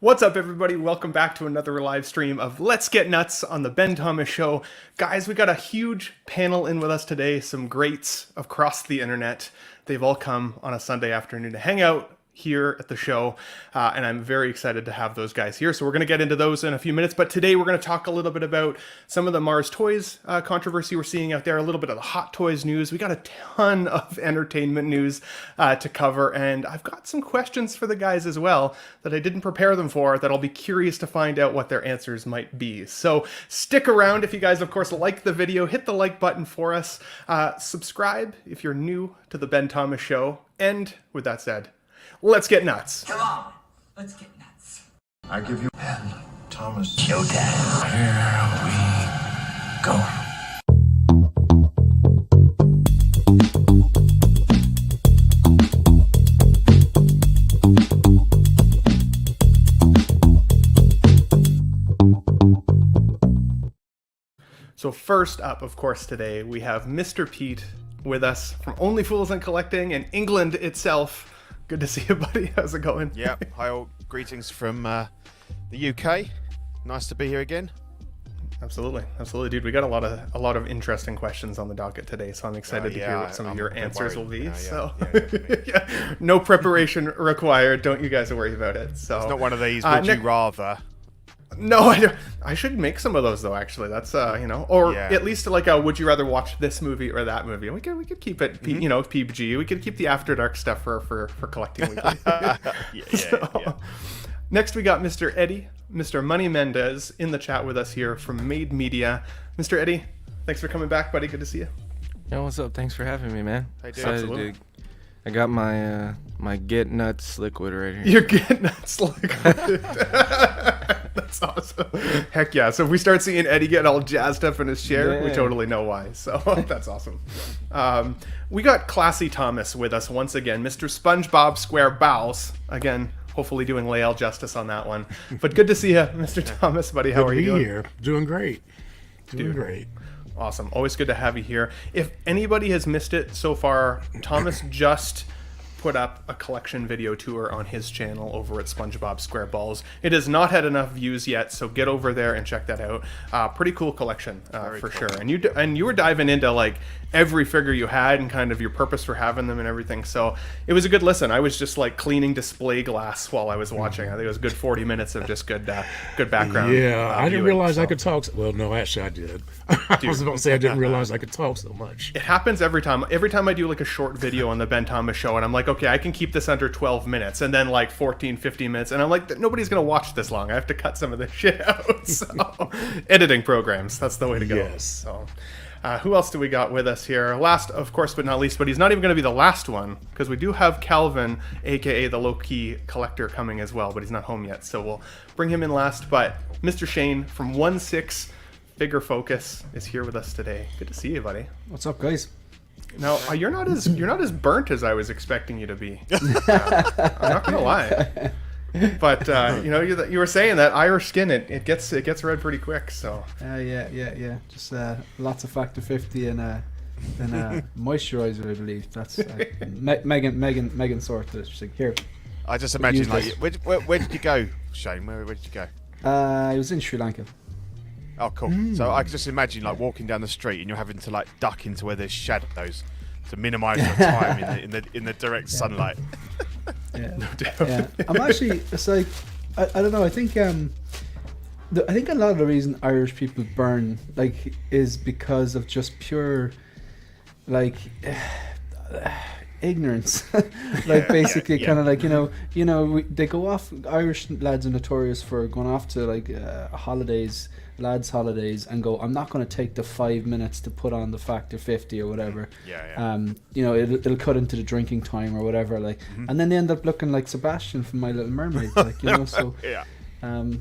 What's up, everybody? Welcome back to another live stream of Let's Get Nuts on the Ben Thomas Show. Guys, we got a huge panel in with us today, some greats across the internet. They've all come on a Sunday afternoon to hang out here at the show, and I'm very excited to have those guys here. So we're going to get into those in a few minutes, but today we're going to talk a little bit about some of the Mars Toys controversy we're seeing out there, a little bit of the Hot Toys news. We got a ton of entertainment news to cover, and I've got some questions for the guys as well that I didn't prepare them for that I'll be curious to find out what their answers might be. So stick around. If you guys, of course, like the video, hit the like button for us. Subscribe if you're new to the Ben Thomas Show. And with that said, let's get nuts. Come on, let's get nuts. I give you Ben Thomas. Showdown. Here we go. So first up, of course, today we have Mr. Pete with us from Only Fools and Collecting in England itself. Good to see you, buddy. How's it going? Yeah, hi all. Greetings from the UK. Nice to be here again. Absolutely, dude. We got a lot of interesting questions on the docket today, so I'm excited to hear what some of your answers will be. Yeah. No preparation required. Don't you guys worry about it. So it's not one of these. Would you rather? No, I don't. I should make some of those though. Actually, that's or at least like a would you rather watch this movie or that movie? We could keep it, PG. We could keep the After Dark stuff for collecting weekly. Yeah. Next, we got Mr. Eddie, Mr. Money Mendez in the chat with us here from Made Media. Mr. Eddie, thanks for coming back, buddy. Good to see you. Yo, what's up? Thanks for having me, man. Hey, dude. Absolutely. I got my my Get Nuts liquid right here. You're getting nuts liquid. That's awesome. Heck yeah. So if we start seeing Eddie get all jazzed up in his chair, we totally know why. So that's awesome. We got Classy Thomas with us once again. Mr. SpongeBob SquareBows. Again, hopefully doing Lael justice on that one. But good to see you, Mr. Thomas, buddy. How are you doing? Here. Doing great. Doing great. Awesome. Always good to have you here. If anybody has missed it so far, Thomas just put up a collection video tour on his channel over at SpongeBob SquareBalls. It has not had enough views yet, so get over there and check that out. Pretty cool collection for cool. Sure. And you were diving into like every figure you had and kind of your purpose for having them and everything. So it was a good listen. I was just like cleaning display glass while I was watching. I think it was a good 40 minutes of just good background. Yeah, I didn't realize I could talk. Well, no, actually I did. Dude. I was about to say I didn't realize I could talk so much. It happens every time. Every time I do like a short video on the Ben Thomas Show and I'm like, okay, I can keep this under 12 minutes and then like 14, 15 minutes. And I'm like, nobody's going to watch this long. I have to cut some of this shit out. So editing programs, that's the way to go. Yes. So who else do we got with us here? Last, of course, but not least, but he's not even going to be the last one because we do have Calvin, aka the low-key collector, coming as well, but he's not home yet. So we'll bring him in last. But Mr. Shane from 1/6 Figure Focus is here with us today. Good to see you, buddy. What's up, guys? Now you're not as burnt as I was expecting you to be. I'm not gonna lie, but you were saying that Irish skin it gets red pretty quick. So Yeah. Just lots of Factor 50 and moisturizer, I believe. That's Megan sorted it. She's like, here. I just imagine like where did you go, Shane? Where did you go? I was in Sri Lanka. Oh, cool. So I can just imagine like walking down the street and you're having to like duck into where there's shadows to minimise your time in the direct sunlight. Yeah, no doubt. Yeah. I'm actually. It's like I don't know. I think I think a lot of the reason Irish people burn like is because of just pure like ignorance. Like basically kind of like they go off. Irish lads are notorious for going off to like lads holidays and go, I'm not going to take the 5 minutes to put on the Factor 50 or whatever. It'll cut into the drinking time or whatever, like, and then they end up looking like Sebastian from My Little Mermaid, like, so I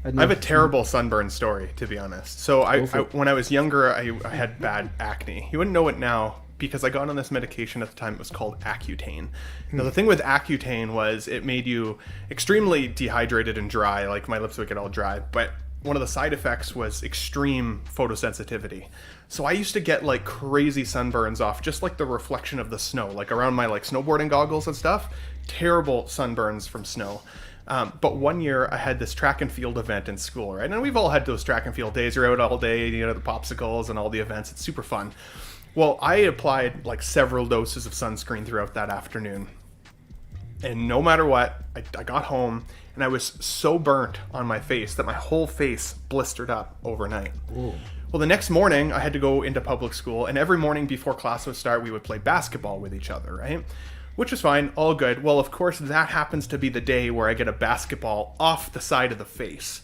have a terrible sunburn story, to be honest. So I when I was younger, I had bad acne. You wouldn't know it now because I got on this medication at the time. It was called Accutane. Now the thing with Accutane was it made you extremely dehydrated and dry, like my lips would get all dry, but one of the side effects was extreme photosensitivity. So I used to get like crazy sunburns off just like the reflection of the snow, like around my like snowboarding goggles and stuff. Terrible sunburns from snow. But one year I had this track and field event in school, right? And we've all had those track and field days. You're out all day, you know, the popsicles and all the events. It's super fun. Well, I applied like several doses of sunscreen throughout that afternoon. And no matter what, I got home and I was so burnt on my face that my whole face blistered up overnight. Ooh. Well, the next morning I had to go into public school, and every morning before class would start, we would play basketball with each other, right? Which was fine, all good. Well, of course, that happens to be the day where I get a basketball off the side of the face.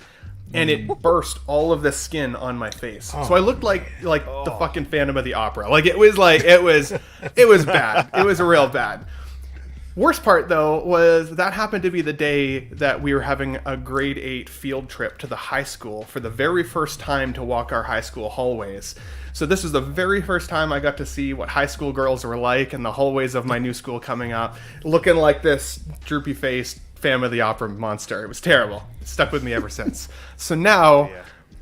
And it burst all of the skin on my face. So I looked like the fucking Phantom of the Opera. Like it was bad. It was real bad. Worst part, though, was that happened to be the day that we were having a grade 8 field trip to the high school for the very first time to walk our high school hallways. So this was the very first time I got to see what high school girls were like in the hallways of my new school coming up, looking like this droopy-faced Phantom of the Opera monster. It was terrible. It stuck with me ever since. So now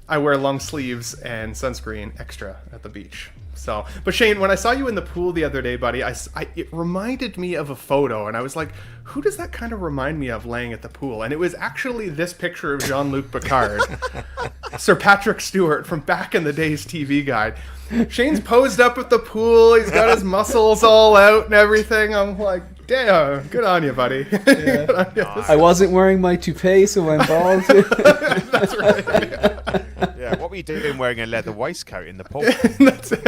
I wear long sleeves and sunscreen extra at the beach. So, but Shane, when I saw you in the pool the other day, buddy, it reminded me of a photo, and I was like, who does that kind of remind me of laying at the pool? And it was actually this picture of Jean-Luc Picard, Sir Patrick Stewart from back in the day's TV guide. Shane's posed up at the pool, he's got his muscles all out and everything. I'm like, damn, good on you, buddy. Yeah. On you. I wasn't wearing my toupee, so I'm bald. That's right. Yeah, what were you doing wearing a leather waistcoat in the pool? That's it.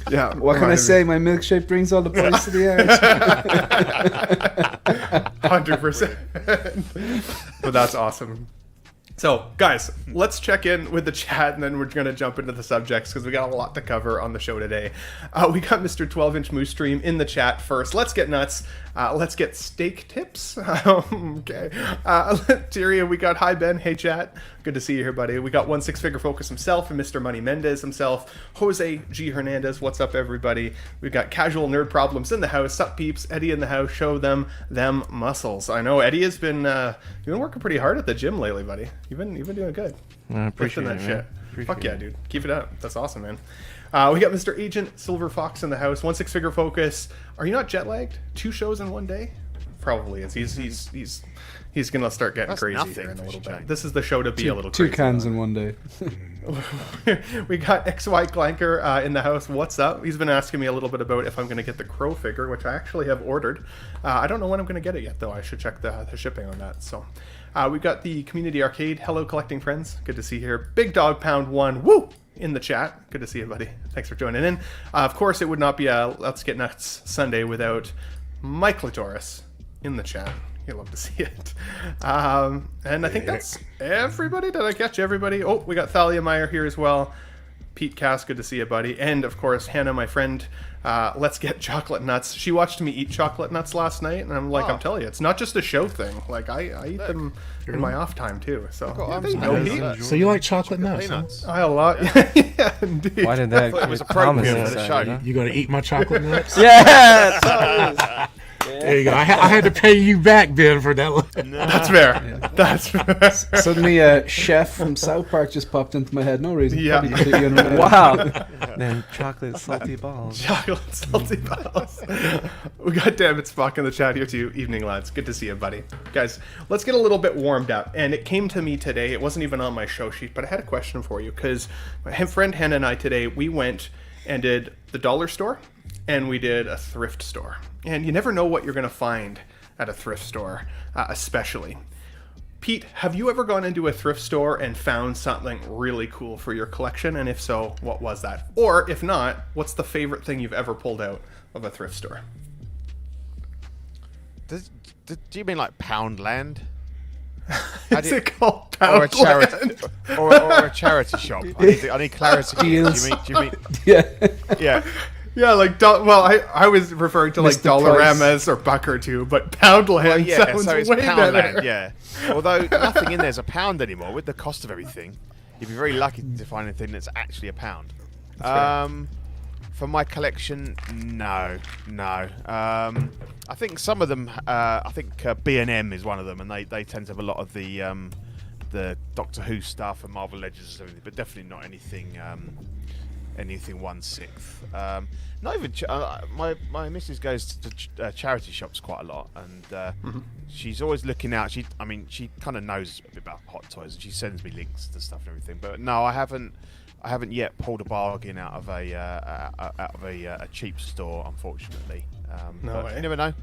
Yeah. What can I say? My milkshake brings all the boys to the yard. 100%. But that's awesome. So, guys, let's check in with the chat, and then we're going to jump into the subjects because we got a lot to cover on the show today. We got Mr. 12-inch Moose Stream in the chat first. Let's get nuts. Let's get steak tips. Okay. Tyria, we got hi, Ben. Hey, chat. Good to see you here, buddy. We got 1 6-figure focus himself and Mr. Money Mendez himself. Jose G. Hernandez. What's up, everybody? We've got casual nerd problems in the house. Sup, peeps? Eddie in the house. Show them muscles. I know Eddie has been you've been working pretty hard at the gym lately, buddy. You've been doing good. I appreciate Lifting it, that man. shit. Fuck yeah, dude. Keep it up. That's awesome, man. We got Mr. Agent Silver Fox in the house. 1 6-figure focus. Are you not jet lagged? 2 shows in one day? Probably is. He's gonna start getting That's crazy nothing here in a for little Shane. bit. This is the show to be a little Two crazy. cans in one day. We got XY Clanker in the house. What's up? He's been asking me a little bit about if I'm going to get the Crow figure, which I actually have ordered. I don't know when I'm going to get it yet, though. I should check the shipping on that. So we've got the Community Arcade. Hello, collecting friends. Good to see you here. Big Dog Pound 1. Woo! In the chat. Good to see you, buddy. Thanks for joining in. Of course, it would not be a Let's Get Nuts Sunday without Mike Latoris in the chat. You'll love to see it. And I think that's everybody. Did I catch everybody? Oh, we got Thalia Meyer here as well. Pete Cass, good to see you, buddy. And, of course, Hannah, my friend. Let's Get Chocolate Nuts. She watched me eat chocolate nuts last night, and I'm like, I'm telling you, it's not just a show thing. Like, I eat them in my off time, too. So, there you go, Pete. So you like chocolate nuts? Huh? Peanuts. I a lot. Yeah, indeed. Why did that It was get appropriate comments for the on show. that, you know? You gonna eat my chocolate nuts? Yeah, There you go. I had to pay you back, Ben, for that. That's fair. That's fair. Suddenly, a chef from South Park just popped into my head. No reason. Yeah. Probably completely unrelated. wow. Then chocolate salty balls. Chocolate salty balls. We got Damn It Spock in the chat here too. Evening, lads. Good to see you, buddy. Guys, let's get a little bit warmed up. And it came to me today. It wasn't even on my show sheet, but I had a question for you because my friend Hannah and I today, we went and did the dollar store and we did a thrift store. And you never know what you're going to find at a thrift store, especially. Pete, have you ever gone into a thrift store and found something really cool for your collection? And if so, what was that? Or if not, what's the favorite thing you've ever pulled out of a thrift store? Do you mean like Poundland? Is it called Or a charity, Poundland? or a charity shop? I need clarity. Do you mean? Yeah. Yeah. Yeah, like, well, I was referring to like Mr. Price. Dollaramas or Buck or Two, but Poundland Yeah, sounds so it's way Poundland, better. yeah. Although nothing in there's a pound anymore, with the cost of everything, you'd be very lucky to find anything that's actually a pound. For my collection, no. I think some of them, I think B&M is one of them, and they tend to have a lot of the Doctor Who stuff and Marvel Legends and everything, but definitely not anything anything 1/6. Not even my missus goes to charity shops quite a lot, and she's always looking out. She kind of knows a bit about hot toys, and she sends me links to stuff and everything. But no, I haven't yet pulled a bargain out of a cheap store, unfortunately. No but way. You never know. No,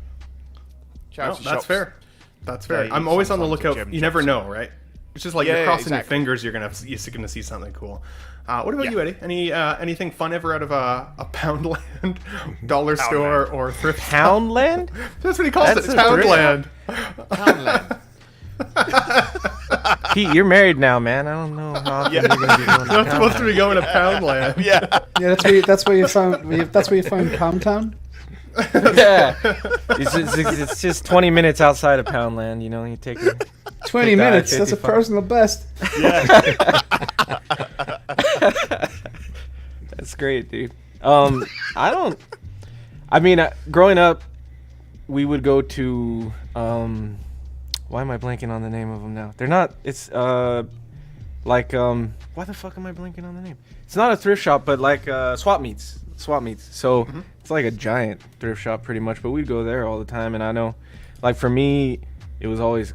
Charity that's shops, fair. That's fair. they I'm always on the sometimes are lookout. gem You never shops. know, right? It's just like Yeah, you're crossing exactly. your fingers. You're gonna see something cool. What about Yeah. you, Eddie? Anything fun ever out of a Poundland, dollar store, or thrift shop? Poundland? That's what he calls That's it. a thrift Poundland. Poundland. Pete, you're married now, man. I don't know how often you're gonna be going You're not supposed to be going to Poundland. Yeah. Yeah, that's where you found Pound Town. Yeah, it's just 20 minutes outside of Poundland. You know, you take 20 Take that, minutes. That's a 55. personal best. That's great, dude. Growing up, we would go to why am I blanking on the name of them now? They're not. It's why the fuck am I blanking on the name? It's not a thrift shop, but like swap meets. So it's like a giant thrift shop, pretty much. But we'd go there all the time, and I know, like for me, it was always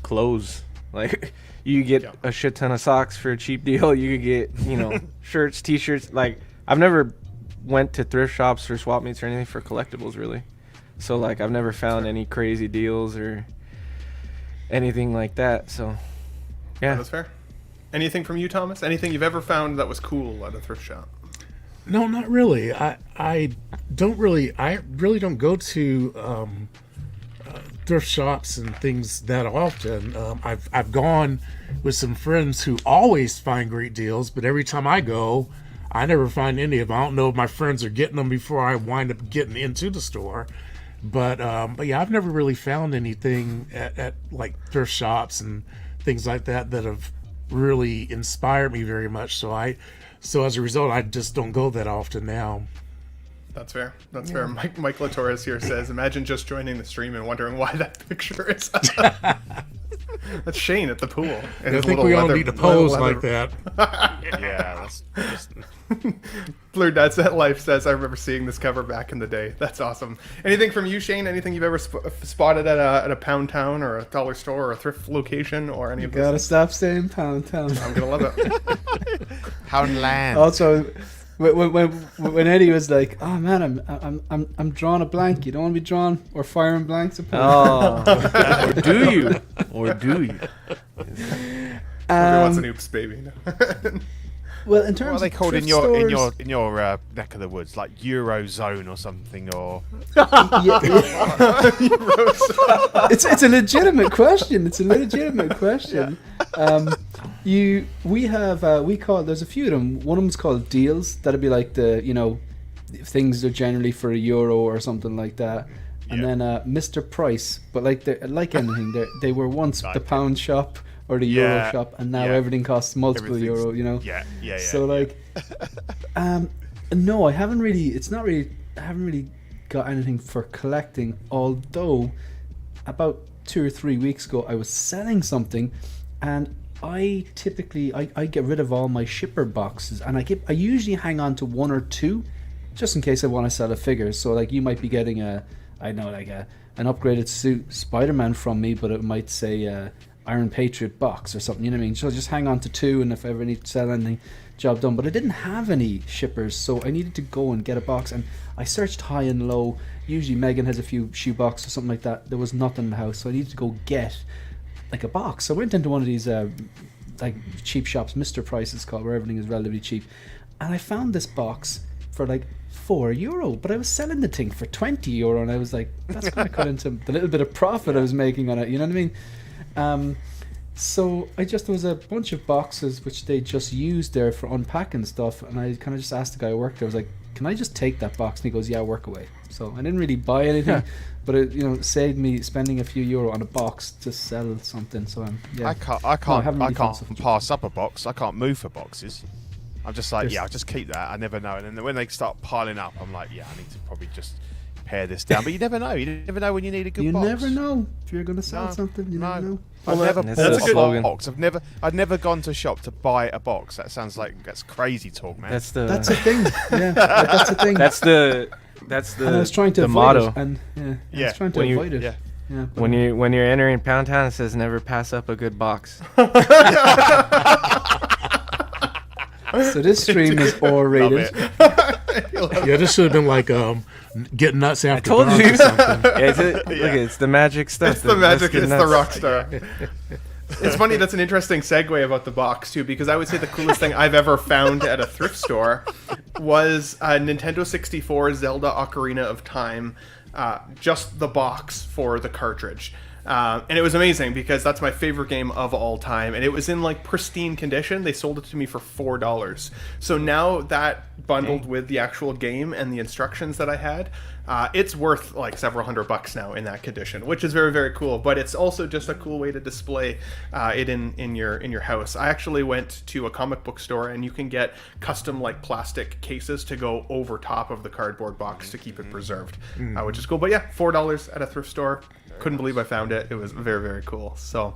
clothes. Like you get a shit ton of socks for a cheap deal. You could get shirts, t-shirts. Like I've never went to thrift shops or swap meets or anything for collectibles, really. So like I've never found any crazy deals or anything like that. So yeah, That's fair. Anything from you, Thomas? Anything you've ever found that was cool at a thrift shop? No, not really. I really don't go to thrift shops and things that often. I've gone with some friends who always find great deals, but every time I go, I never find any of them. I don't know if my friends are getting them before I wind up getting into the store. But yeah, I've never really found anything at like thrift shops and things like that have really inspired me very much. So as a result, I just don't go that often now. That's fair. That's fair. Mike Latorres here says, imagine just joining the stream and wondering why that picture is. That's Shane at the pool. I think we all need to pose like that. Yeah, that's just... Blue Dad's at Life says, I remember seeing this cover back in the day. That's awesome. Anything from you, Shane? Anything you've ever spotted at a Pound Town or a dollar store or a thrift location or any of Gotta those? stop saying Pound Town. I'm going to love it. Poundland. Also, when Eddie was like, "Oh man, I'm drawing a blank. You don't want to be drawn or firing blanks." oh, or do you? Everyone wants an oops, baby. Well, in What terms are they of called in thrift your stores, neck of the woods? Like Eurozone or something, or it's a legitimate question. It's a legitimate question. We call, there's a few of them. One of them's called deals. That'd be like things are generally for €1 or something like that. And then Mr. Price, but like anything, they were once the pound shop or the euro shop, and now everything costs multiple euro. Yeah. So no, I haven't really. I haven't really got anything for collecting. Although, about 2 or 3 weeks ago, I was selling something, and I typically I get rid of all my shipper boxes, and I usually hang on to 1 or 2, just in case I want to sell a figure. So like you might be getting an upgraded suit Spider-Man from me, but it might say Iron Patriot box or something, you know what I mean? So just hang on to 2, and if I ever need to sell anything, job done. But I didn't have any shippers, so I needed to go and get a box, and I searched high and low. Usually Megan has a few shoe boxes or something like that. There was nothing in the house, so I needed to go get like a box. So I went into one of these like cheap shops, Mr. Price it's called, where everything is relatively cheap, and I found this box for like €4, but I was selling the thing for €20, and I was like, that's going to cut into the little bit of profit I was making on it, you know what I mean? So there was a bunch of boxes which they just used there for unpacking stuff, and I kind of just asked the guy who worked there, I was like, can I just take that box? And he goes, yeah, work away. So I didn't really buy anything, but it saved me spending a few euro on a box to sell something. So I can't pass up a box. I can't move for boxes. I'm just like, I'll just keep that. I never know. And then when they start piling up, I'm like, I need to probably just pare this down. But you never know. You never know when you need a good You box. never know if you're going to sell No, something. You never know. I've never that's bought a a slogan. box. I'd never gone to a shop to buy a box. That sounds like that's crazy talk, man. That's That's a thing. Yeah, that's a thing. that's the and I was trying to the avoid motto. it. And I Yeah. was trying to When you- avoid it. yeah. Yeah. When you're entering Pound Town, it says never pass up a good box. So this stream is R-rated. Yeah, this should have been like Get Nuts After told Dark you. or something. Look, it's the magic stuff. It's the magic. Let's It's get the nuts. rock star. It's funny. That's an interesting segue about the box too, because I would say the coolest thing I've ever found at a thrift store was a Nintendo 64 Zelda Ocarina of Time, just the box for the cartridge. And it was amazing because that's my favorite game of all time, and it was in like pristine condition. They sold it to me for $4. So now that bundled with the actual game and the instructions that I had, it's worth like several $100 now in that condition, which is very, very cool. But it's also just a cool way to display it in your house. I actually went to a comic book store, and you can get custom like plastic cases to go over top of the cardboard box to keep it preserved, which is cool. But yeah, $4 at a thrift store. Couldn't believe I found it. It was very, very cool. So,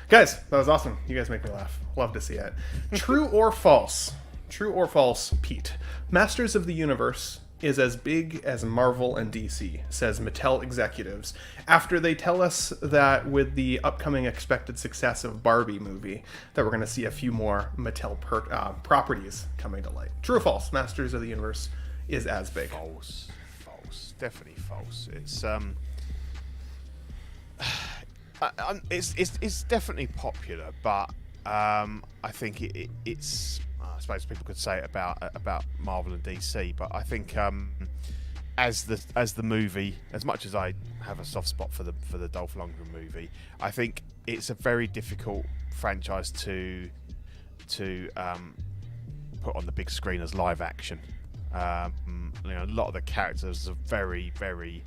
guys, that was awesome. You guys make me laugh. Love to see it. True or false? True or false, Pete? Masters of the Universe is as big as Marvel and DC, says Mattel executives, after they tell us that with the upcoming expected success of Barbie movie, that we're going to see a few more Mattel properties coming to light. True or false? Masters of the Universe is as big. False. Definitely false. It's definitely popular, but I think it's. I suppose people could say it about Marvel and DC, but I think as the movie, as much as I have a soft spot for the Dolph Lundgren movie, I think it's a very difficult franchise to put on the big screen as live action. A lot of the characters are very, very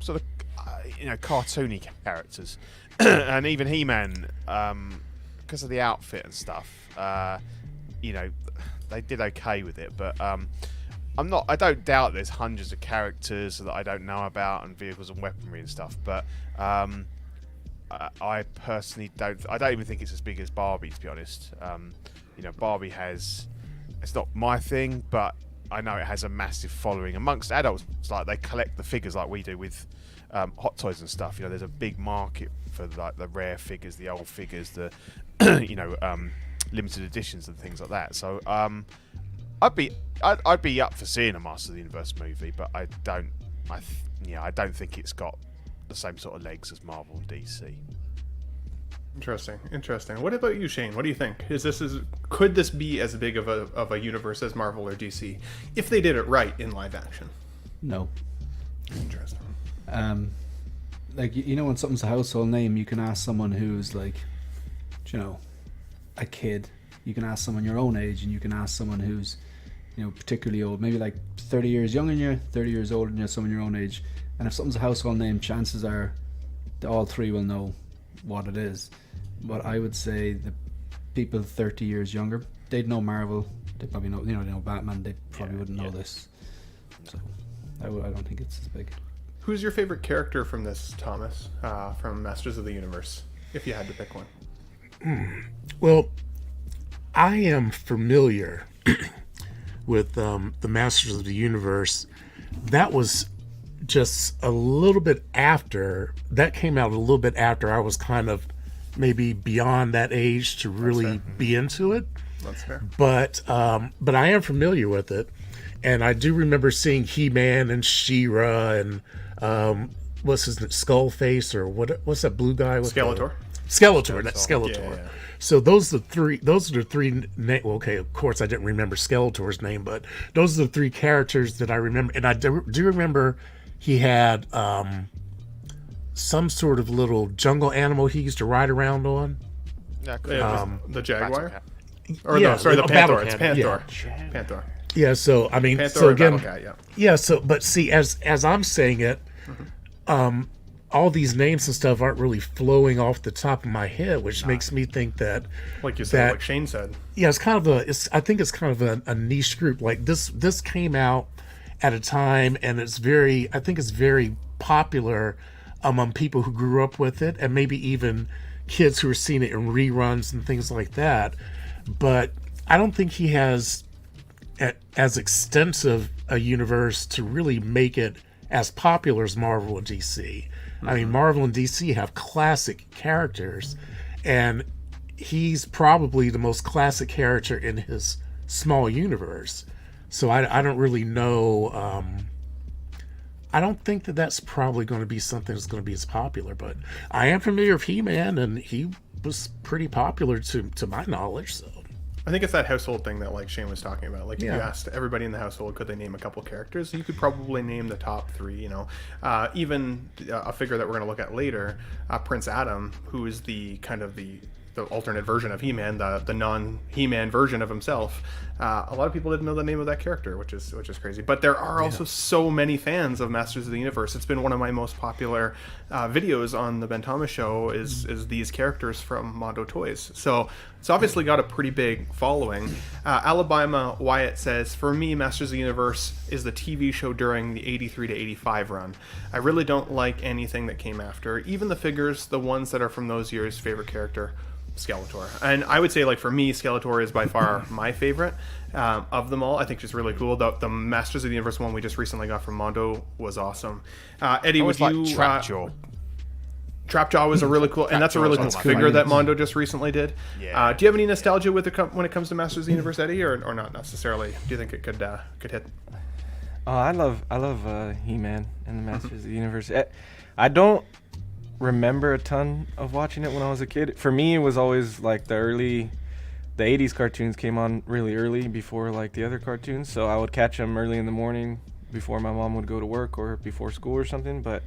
sort of cartoony characters, and even He-Man, because of the outfit and stuff, they did okay with it. But I don't doubt there's hundreds of characters that I don't know about, and vehicles and weaponry and stuff. But I personally don't. I don't even think it's as big as Barbie, to be honest. Barbie it's not my thing, but I know it has a massive following amongst adults. It's like they collect the figures like we do with Hot Toys and stuff. There's a big market for like the rare figures, the old figures, the limited editions and things like that. So I'd be up for seeing a Master of the Universe movie, but I don't think it's got the same sort of legs as Marvel and DC. Interesting. What about you, Shane? What do you think? Could this be as big of a universe as Marvel or DC if they did it right in live action? No. Interesting. When something's a household name, you can ask someone who's like, a kid. You can ask someone your own age, and you can ask someone who's, particularly old, maybe like 30 years younger than you, 30 years older than you, someone your own age. And if something's a household name, chances are that all three will know what it is. But I would say the people 30 years younger, they'd know Marvel. They probably know, they know Batman. They probably wouldn't know this. So I don't think it's as big. Who's your favorite character from this, Thomas, from Masters of the Universe, if you had to pick one? Well, I am familiar with the Masters of the Universe. That was just a little bit after, that came out a little bit after I was kind of maybe beyond that age to really be into it. That's fair. But I am familiar with it, and I do remember seeing He-Man and She-Ra and what's his name, Skullface, or what's that blue guy with Skeletor. Skeletor, that's Skeletor. Yeah. So those are the three. Well, okay, of course I didn't remember Skeletor's name, but those are the three characters that I remember, and I do remember he had some sort of little jungle animal he used to ride around on. The Jaguar? The Panther. It's Cat, Panther. yeah. Panther. Yeah, so I mean, Panther so or again, Battle Cat, yeah. yeah. So, but see, as I'm saying it, all these names and stuff aren't really flowing off the top of my head, which makes me think that, Like you said, like Shane said. yeah, I think it's kind of a niche group. Like this came out at a time, and I think it's very popular among people who grew up with it, and maybe even kids who are seeing it in reruns and things like that. But I don't think he has as extensive a universe to really make it as popular as Marvel and DC. I mean, Marvel and DC have classic characters, and he's probably the most classic character in his small universe. So I don't really know. I don't think that's probably going to be something that's going to be as popular, but I am familiar with He-Man, and he was pretty popular to my knowledge. So I think it's that household thing that like Shane was talking about. Like if you asked everybody in the household, could they name a couple characters? You could probably name the top three. You know, even a figure that we're going to look at later, Prince Adam, who is the kind of the alternate version of He-Man, the non-He-Man version of himself. A lot of people didn't know the name of that character, which is crazy. But there are also so many fans of Masters of the Universe. It's been one of my most popular videos on the Ben Thomas Show is these characters from Mondo Toys. So it's obviously got a pretty big following. Alabama Wyatt says, for me, Masters of the Universe is the TV show during the 83 to 85 run. I really don't like anything that came after. Even the figures, the ones that are from those years, favorite character, Skeletor. And I would say, like, for me, Skeletor is by far my favorite of them all. I think she's really cool. The Masters of the Universe one we just recently got from Mondo was awesome. Eddie, would you... Trapjaw. Trapjaw was a really cool... And that's a really cool figure that Mondo just recently did. Yeah. Do you have any nostalgia with when it comes to Masters of the Universe, Eddie, or not necessarily? Do you think it could hit? Oh, I love He-Man and the Masters of the Universe. I don't remember a ton of watching it when I was a kid. For me, it was always like the 80s cartoons came on really early before like the other cartoons, so I would catch them early in the morning before my mom would go to work or before school or something. But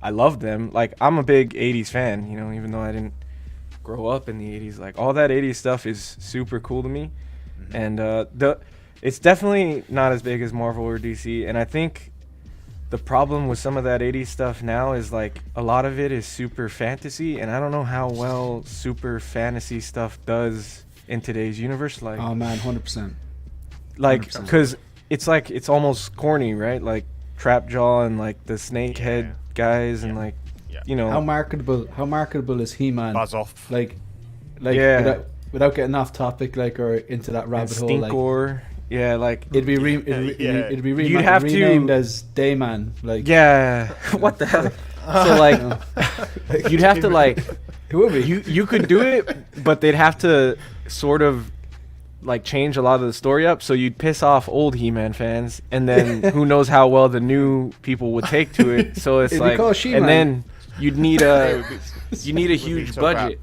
I loved them. Like, I'm a big 80s fan, you know, even though I didn't grow up in the 80s. Like, all that 80s stuff is super cool to me. And it's definitely not as big as Marvel or DC, and I think the problem with some of that 80s stuff now is like a lot of it is super fantasy, and I don't know how well super fantasy stuff does in today's universe. Like, oh man, 100%. Like, because it's like it's almost corny, right? Like Trapjaw and like the snake head guys and like you know How marketable is He-Man? Buzz off. Like yeah, without getting off topic, like, or into that rabbit hole, like Stinkor. Yeah, like it'd be it'd be You'd have to- renamed as Dayman. Like, yeah. What the hell? So like you'd have to like it would be. you could do it, but they'd have to sort of like change a lot of the story up, so you'd piss off old He-Man fans, and then who knows how well the new people would take to it. So it's It'd be like, called She-Man. and then you'd need a huge so budget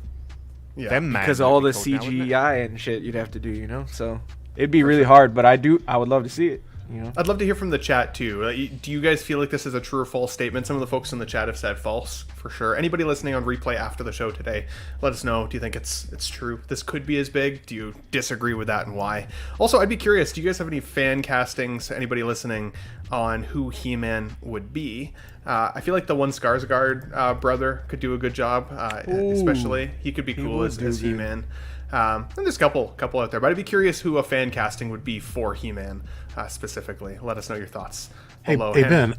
Yeah. Them man because would all be the called now, wouldn't it? CGI and shit you'd have to do, you know. So it'd be really hard, but I would love to see it, you know. I'd love to hear from the chat too. Do you guys feel like this is a true or false statement? Some of the folks in the chat have said false for sure. Anybody listening on replay after the show today, let us know. Do you think it's true? This could be as big. Do you disagree with that and why? Also, I'd be curious. Do you guys have any fan castings? Anybody listening on who He-Man would be? I feel like the one Skarsgård brother could do a good job. Especially he could be cool as He-Man. And there's a couple out there, but I'd be curious who a fan casting would be for He-Man specifically. Let us know your thoughts. Hey, Below. hey Ben,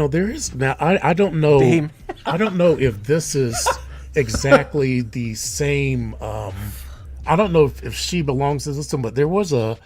there is now. I don't know. Dame. I don't know if this is exactly the same. I don't know if she belongs to this one, but there was a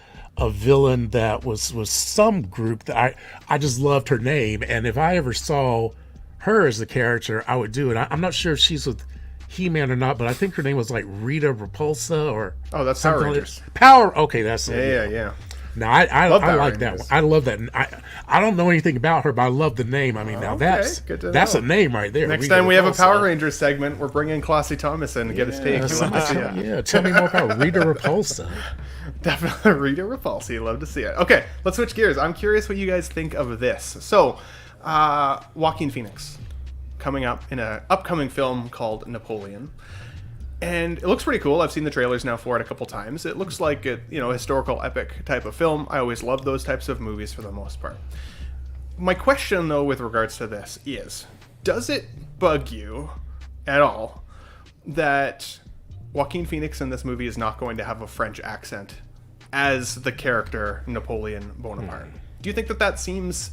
villain that was some group that I just loved her name, and if I ever saw her as a character, I would do it. I'm not sure if she's with He-Man or not, but I think her name was like Rita Repulsa or Oh, that's something Power like Rangers. that. Power. Okay, that's Yeah. No, I Love Power like that Rangers. one. I love that. I don't know anything about her, but I love the name. I mean, now Okay, good to that's know. a name right there. Next Rita time we have a Repulsa. Power Rangers segment, we're bringing Classy Thomas in to get his take. We'd love to see it. Yeah, tell me more about Rita Repulsa. Definitely Rita Repulsi. Love to see it. Okay, let's switch gears. I'm curious what you guys think of this. So, Joaquin Phoenix coming up in an upcoming film called Napoleon. And it looks pretty cool. I've seen the trailers now for it a couple times. It looks like a historical epic type of film. I always love those types of movies for the most part. My question, though, with regards to this is, does it bug you at all that Joaquin Phoenix in this movie is not going to have a French accent as the character Napoleon Bonaparte? Do you think that seems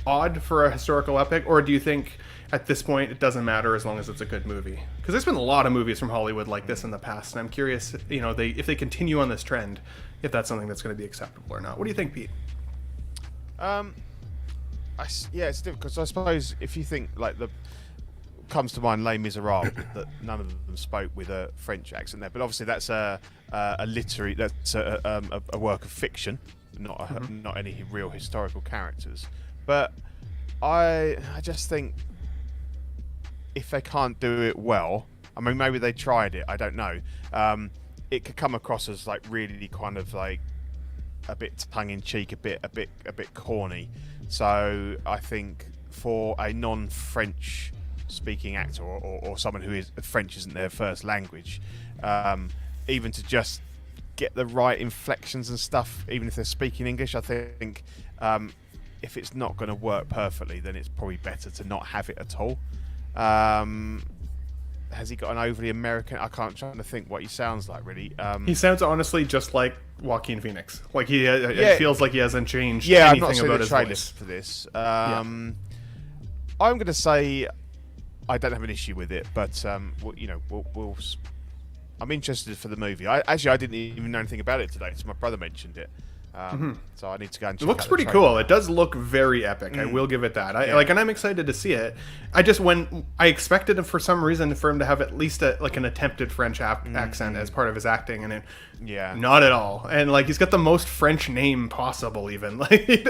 odd for a historical epic, or do you think at this point it doesn't matter as long as it's a good movie? Because there's been a lot of movies from Hollywood like this in the past, and I'm curious, if they continue on this trend, if that's something that's going to be acceptable or not. What do you think, Pete? Yeah, it's difficult because I suppose if you think like comes to mind Les Miserables, that none of them spoke with a French accent there, but obviously that's a literary, that's a work of fiction, not any real historical characters. But I just think if they can't do it well, I mean, maybe they tried it, I don't know. It could come across as like really kind of like a bit tongue in cheek, a bit corny. So I think for a non-French speaking actor or someone who is French isn't their first language, even to just get the right inflections and stuff, even if they're speaking English, I think if it's not going to work perfectly, then it's probably better to not have it at all. Has he got an overly American? I can't try to think what he sounds like really. He sounds honestly just like Joaquin Phoenix. Like it feels like he hasn't changed I'm anything not seeing about the his trailer voice. for this. I'm going to say I don't have an issue with it, but we'll I'm interested for the movie. I didn't even know anything about it today, so my brother mentioned it. So I need to go and check It looks out the pretty trailer. cool. It does look very epic. I will give it that. And I'm excited to see it. I expected him for some reason for him to have at least an attempted French accent as part of his acting, and not at all. And like he's got the most French name possible. Even like it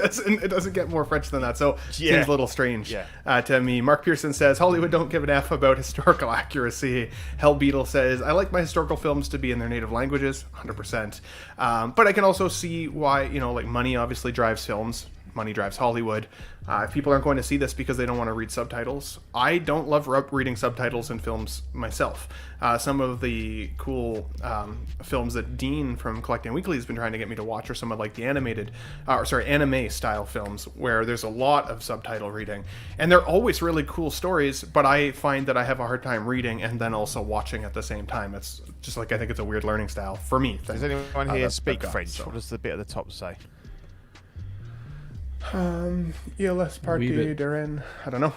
doesn't get more French than that. So it seems a little strange to me. Mark Pearson says Hollywood don't give an F about historical accuracy. Hell Beetle says I like my historical films to be in their native languages, 100%. But I can also see why like money obviously drives films. Money drives Hollywood. If people aren't going to see this because they don't want to read subtitles, I don't love reading subtitles in films myself. Some of the cool films that Dean from Collecting Weekly has been trying to get me to watch are some of like the anime style films where there's a lot of subtitle reading, and they're always really cool stories. But I find that I have a hard time reading and then also watching at the same time. It's just like I think it's a weird learning style for me. Does anyone here speak French? What does the bit at the top say? ELS partie de Rennes. I don't know.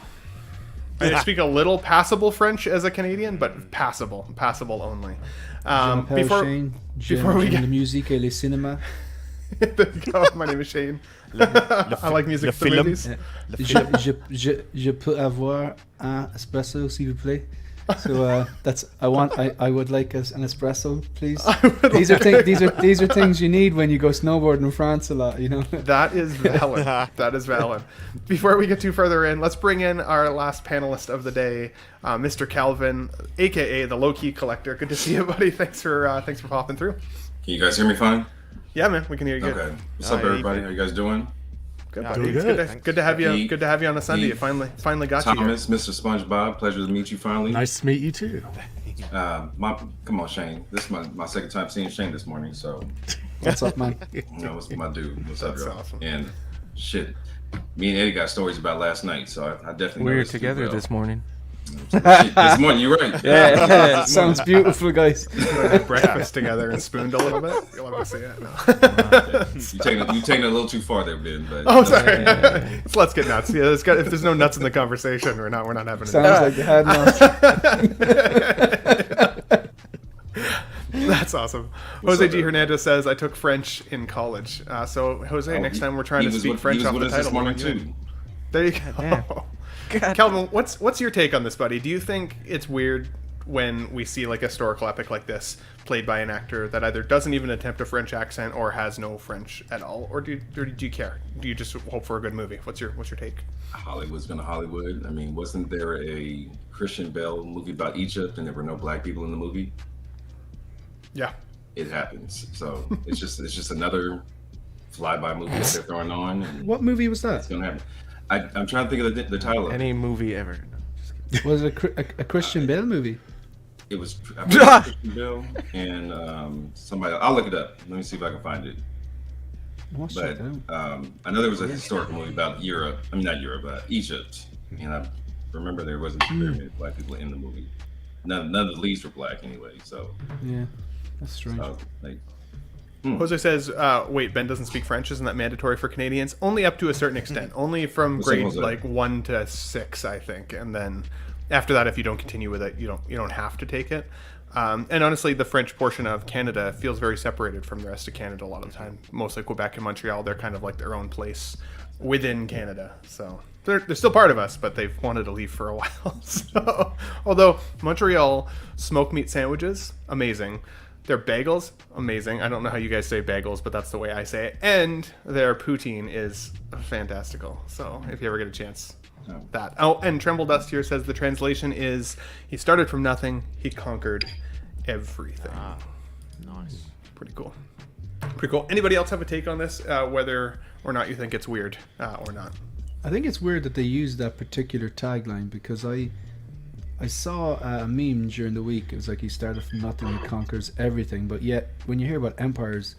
I speak a little passable French as a Canadian, but passable only. Before we get the musique et le cinéma. There you go. My name is Shane. I like music for movies. Je peux avoir un espresso, s'il vous plaît. So I would like an espresso, please. These are things you need when you go snowboarding in France a lot, That is valid. That is valid. Before we get too further in, let's bring in our last panelist of the day, Mr. Calvin, aka the Low Key Collector. Good to see you, buddy. Thanks for popping through. Can you guys hear me fine? Yeah, man, we can hear you good. Okay. What's up, everybody? How you guys doing? Good, buddy. It's good to have you. Good to have you on a Sunday. It finally got Thomas, you here. Mr. SpongeBob, pleasure to meet you finally. Nice to meet you too. Come on, Shane. This is my second time seeing Shane this morning, so What's up, man? what's my dude? What's up, That's girl? awesome. And shit, me and Eddie got stories about last night, so I definitely. We were noticed too, together bro. this morning. Shit, this morning, you're right. Yeah, sounds beautiful, guys. Had breakfast together and spooned a little bit. You'll have to see it. No. You taking it a little too far there, Ben. But Oh, sorry. So let's get nuts. Yeah, if there's no nuts in the conversation, we're not having it. Sounds like you had enough. That's awesome. Jose G. Hernandez says, I took French in college. So, Jose, next time we're trying to speak French off the title. This morning we're too. There you go. Calvin, what's your take on this, buddy? Do you think it's weird when we see like a historical epic like this played by an actor that either doesn't even attempt a French accent or has no French at all? Or do you care? Do you just hope for a good movie? What's your take? Hollywood's gonna Hollywood. I mean, wasn't there a Christian Bale movie about Egypt and there were no black people in the movie? Yeah. It happens. So it's just another flyby movie that they're throwing on. And What movie was it's that? gonna happen. I'm trying to think of the title. Of it. Any movie ever. Was it a Christian Bale movie? It was Christian Bale and somebody. I'll look it up. Let me see if I can find it. What's But that? I know there was a historical movie about Europe. I mean, not Europe, Egypt. And I remember there wasn't very many black people in the movie. None of the leads were black anyway. So, Yeah, that's strange. like, Jose says, wait, Ben doesn't speak French. Isn't that mandatory for Canadians? Only up to a certain extent. Only from What's up, grade Jose? like 1 to 6, I think. And then after that, if you don't continue with it, you don't have to take it. And honestly, the French portion of Canada feels very separated from the rest of Canada a lot of the time. Mostly Quebec and Montreal, they're kind of like their own place within Canada. So they're still part of us, but they've wanted to leave for a while. So, although Montreal smoked meat sandwiches, amazing. Their bagels, amazing. I don't know how you guys say bagels, but that's the way I say it. And their poutine is fantastical. So if you ever get a chance, that. Oh, and Tremble Dust here says the translation is, he started from nothing, he conquered everything. Nice. Pretty cool. Pretty cool. Anybody else have a take on this, whether or not you think it's weird or not? I think it's weird that they use that particular tagline, because I saw a meme during the week. It was like, he started from nothing, he conquers everything. But yet, when you hear about empires,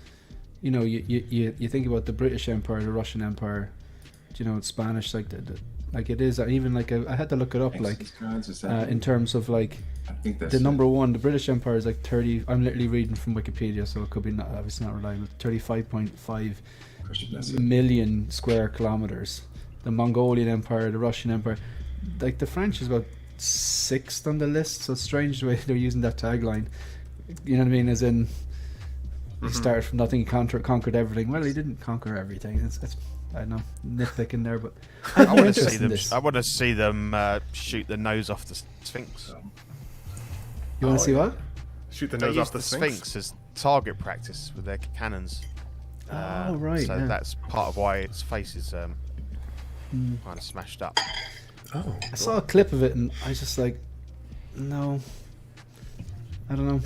you know, you think about the British Empire, the Russian Empire, you know, it's Spanish, like like it is. Even like I had to look it up, like in terms of like I think that's the number one. The British Empire is like 30. I'm literally reading from Wikipedia, so it could be not obviously not reliable. 35.5 million square kilometers. The Mongolian Empire, the Russian Empire, like the French is about 6th on the list. So it's strange the way they're using that tagline. You know what I mean? As in, he started from nothing, he conquered everything. Well, he didn't conquer everything. It's I don't know, nitpicking there, but I want to see them. I want to see them shoot the nose off the Sphinx. You want to see what? Shoot the They nose use off the the Sphinx. Sphinx as target practice with their cannons. Oh, right, So yeah. that's part of why its face is kind of smashed up. Oh, I saw a clip of it and I was just like, no, I don't know.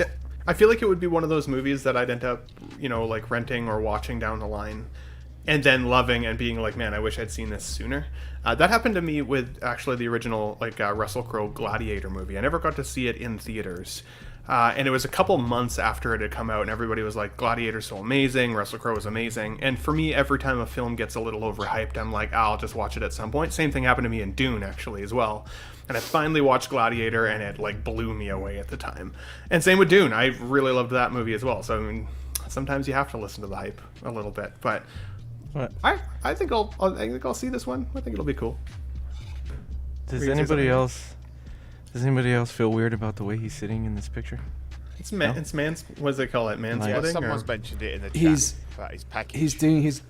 I feel like it would be one of those movies that I'd end up, like renting or watching down the line, and then loving and being like, man, I wish I'd seen this sooner. That happened to me with actually the original Russell Crowe Gladiator movie. I never got to see it in theaters. And it was a couple months after it had come out, and everybody was like, Gladiator's so amazing, Russell Crowe is amazing. And for me, every time a film gets a little overhyped, I'm like, I'll just watch it at some point. Same thing happened to me in Dune, actually, as well. And I finally watched Gladiator, and it blew me away at the time. And same with Dune. I really loved that movie as well. So, I mean, sometimes you have to listen to the hype a little bit. But What? I think I'll see this one. I think it'll be cool. Does Were you gonna say anybody something? else? Does anybody else feel weird about the way he's sitting in this picture? It's mans. What do they call it? Yeah, Mansplitting? someone's or? mentioned it in the chat He's- about his package. He's doing his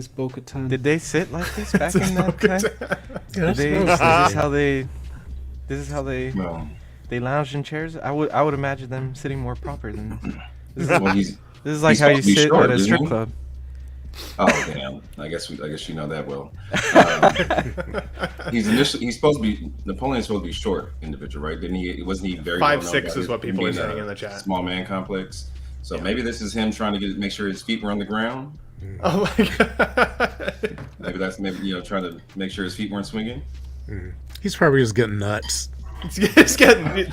Bo-Katan. Did they sit like this back in that time? yeah, Did they, that's is how they? This is how they Well, they lounge in chairs. I would imagine them sitting more proper than. This is, well, he's this is like he's how you supposed to be sit short, at a isn't strip he? club. Oh damn! I guess you know that well. He's supposed to be Napoleon's supposed to be short individual, right? Didn't he? Wasn't he very 5'6" well known about is what people are being saying a in the chat. Small man complex. So maybe this is him trying to make sure his feet were on the ground. Oh my god. Maybe that's trying to make sure his feet weren't swinging. he's probably just getting nuts. It's getting.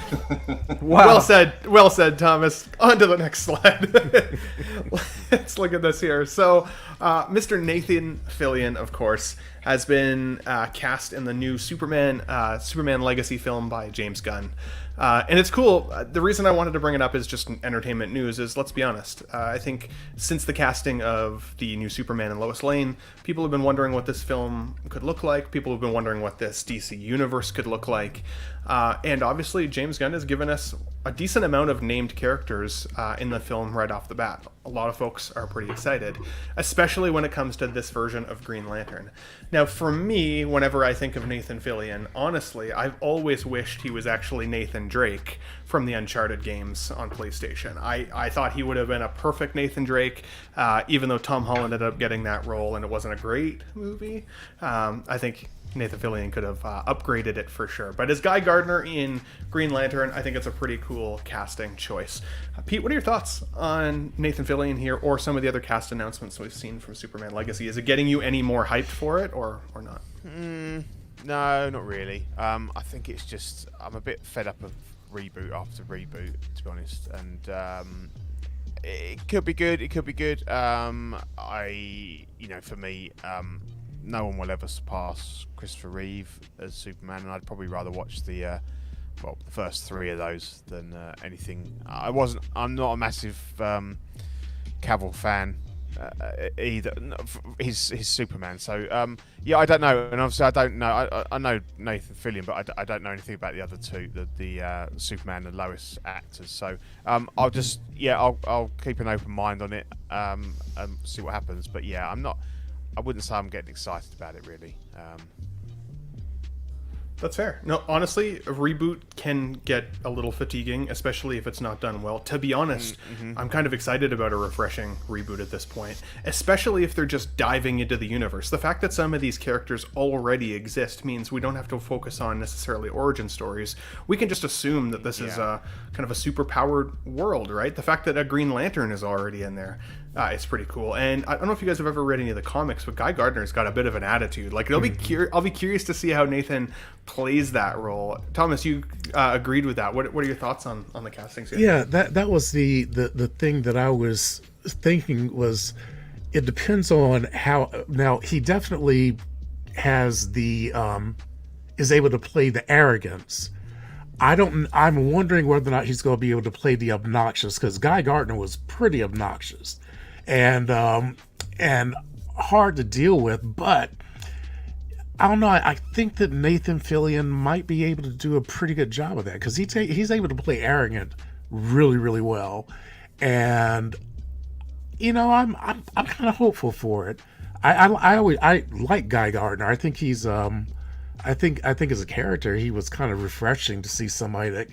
Wow. Well said, Thomas. On to the next slide. Let's look at this here. So, Mr. Nathan Fillion, of course, has been cast in the new Superman Legacy film by James Gunn. And it's cool. The reason I wanted to bring it up is just entertainment news. Let's be honest. I think since the casting of the new Superman and Lois Lane, people have been wondering what this film could look like. People have been wondering what this DC universe could look like. And obviously, James Gunn has given us a decent amount of named characters in the film right off the bat. A lot of folks are pretty excited, especially when it comes to this version of Green Lantern. Now, for me, whenever I think of Nathan Fillion, honestly, I've always wished he was actually Nathan Drake from the Uncharted games on PlayStation. I thought he would have been a perfect Nathan Drake, even though Tom Holland ended up getting that role and it wasn't a great movie. I think Nathan Fillion could have upgraded it for sure. But as Guy Gardner in Green Lantern, I think it's a pretty cool casting choice. Pete, what are your thoughts on Nathan Fillion here, or some of the other cast announcements we've seen from Superman Legacy? Is it getting you any more hyped for it, or not? No, not really. I think it's just I'm a bit fed up of reboot after reboot, to be honest. And it could be good. It could be good. For me, no one will ever surpass Christopher Reeve as Superman, and I'd probably rather watch the first three of those than anything. I'm not a massive Cavill fan either. No, he's Superman. So yeah, I don't know, and obviously I don't know. I know Nathan Fillion, but I don't know anything about the other two, the Superman and Lois actors. So I'll just I'll keep an open mind on it and see what happens. But yeah, I wouldn't say I'm getting excited about it really. That's fair. No, honestly, a reboot can get a little fatiguing, especially if it's not done well. To be honest, I'm kind of excited about a refreshing reboot at this point, especially if they're just diving into the universe. The fact that some of these characters already exist means we don't have to focus on necessarily origin stories. We can just assume that this is a kind of a super-powered world, right? The fact that a Green Lantern is already in there. It's pretty cool, and I don't know if you guys have ever read any of the comics, but Guy Gardner's got a bit of an attitude. Like, I'll be curious to see how Nathan plays that role. Thomas, you agreed with that. What are your thoughts on the castings here? Yeah, that was the thing that I was thinking was, it depends on how. Now he definitely has the is able to play the arrogance. I'm wondering whether or not he's going to be able to play the obnoxious, because Guy Gardner was pretty obnoxious and hard to deal with. But I don't know. I think that Nathan Fillion might be able to do a pretty good job of that, because he's able to play arrogant really, really well. And I'm kind of hopeful for it. I like Guy Gardner. I think he's I think as a character, he was kind of refreshing to see somebody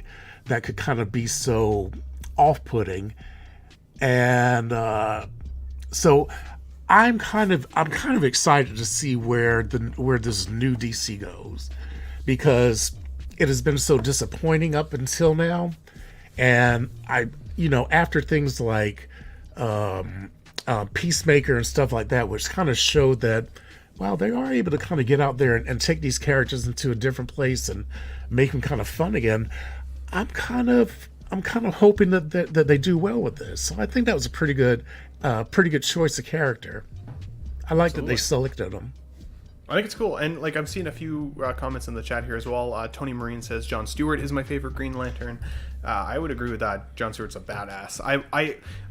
that could kind of be so off-putting, and so I'm kind of excited to see where this new DC goes, because it has been so disappointing up until now, and after things like Peacemaker and stuff like that, which kind of showed that, well, they are able to kind of get out there and take these characters into a different place and make them kind of fun again. I'm kind of hoping that they do well with this. So I think that was a pretty good choice of character. I like that they selected them. I think it's cool, and like I'm seeing a few comments in the chat here as well. Tony Marine says Jon Stewart is my favorite Green Lantern. I would agree with that. Jon Stewart's a badass.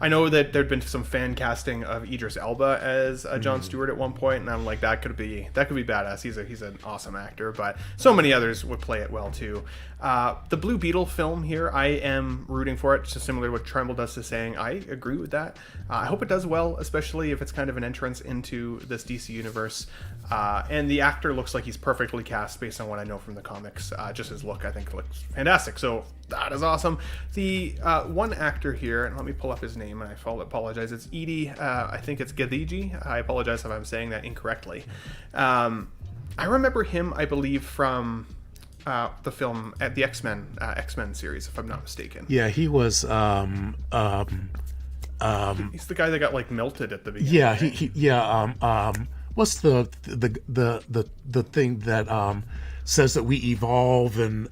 I know that there'd been some fan casting of Idris Elba as Jon Stewart at one point, and I'm like, that could be badass. He's an awesome actor, but so many others would play it well too. The Blue Beetle film here, I am rooting for it, just similar to what Tremble does to saying. I agree with that. I hope it does well, especially if it's kind of an entrance into this DC universe. And the actor looks like he's perfectly cast based on what I know from the comics. Just his look, I think, looks fantastic. So that is awesome. The one actor here, and let me pull up his name, and I apologize. It's Edie, I think it's Gadigi. I apologize if I'm saying that incorrectly. I remember him, I believe, from the film at the X-Men series, if I'm not mistaken. Yeah, he was. He's the guy that got like melted at the beginning. Yeah, right? What's the thing that says that we evolve, and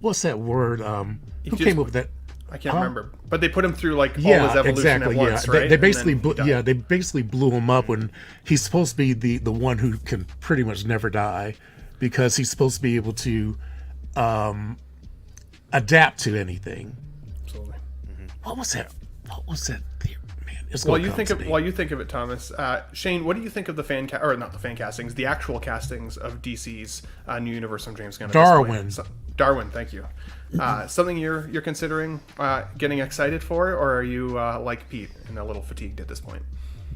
what's that word? Who came up with that? I can't remember, but they put him through like all his evolution at once, right? They basically they basically blew him up when he's supposed to be the one who can pretty much never die, because he's supposed to be able to adapt to anything. Absolutely. What was that theory? Man, while you think of it, Thomas, Shane, what do you think of the castings, the actual castings of DC's new universe from James Gunn? Darwin, thank you. Something you're considering getting excited for, or are you like Pete and a little fatigued at this point?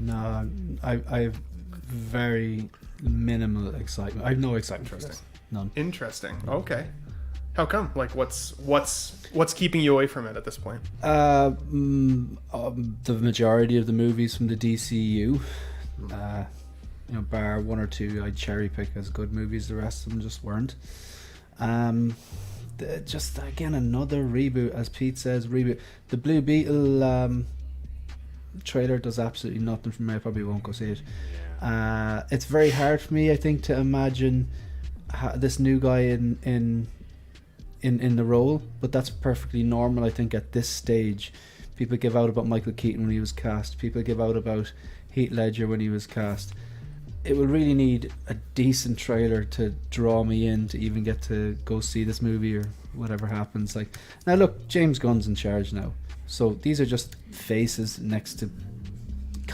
No, I have very minimal excitement. I have no excitement for this. None. Interesting. Okay. How come? Like, what's keeping you away from it at this point? The majority of the movies from the DCU, bar one or two, I cherry pick as good movies. The rest of them just weren't. Just again another reboot, as Pete says, reboot. The Blue Beetle trailer does absolutely nothing for me. I probably won't go see it. It's very hard for me, I think, to imagine this new guy in the role, but that's perfectly normal. I think at this stage, people give out about Michael Keaton when he was cast. People give out about Heath Ledger when he was cast. It would really need a decent trailer to draw me in to even get to go see this movie or whatever happens. Like, now look, James Gunn's in charge now, so these are just faces next to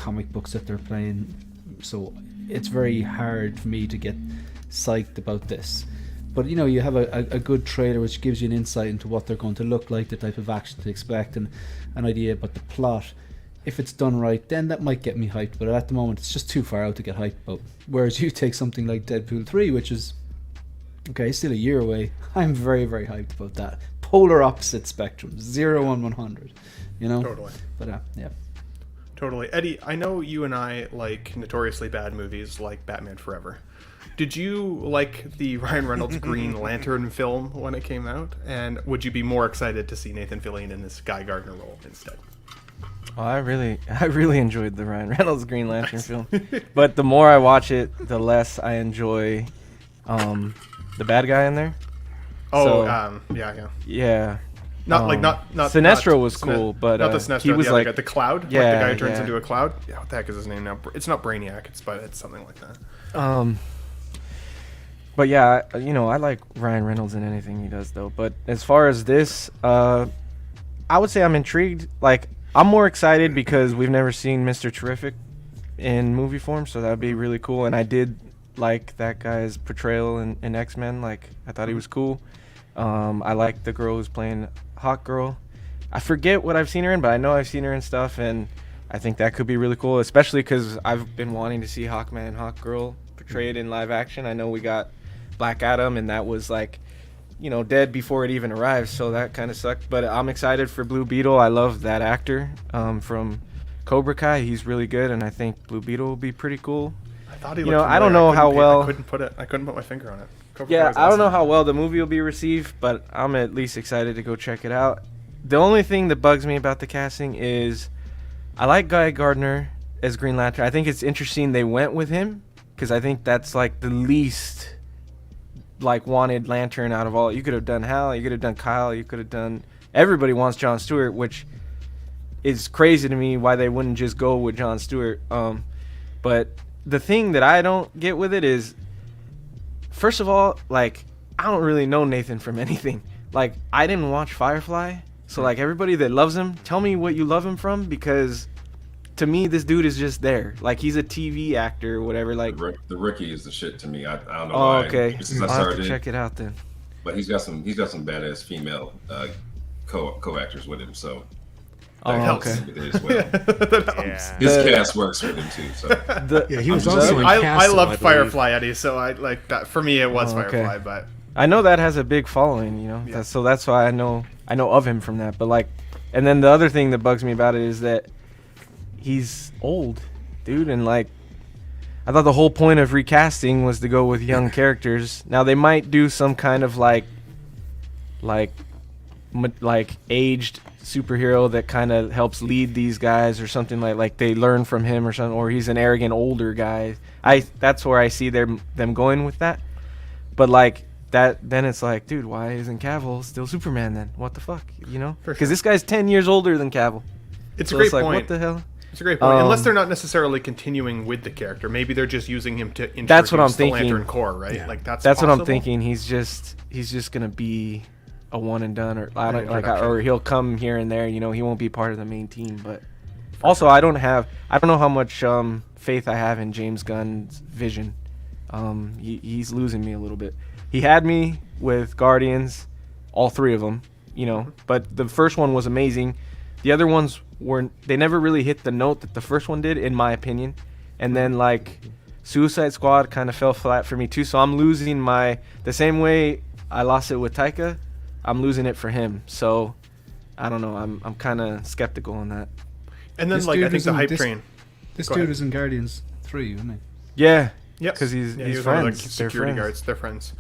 comic books that they're playing, so it's very hard for me to get psyched about this. But you know, you have a good trailer which gives you an insight into what they're going to look like, the type of action to expect, and an idea about the plot. If it's done right, then that might get me hyped, but at the moment it's just too far out to get hyped about. Whereas you take something like Deadpool 3, which is, okay, still a year away, I'm very, very hyped about that. Polar opposite spectrum, 0 on 100, you know? Totally. But yeah. Totally. Eddie, I know you and I like notoriously bad movies like Batman Forever. Did you like the Ryan Reynolds Green Lantern film when it came out? And would you be more excited to see Nathan Fillion in this Guy Gardner role instead? Oh, I really enjoyed the Ryan Reynolds Green Lantern film, but the more I watch it, the less I enjoy the bad guy in there. Oh, So, yeah. Yeah. Not Sinestro was cool, but not the Sinestro. he was the other like guy, the Cloud. Yeah, like the guy who turns yeah. into a cloud. Yeah, what the heck is his name now? It's not Brainiac. It's something like that. But yeah, you know, I like Ryan Reynolds in anything he does, though. But as far as this, I would say I'm intrigued. Like, I'm more excited because we've never seen Mr. Terrific in movie form, so that would be really cool. And I did like that guy's portrayal in X-Men. Like, I thought he was cool. I like the girl who's playing Hawk Girl. I forget what I've seen her in, but I know I've seen her in stuff, and I think that could be really cool, especially because I've been wanting to see Hawkman and Hawk Girl portrayed in live action. I know we got Black Adam, and that was like, you know, dead before it even arrived, so that kind of sucked. But I'm excited for Blue Beetle. I love that actor from Cobra Kai. He's really good, and I think Blue Beetle will be pretty cool. I thought he You looked know, I familiar. don't know how well. I couldn't put my finger on it. Cobra Kai Yeah, is I don't know awesome. how well the movie will be received, but I'm at least excited to go check it out. The only thing that bugs me about the casting is I like Guy Gardner as Green Lantern. I think it's interesting they went with him because I think that's like the least like wanted Lantern out of all. You could have done Hal, you could have done Kyle, you could have done. Everybody wants Jon Stewart, which is crazy to me why they wouldn't just go with Jon Stewart. But the thing that I don't get with it is, first of all, like, I don't really know Nathan from anything. Like, I didn't watch Firefly, so like everybody that loves him, tell me what you love him from, because to me this dude is just there. Like, he's a TV actor or whatever. Like, The Rookie is the shit to me. I don't know oh, why. okay, Since I I'll have to started, check it out then. but he's got some badass female co-actors with him, so Oh, that helps okay. with it as well. Yeah. His The- cast works with him too. So Yeah, he was I'm also just- in I Castle, loved believe. Firefly, Eddie. So I like that. For me, it was Oh, okay. Firefly, but I know that has a big following, you know. Yeah. So that's why I know of him from that. But like, and then the other thing that bugs me about it is that he's old, dude, and like, I thought the whole point of recasting was to go with young characters. Now they might do some kind of like aged superhero that kind of helps lead these guys or something, like they learn from him or something, or he's an arrogant older guy. That's where I see them going with that. But like that, then it's like, dude, why isn't Cavill still Superman then? What the fuck, you know? For Because sure. this guy's 10 years older than Cavill. it's So a great it's like, point. what the hell? It's a great point. Unless Um, they're not necessarily continuing with the character, maybe they're just using him to introduce That's what I'm the thinking. Lantern Corps, right? Yeah. Like that's what I'm possible. thinking. He's just gonna be a one and done, or I don't like, introduction. or he'll come here and there. You know, he won't be part of the main team. But also, I don't know how much faith I have in James Gunn's vision. He's losing me a little bit. He had me with Guardians, all three of them. You know, but the first one was amazing. The other ones they never really hit the note that the first one did, in my opinion. And then like Suicide Squad kind of fell flat for me too. So I'm losing the same way I lost it with Taika, I'm losing it for him. So I don't know. I'm kind of skeptical on that. And then This like I dude think was the in hype this- train. This Go dude ahead. was in Guardians 3, wasn't he? Yeah. Yep. Because he's he was friends. one of the They're security friends. guards. They're friends.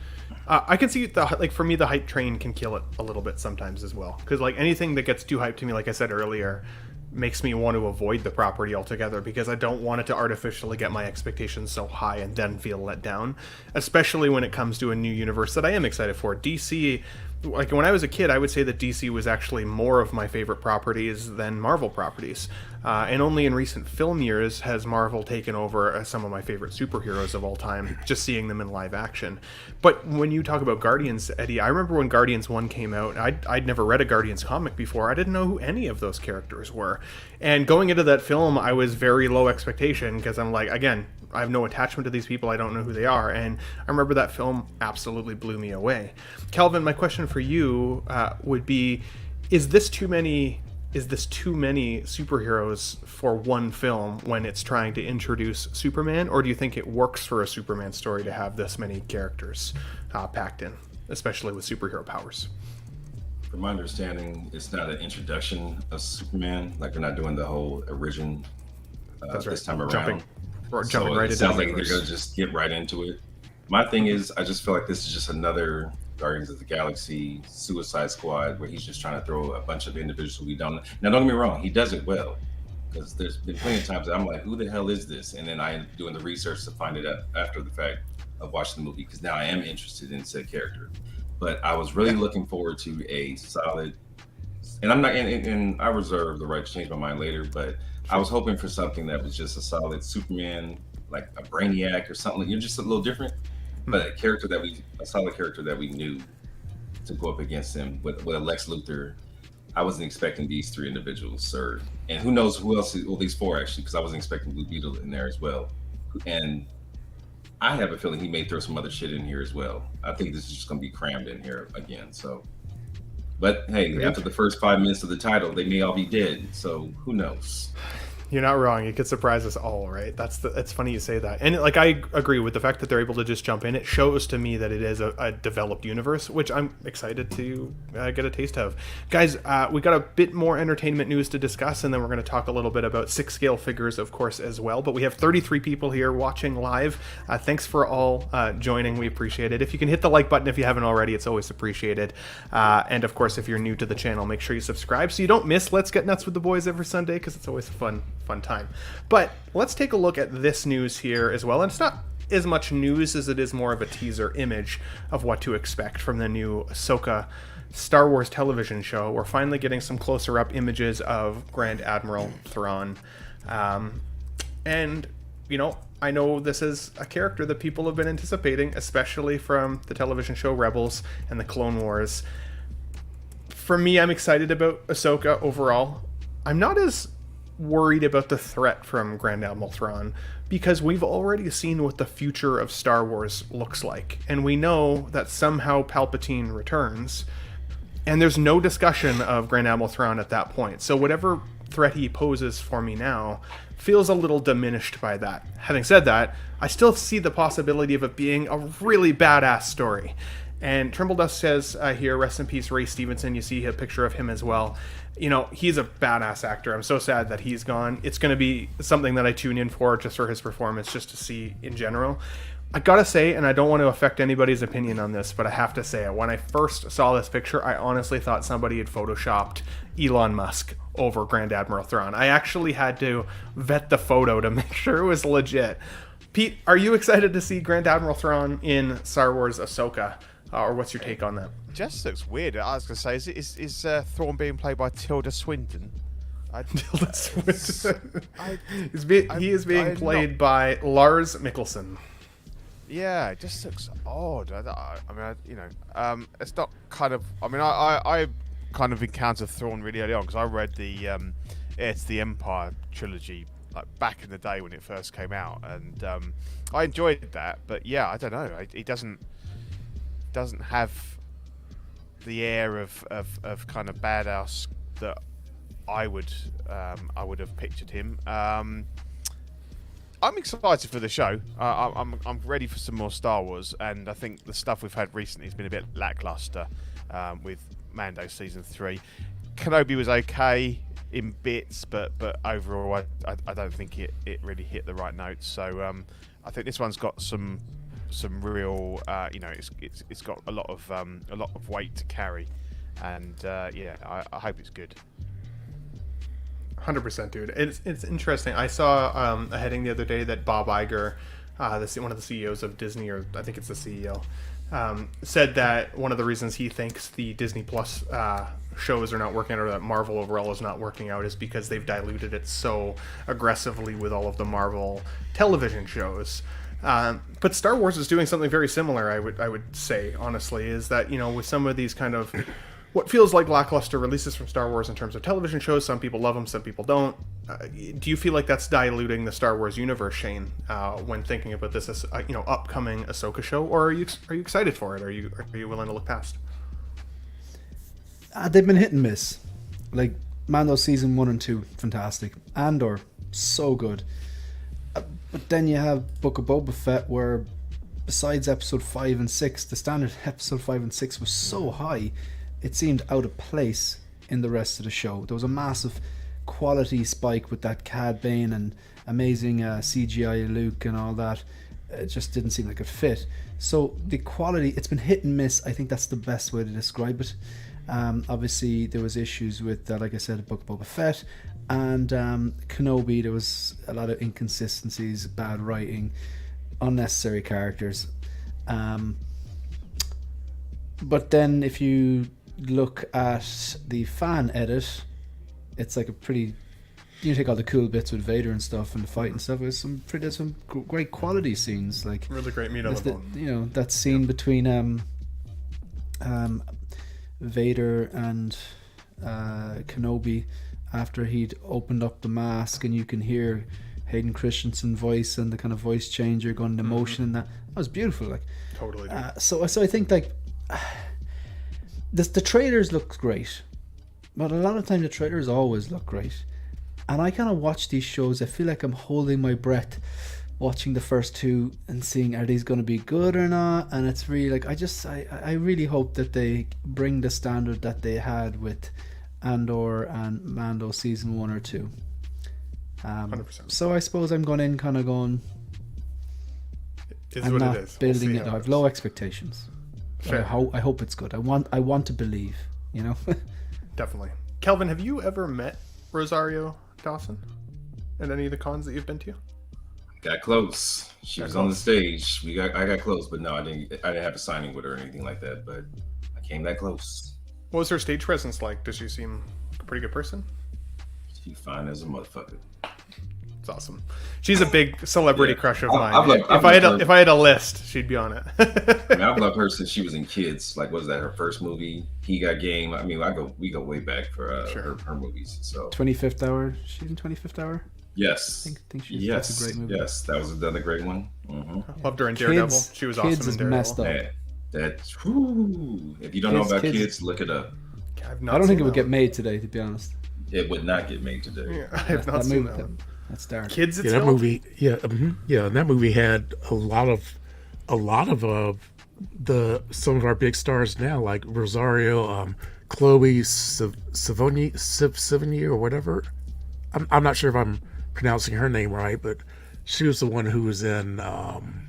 I can see for me the hype train can kill it a little bit sometimes as well, because like anything that gets too hyped to me, like I said earlier, makes me want to avoid the property altogether, because I don't want it to artificially get my expectations so high and then feel let down, especially when it comes to a new universe that I am excited for. DC like when I was a kid, I would say that DC was actually more of my favorite properties than Marvel properties. And only in recent film years has Marvel taken over as some of my favorite superheroes of all time, just seeing them in live action. But when you talk about Guardians, Eddie, I remember when Guardians 1 came out, I'd never read a Guardians comic before. I didn't know who any of those characters were. And going into that film, I was very low expectation because I'm like, again, I have no attachment to these people. I don't know who they are. And I remember that film absolutely blew me away. Calvin, my question for you would be, is this too many superheroes for one film when it's trying to introduce Superman, or do you think it works for a Superman story to have this many characters packed in, especially with superhero powers? From my understanding, it's not an introduction of Superman. Like, they're not doing the whole origin this time around. Jumping right So into it sounds the like they're universe. gonna just get right into it. My thing is, I just feel like this is just another Guardians of the Galaxy Suicide Squad where he's just trying to throw a bunch of individuals who we don't know. Now, don't get me wrong, he does it well. Because there's been plenty of times that I'm like, who the hell is this? And then I am doing the research to find it out after the fact of watching the movie, because now I am interested in said character. But I was really looking forward to a solid, and I'm not, and I reserve the right to change my mind later, but I was hoping for something that was just a solid Superman, like a Brainiac or something. You're just a little different, but a solid character that we knew to go up against him with a Lex Luthor. I wasn't expecting these three individuals, sir. And who knows who else, well, these four actually, because I wasn't expecting Blue Beetle in there as well. And I have a feeling he may throw some other shit in here as well. I think this is just going to be crammed in here again. So, but hey, after the first 5 minutes of the title, they may all be dead. So who knows? You're not wrong. It could surprise us all, right? It's funny you say that. And like, I agree with the fact that they're able to just jump in. It shows to me that it is a developed universe, which I'm excited to get a taste of. Guys, we got a bit more entertainment news to discuss, and then we're going to talk a little bit about 6-scale figures, of course, as well. But we have 33 people here watching live. Thanks for all joining. We appreciate it. If you can hit the like button if you haven't already, it's always appreciated. And of course, if you're new to the channel, make sure you subscribe so you don't miss Let's Get Nuts with the Boys every Sunday, because it's always a fun time. But let's take a look at this news here as well. And it's not as much news as it is more of a teaser image of what to expect from the new Ahsoka Star Wars television show. We're finally getting some closer up images of Grand Admiral Thrawn. And, you know, I know this is a character that people have been anticipating, especially from the television show Rebels and the Clone Wars. For me, I'm excited about Ahsoka overall. I'm not as worried about the threat from Grand Admiral Thrawn, because we've already seen what the future of Star Wars looks like, and we know that somehow Palpatine returns, and there's no discussion of Grand Admiral Thrawn at that point. So whatever threat he poses for me now feels a little diminished by that. Having said that, I still see the possibility of it being a really badass story. And Trimble Dust says here, rest in peace, Ray Stevenson. You see a picture of him as well. You know, he's a badass actor. I'm so sad that he's gone. It's going to be something that I tune in for, just for his performance, just to see in general. I gotta say, and I don't want to affect anybody's opinion on this, but I have to say it. When I first saw this picture, I honestly thought somebody had photoshopped Elon Musk over Grand Admiral Thrawn. I actually had to vet the photo to make sure it was legit. Pete, are you excited to see Grand Admiral Thrawn in Star Wars Ahsoka? Or what's your take on that? Just looks weird. I was going to say, is Thrawn being played by Tilda Swinton? Tilda Swinton. He is being played by Lars Mikkelsen. Yeah, it just looks odd. It's not kind of. I mean, I kind of encountered Thrawn really early on because I read the Heir to the Empire trilogy like back in the day when it first came out, and I enjoyed that. But yeah, I don't know. He doesn't have the air of kind of badass that I would have pictured him. I'm excited for the show. I'm ready for some more Star Wars, and I think the stuff we've had recently has been a bit lackluster with Mando season 3. Kenobi was okay in bits, but overall I don't think it really hit the right notes. So I think this one's got some real it's got a lot of weight to carry, and I hope it's good. 100%, dude. It's interesting. I saw a heading the other day that Bob Iger, one of the CEOs of Disney, or I think it's the CEO, said that one of the reasons he thinks the Disney Plus shows are not working out, or that Marvel overall is not working out, is because they've diluted it so aggressively with all of the Marvel television shows. But Star Wars is doing something very similar. I would say, honestly, is that, you know, with some of these kind of what feels like lackluster releases from Star Wars in terms of television shows, some people love them, some people don't. Do you feel like that's diluting the Star Wars universe, Shane, when thinking about this as upcoming Ahsoka show, or are you excited for it? Are you willing to look past? They've been hit and miss. Like Mando season 1 and 2, fantastic. Andor, so good. But then you have Book of Boba Fett, where besides episode 5 and 6, the standard episode 5 and 6 was so high, it seemed out of place in the rest of the show. There was a massive quality spike with that Cad Bane and amazing CGI Luke and all that. It just didn't seem like it fit. So the quality, it's been hit and miss. I think that's the best way to describe it. Obviously there was issues with like I said, Book of Boba Fett and Kenobi. There was a lot of inconsistencies, bad writing, unnecessary characters. But then if you look at the fan edit, it's like a pretty, you take all the cool bits with Vader and stuff and the fight and stuff, there's some great quality scenes, like really great meat on the bone. You know, that scene between Vader and Kenobi after he'd opened up the mask, and you can hear Hayden Christensen's voice and the kind of voice changer going into motion, and that was beautiful. Like totally. So I think like the trailers look great, but a lot of time the trailers always look great, and I kind of watch these shows, I feel like I'm holding my breath watching the first two and seeing, are these going to be good or not? And it's really like, I really hope that they bring the standard that they had with Andor and Mando season 1 or 2. 100%. So I suppose I'm going in kind of going, Is I'm what not it is. building We'll it. see I how have it low goes. expectations. Fair. I hope it's good. I want to believe, you know. Definitely. Kelvin, have you ever met Rosario Dawson at any of the cons that you've been to? Got close. She Got was on the close. stage. I got close, but no, I didn't have a signing with her or anything like that. But I came that close. What was her stage presence like? Does she seem a pretty good person? She fine as a motherfucker. It's awesome. She's a big celebrity crush of mine. I've loved If I had a list, she'd be on it. I mean, I've loved her since she was in Kids. Like, what was that, her first movie? He Got Game. I mean, we go way back for Sure. her movies. So 25th Hour. She's in 25th Hour. yes, I think she's yes, that's a great movie. yes, that was another great one. Mm-hmm. Loved her in Daredevil. She was Kids awesome is in Daredevil. messed up. That's whew. If you don't know about Kids. Kids, look it up. I've not I don't think seen it would that get made today, to be honest. It would not get made today. one. Yeah, I have not That seen movie, that one. that's dark. Kids Yeah, itself? that movie. Yeah, yeah, and that movie had a lot of the some of our big stars now, like Rosario, Chloe Sevigny or whatever. I'm not sure if I'm pronouncing her name right, but she was the one who was in. Man,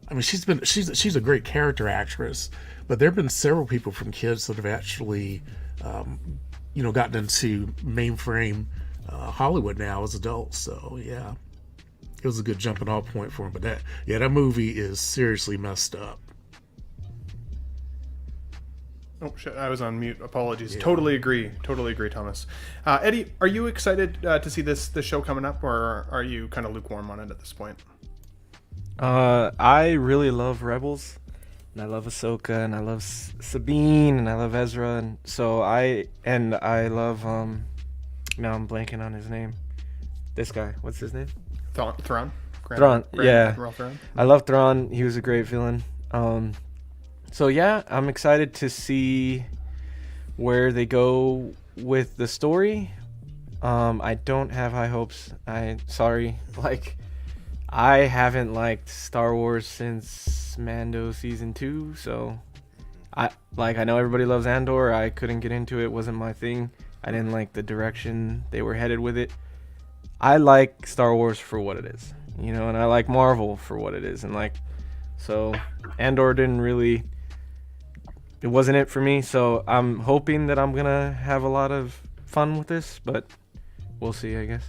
I mean, she's a great character actress, but there have been several people from Kids that have actually, gotten into mainframe Hollywood now as adults. So yeah, it was a good jumping off point for him. But that movie is seriously messed up. Oh shit! I was on mute. Apologies. Totally agree, Thomas. Eddie, are you excited to see this show coming up, or are you kind of lukewarm on it at this point? I really love Rebels, and I love Ahsoka, and I love Sabine, and I love Ezra, and so I love now I'm blanking on his name. This guy, what's his name? Thrawn. Thrawn, yeah. Admiral Thrawn. I love Thrawn. He was a great villain. So yeah, I'm excited to see where they go with the story. I don't have high hopes. I haven't liked Star Wars since Mando season 2, so I know everybody loves Andor. I couldn't get into it. It wasn't my thing. I didn't like the direction they were headed with it. I like Star Wars for what it is, and I like Marvel for what it is, and so Andor it wasn't it for me, so I'm hoping that I'm gonna have a lot of fun with this, but we'll see, I guess.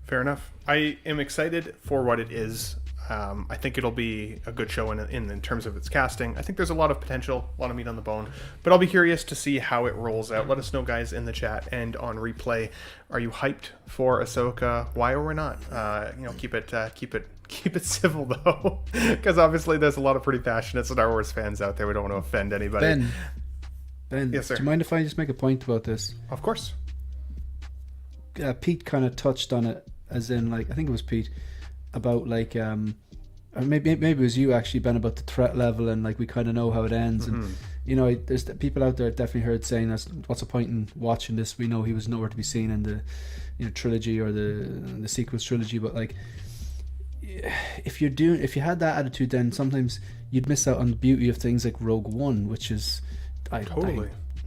Fair enough. I am excited for what it is. I think it'll be a good show in terms of its casting. I think there's a lot of potential, a lot of meat on the bone, but I'll be curious to see how it rolls out. Let us know, guys, in the chat and on replay. Are you hyped for Ahsoka? Why or why not? Keep it civil though, because obviously there's a lot of pretty passionate Star Wars fans out there. We don't want to offend anybody. Ben, yes, sir. do you mind if I just make a point about this? Of course. Pete kind of touched on it, as in, like, I think it was Pete, about like or maybe it was you actually, Ben, about the threat level, and like we kind of know how it ends. And you know, there's people out there definitely heard saying, that's what's the point in watching this, we know he was nowhere to be seen in the, you know, trilogy or the sequels trilogy. But like, if you had that attitude, then sometimes you'd miss out on the beauty of things like Rogue One, which is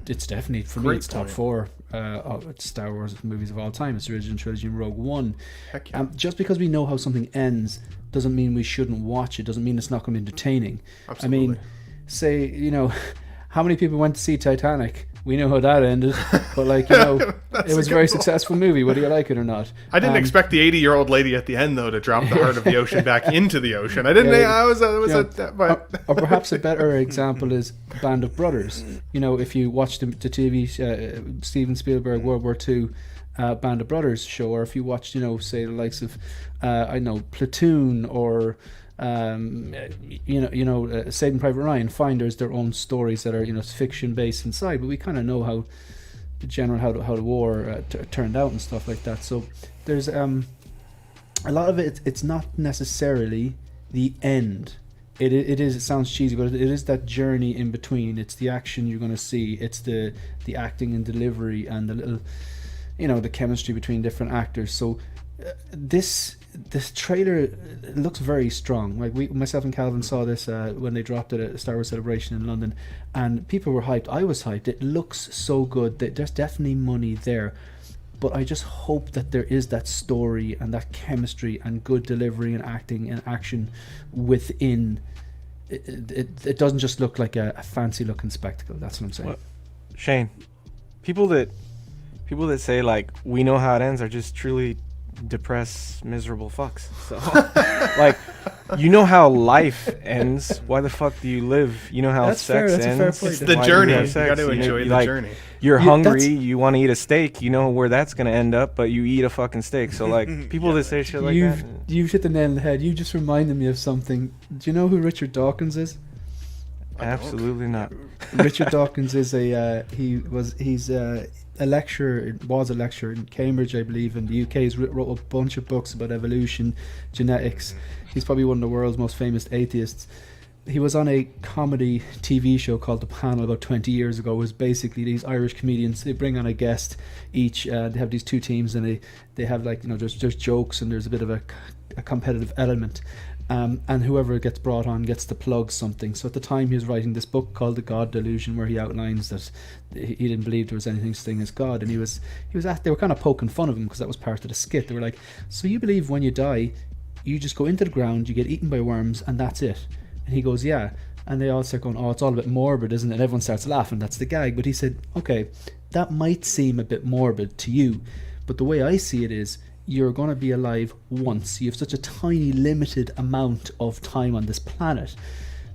it's definitely, for me, it's top 4 Star Wars movies of all time. It's the original trilogy and Rogue One. Heck yeah. Just because we know how something ends doesn't mean we shouldn't watch it, doesn't mean it's not going to be entertaining. Absolutely. I mean, say, you know, how many people went to see Titanic? We know how that ended, but like, you know, it was a very successful movie, whether you like it or not. I didn't expect the 80-year-old lady at the end, though, to drop the heart of the ocean back into the ocean. I didn't. Perhaps a better example is Band of Brothers. You know, if you watch the TV Steven Spielberg World War II Band of Brothers show, or if you watched, you know, say the likes of Platoon, or Saving Private Ryan, find there's their own stories that are, you know, fiction based inside, but we kind of know how the war turned out and stuff like that. So there's a lot of it. It's not necessarily the end. It sounds cheesy, but it is that journey in between. It's the action you're going to see. It's the acting and delivery and the little, you know, the chemistry between different actors. So this trailer looks very strong. Like myself and Calvin saw this when they dropped it at Star Wars Celebration in London, and people were hyped. I was hyped. It looks so good. There's definitely money there, but I just hope that there is that story and that chemistry and good delivery and acting and action within. It doesn't just look like a fancy looking spectacle. That's what I'm saying. Well, Shane, people that say like we know how it ends are just truly depressed, miserable fucks. So like, you know how life ends, why the fuck do you live? You know how That's sex fair, that's a fair ends. point. It's the Why journey. do You sex? got to enjoy the like, journey. You're Yeah, hungry, that's- you want to eat a steak, you know where that's going to end up, but you eat a fucking steak. So like, people that say shit like that, You've hit the nail on the head. You just reminded me of something. Do you know who Richard Dawkins is? absolutely not. Richard Dawkins is he's a lecturer. Was a lecturer in Cambridge, I believe, in the UK. He's wrote a bunch of books about evolution, genetics. He's probably one of the world's most famous atheists. He was on a comedy TV show called The Panel about 20 years ago. It was basically these Irish comedians. They bring on a guest each. They have these two teams, and they have, like, you know, there's jokes and there's a bit of a competitive element. And whoever gets brought on gets to plug something. So at the time he was writing this book called The God Delusion, where he outlines that he didn't believe there was anything such thing as God, and they were kind of poking fun of him because that was part of the skit. They were like, so you believe when you die, you just go into the ground, you get eaten by worms, and that's it? And he goes, yeah. And they all start going, oh, it's all a bit morbid, isn't it? And everyone starts laughing. That's the gag. But he said, okay, that might seem a bit morbid to you, but the way I see it is, you're going to be alive once. You have such a tiny, limited amount of time on this planet.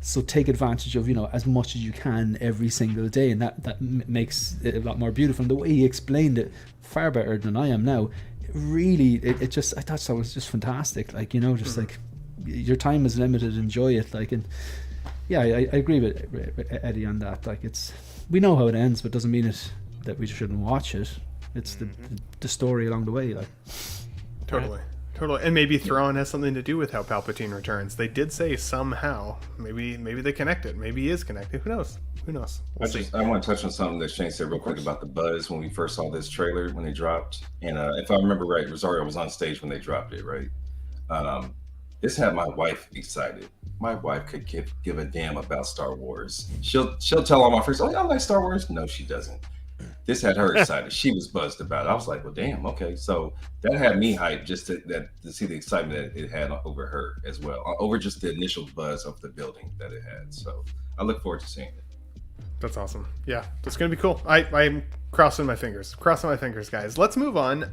So take advantage of, you know, as much as you can every single day. And that makes it a lot more beautiful. And the way he explained it, far better than I am now, really, I thought that was just fantastic. Like, you know, just like, your time is limited, enjoy it. Like, and yeah, I agree with Eddie on that. Like, we know how it ends, but doesn't mean that we shouldn't watch it. It's the story along the way, like. Totally. And maybe Thrawn has something to do with how Palpatine returns. They did say somehow. Maybe they connect it. Maybe he is connected. Who knows? We'll see. I want to touch on something that Shane said real quick about the buzz when we first saw this trailer when they dropped. And if I remember right, Rosario was on stage when they dropped it, right? This had my wife excited. My wife could give a damn about Star Wars. She'll tell all my friends, "Oh, I like Star Wars." No, she doesn't. This had her excited. She was buzzed about it. I was like, well, damn, okay. So that had me hyped just to see the excitement that it had over her as well, over just the initial buzz of the building that it had. So I look forward to seeing it. That's awesome. Yeah, that's going to be cool. I'm crossing my fingers, guys. Let's move on.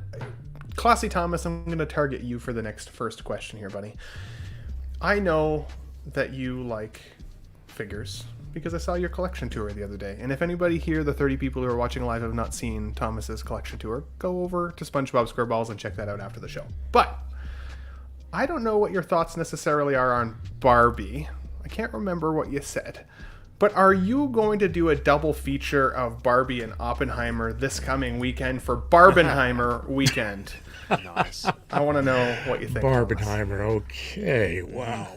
Classy Thomas, I'm going to target you for the next first question here, buddy. I know that you like figures because I saw your collection tour the other day. And if anybody here, the 30 people who are watching live, have not seen Thomas's collection tour, go over to SpongeBob SquareBalls and check that out after the show. But I don't know what your thoughts necessarily are on Barbie. I can't remember what you said. But are you going to do a double feature of Barbie and Oppenheimer this coming weekend for Barbenheimer weekend? Nice. I want to know what you think. Thomas. Barbenheimer. Okay. Wow.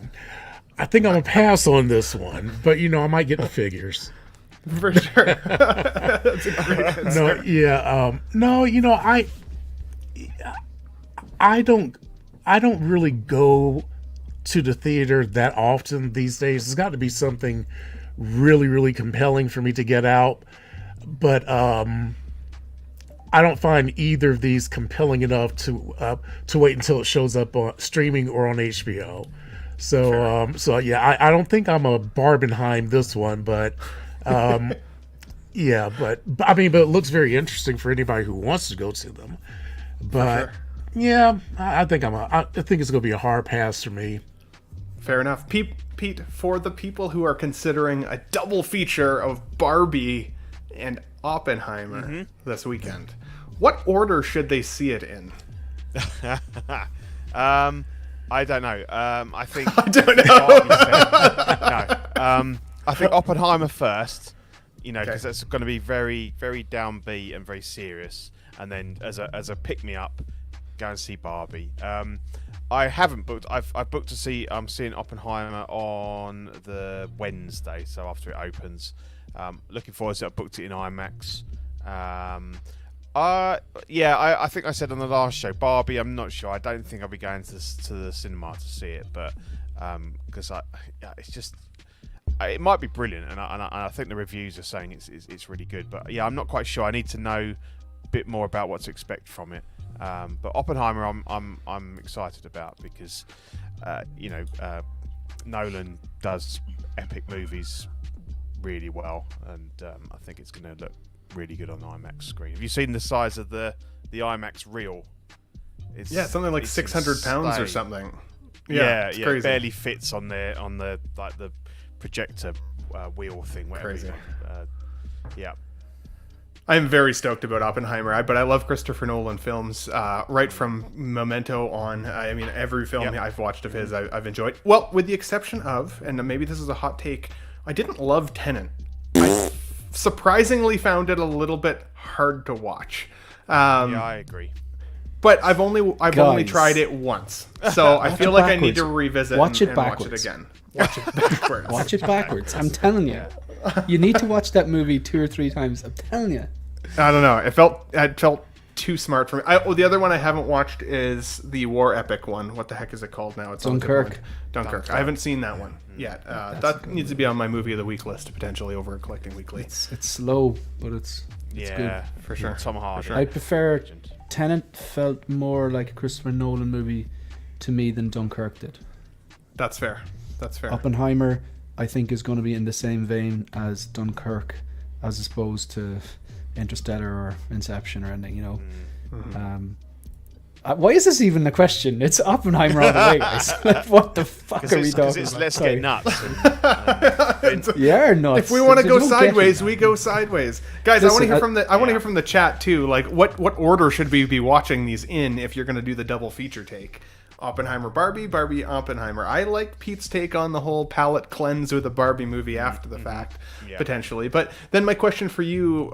I think I'm gonna pass on this one, but I might get the figures. For sure. That's a great answer. No, yeah, no, I don't really go to the theater that often these days. It's got to be something really, really compelling for me to get out, but I don't find either of these compelling enough to wait until it shows up on streaming or on HBO. So yeah, I don't think I'm a Barbenheim this one, but yeah, but it looks very interesting for anybody who wants to go to them. But yeah, I think I think it's gonna be a hard pass for me. Fair enough. Pete, for the people who are considering a double feature of Barbie and Oppenheimer this weekend, what order should they see it in? I don't know. I think I don't know. no. I think Oppenheimer first. Because that's going to be very, very downbeat and very serious. And then as a pick me up, go and see Barbie. I haven't booked. I've booked to see. I'm seeing Oppenheimer on the Wednesday, so after it opens. Looking forward to it. I booked it in IMAX. I think I said on the last show, Barbie. I'm not sure. I don't think I'll be going to the cinema to see it, but because it's just it might be brilliant, and I think the reviews are saying it's really good. But yeah, I'm not quite sure. I need to know a bit more about what to expect from it. But Oppenheimer, I'm excited about because Nolan does epic movies really well, and I think it's going to look really good on the IMAX screen. Have you seen the size of the IMAX reel? It's something like 600 pounds or something. Yeah, it's yeah, crazy. it barely fits on the like the projector wheel thing. Whatever. Crazy. Yeah. I'm very stoked about Oppenheimer, but I love Christopher Nolan films right from Memento on. I mean, every film I've watched of his, I've enjoyed. Well, with the exception of, and maybe this is a hot take, I didn't love Tenet. I surprisingly found it a little bit hard to watch. Yeah, I agree. But I've only tried it once, so I feel like I need to revisit watch it and backwards. watch it again. Watch it backwards. Watch it backwards. I'm telling you. You need to watch that movie 2 or 3 times. I'm telling you. I don't know. It felt too smart for me. The other one I haven't watched is the war epic one. What the heck is it called now? It's Dunkirk. Dunkirk. I haven't seen that one yet. That needs to be on my movie of the week list potentially over Collecting Weekly. It's slow, but it's good. For sure. Tom Hardy. I prefer Tenet. Felt more like a Christopher Nolan movie to me than Dunkirk did. That's fair. Oppenheimer, I think, is going to be in the same vein as Dunkirk, as opposed to Interstellar or Inception or anything. Why is this even a question? It's Oppenheimer all the way, guys. Like, what the fuck are we talking It's about? Let's Sorry. Get Nuts. Yeah, nuts. If we want to There's go no getting sideways, that. we go sideways. Guys, I want to hear from the hear from the chat too. Like, what order should we be watching these in if you're going to do the double feature take? Oppenheimer, Barbie, Barbie, Oppenheimer. I like Pete's take on the whole palate cleanse with a Barbie movie after the fact, potentially. But then my question for you,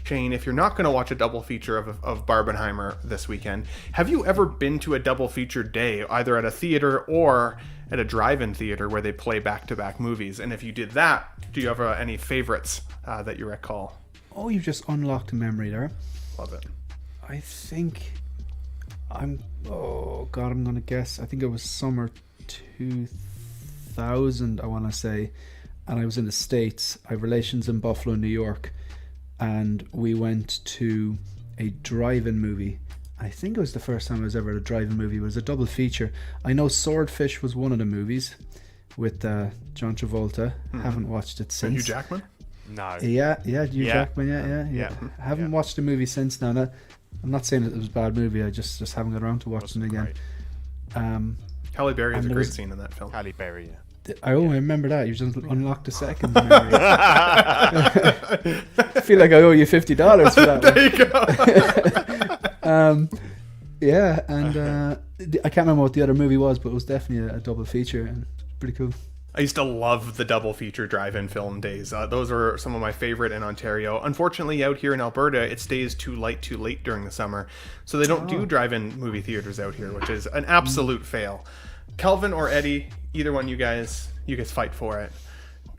Shane, if you're not going to watch a double feature of Barbenheimer this weekend, have you ever been to a double feature day, either at a theater or at a drive-in theater where they play back-to-back movies? And if you did that, do you have any favorites that you recall? Oh, you've just unlocked a memory there. Love it. I think I'm gonna guess. I think it was summer 2000, I want to say, and I was in the States. I have relations in Buffalo, New York, and we went to a drive-in movie. I think it was the first time I was ever at a drive-in movie. It was a double feature. I know Swordfish was one of the movies with John Travolta. Haven't watched it since. Hugh Jackman? No. Yeah, Hugh Jackman. Yeah. Haven't watched the movie since now. I'm not saying it was a bad movie. I just haven't got around to watching it again. Halle Berry has a And there great was- scene in that film. Halle Berry. I remember that. You just unlocked a second memory. I feel like I owe you $50 for that one. There you go. Yeah, and I can't remember what the other movie was, but it was definitely a double feature, and pretty cool. I used to love the double feature drive-in film days. Those were some of my favorite in Ontario. Unfortunately, out here in Alberta, it stays too late during the summer. So they don't do drive-in movie theaters out here, which is an absolute fail. Kelvin or Eddie, either one you guys fight for it.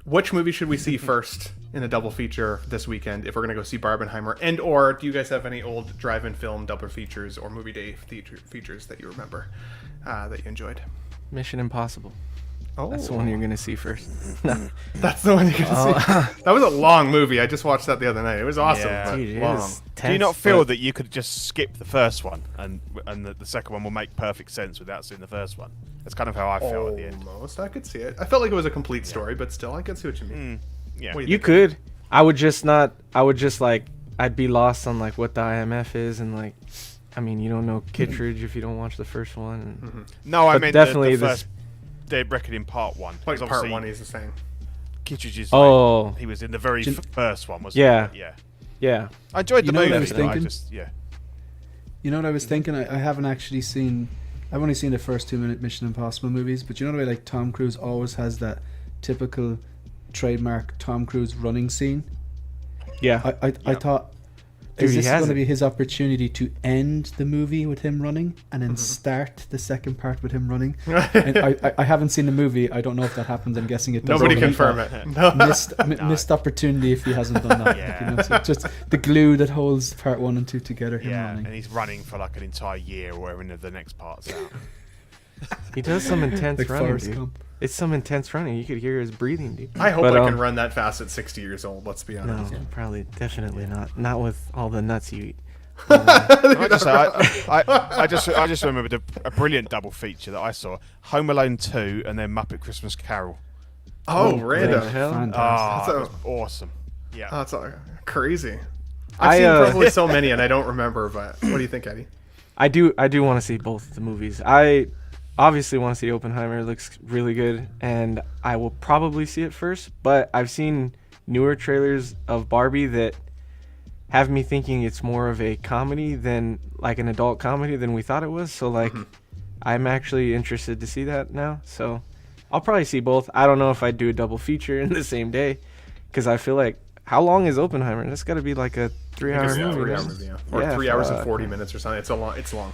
Which movie should we see first in a double feature this weekend if we're going to go see Barbenheimer? And or do you guys have any old drive-in film double features or movie day features that you remember that you enjoyed? Mission Impossible. Oh, That's the one you're gonna see first. That's the one you're gonna see. That was a long movie. I just watched that the other night. It was awesome. Yeah. But Dude, it long. was Do you tense, not feel but- that you could just skip the first one and the second one will make perfect sense without seeing the first one? That's kind of how I felt at the end. Almost. I could see it. I felt like it was a complete story, but still, I could see what you mean. Yeah. What do You think? could. I would just not. I would just like. I'd be lost on like what the IMF is and like. I mean, you don't know Kittredge if you don't watch the first one. And No, I But meant definitely the this- first Dead Record in part one. Like 'Cause part obviously one, he's saying. Kittredge is Oh. like, he was in the very first one, wasn't Yeah. he? Yeah. Yeah. I enjoyed the You know what movie. I was but I thinking? just, yeah. You know what I was thinking? I haven't actually seen. I've only seen the first 2-minute Mission Impossible movies, but you know the way like Tom Cruise always has that typical trademark Tom Cruise running scene. Yeah. I thought, Dude, is he this has going to it. be his opportunity to end the movie with him running and then start the second part with him running? And I haven't seen the movie. I don't know if that happens. I'm guessing it does. Nobody But I confirm thought, it. No. Missed opportunity if he hasn't done that. Yeah. You know, so just the glue that holds part 1 and 2 together. Him Yeah, running. and he's running for like an entire year or wherever the next part's out. He does some intense Like running, Forrest dude. Gump. It's some intense running. You could hear his breathing, dude. I hope But, I can run that fast at 60 years old. Let's be No, honest. probably, definitely not. Not with all the nuts you eat. I just, say, I just remembered a brilliant double feature that I saw: Home Alone 2 and then Muppet Christmas Carol. Oh, the random. hell? Fantastic. Oh, That's it was awesome. Yeah. That's crazy. I've seen probably so many, and I don't remember. But what do you think, Eddie? I do want to see both the movies. I obviously want to see Oppenheimer. It looks really good, and I will probably see it first. But I've seen newer trailers of Barbie that have me thinking it's more of a comedy than like an adult comedy than we thought it was. So like, I'm actually interested to see that now. So I'll probably see both. I don't know if I'd do a double feature in the same day, because I feel like, how long is Oppenheimer? That's got to be like a 3-hour It's a movie. 3 right? hours, yeah. Or Yeah, 3 hours and fuck. 40 minutes or something. It's long.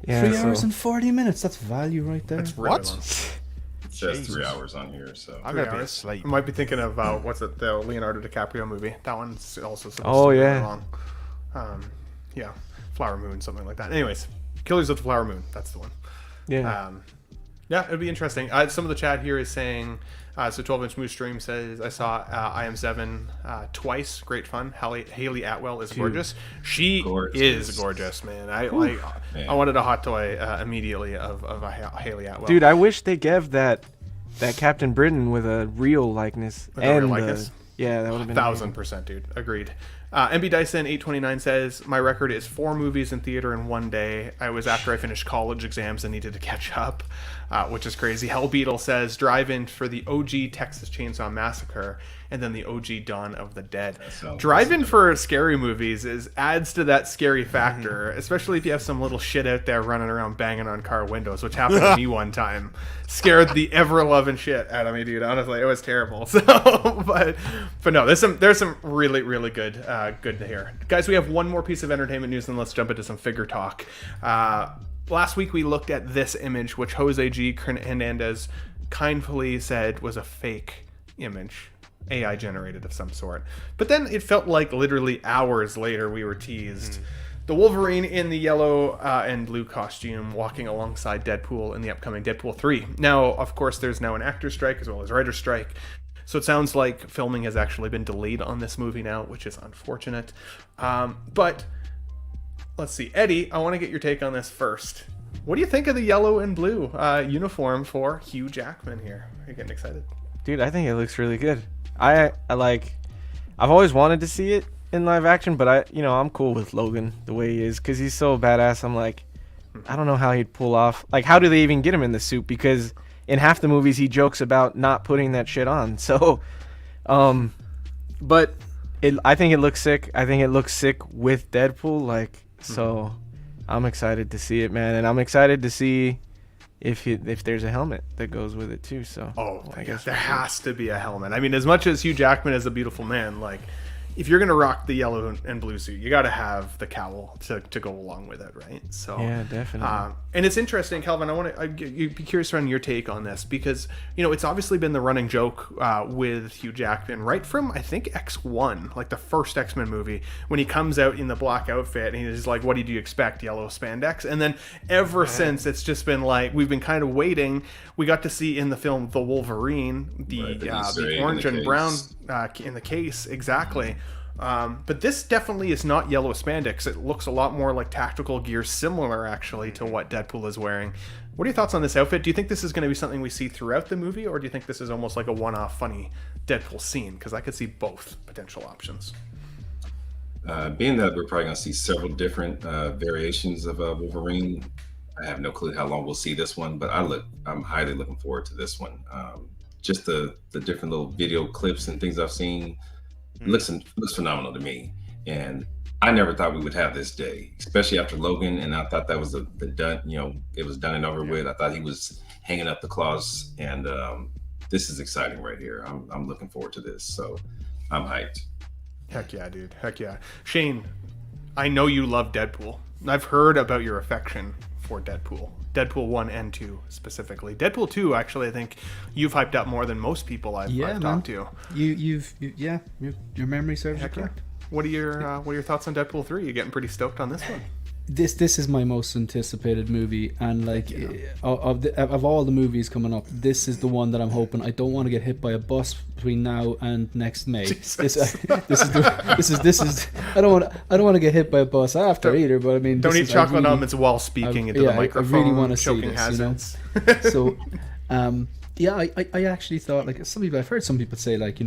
Yeah, 3 hours so- and 40 minutes. That's value right there. It's really What? long. It says 3 hours on here, so. I'm 3 gonna be hours. asleep. I might be thinking of what's it? The Leonardo DiCaprio movie. That one's also supposed Oh, to be yeah. really long. Yeah, Flower Moon, something like that. Anyways, Killers of the Flower Moon. That's the one. Yeah. Yeah, it'd be interesting. Some of the chat here is saying, so 12-inch Moose Stream says, I saw I Am 7 twice. Great fun. Haley Atwell is gorgeous. She Gorgeous. is gorgeous, man. I wanted a hot toy immediately of a Haley Atwell. Dude, I wish they gave that Captain Britain with a real likeness. With a real and likeness? Yeah, that would have been 1,000%, dude. Agreed. MB Dyson 829 says, my record is 4 movies in theater in one day. I was after I finished college exams and needed to catch up, which is crazy. Hell Beetle says, drive-in for the OG Texas Chainsaw Massacre and then the OG Dawn of the Dead. Drive-in for scary movies adds to that scary factor, especially if you have some little shit out there running around banging on car windows, which happened to me one time. Scared the ever-loving shit out of me, dude. Honestly, it was terrible. So, but no, there's some really, really good to hear. Guys, we have one more piece of entertainment news, and let's jump into some figure talk. Last week we looked at this image, which Jose G. Hernandez kindly said was a fake image, AI generated of some sort. But then it felt like literally hours later we were teased. The Wolverine in the yellow and blue costume walking alongside Deadpool in the upcoming Deadpool 3. Now, of course, there's now an actor strike as well as writer strike. So it sounds like filming has actually been delayed on this movie now, which is unfortunate. But let's see. Eddie, I want to get your take on this first. What do you think of the yellow and blue uniform for Hugh Jackman here? Are you getting excited? Dude, I think it looks really good. I like. I've always wanted to see it in live action, but I'm cool with Logan the way he is because he's so badass. I'm like, I don't know how he'd pull off. Like, how do they even get him in the suit? Because in half the movies he jokes about not putting that shit on. So, but I think it looks sick. I think it looks sick with Deadpool. Like, so I'm excited to see it, man, and I'm excited to see if there's a helmet that goes with it too. So I guess there has to be a helmet. I mean, as much as Hugh Jackman is a beautiful man, like, if you're gonna rock the yellow and blue suit, you got to have the cowl to go along with it, right? So yeah, definitely. And it's interesting, Calvin. I'd be curious around your take on this, because it's obviously been the running joke with Hugh Jackman right from, I think, X1, like the first X-Men movie, when he comes out in the black outfit and he's like, "What did you expect? Yellow spandex?" And then ever since, it's just been like we've been kind of waiting. We got to see in the film The Wolverine the orange and brown in the case, exactly. But this definitely is not yellow spandex. It looks a lot more like tactical gear, similar actually to what Deadpool is wearing. What are your thoughts on this outfit? Do you think this is going to be something we see throughout the movie, or do you think this is almost like a one-off funny Deadpool scene? Because I could see both potential options. Being that we're probably going to see several different variations of Wolverine, I have no clue how long we'll see this one, but I'm highly looking forward to this one. Just the different little video clips and things I've seen looks phenomenal to me. And I never thought we would have this day, especially after Logan. And I thought that was the done, it was done and over with. I thought he was hanging up the claws, and this is exciting right here. I'm looking forward to this. So I'm hyped. Heck yeah, dude. Heck yeah. Shane, I know you love Deadpool. I've heard about your affection for Deadpool. Deadpool 1 and 2 specifically. Deadpool 2, actually, I think you've hyped up more than most people I've talked to. Your memory serves you correct. What are your thoughts on Deadpool 3? You're getting pretty stoked on this one. This is my most anticipated movie, and like of all the movies coming up, this is the one that I'm hoping. I don't want to get hit by a bus between now and next May. This is I don't want to get hit by a bus after either. But I mean, don't eat chocolate almonds while speaking into the microphone. I really want to see this, hazards. So, I actually thought, like, I've heard some people say, like,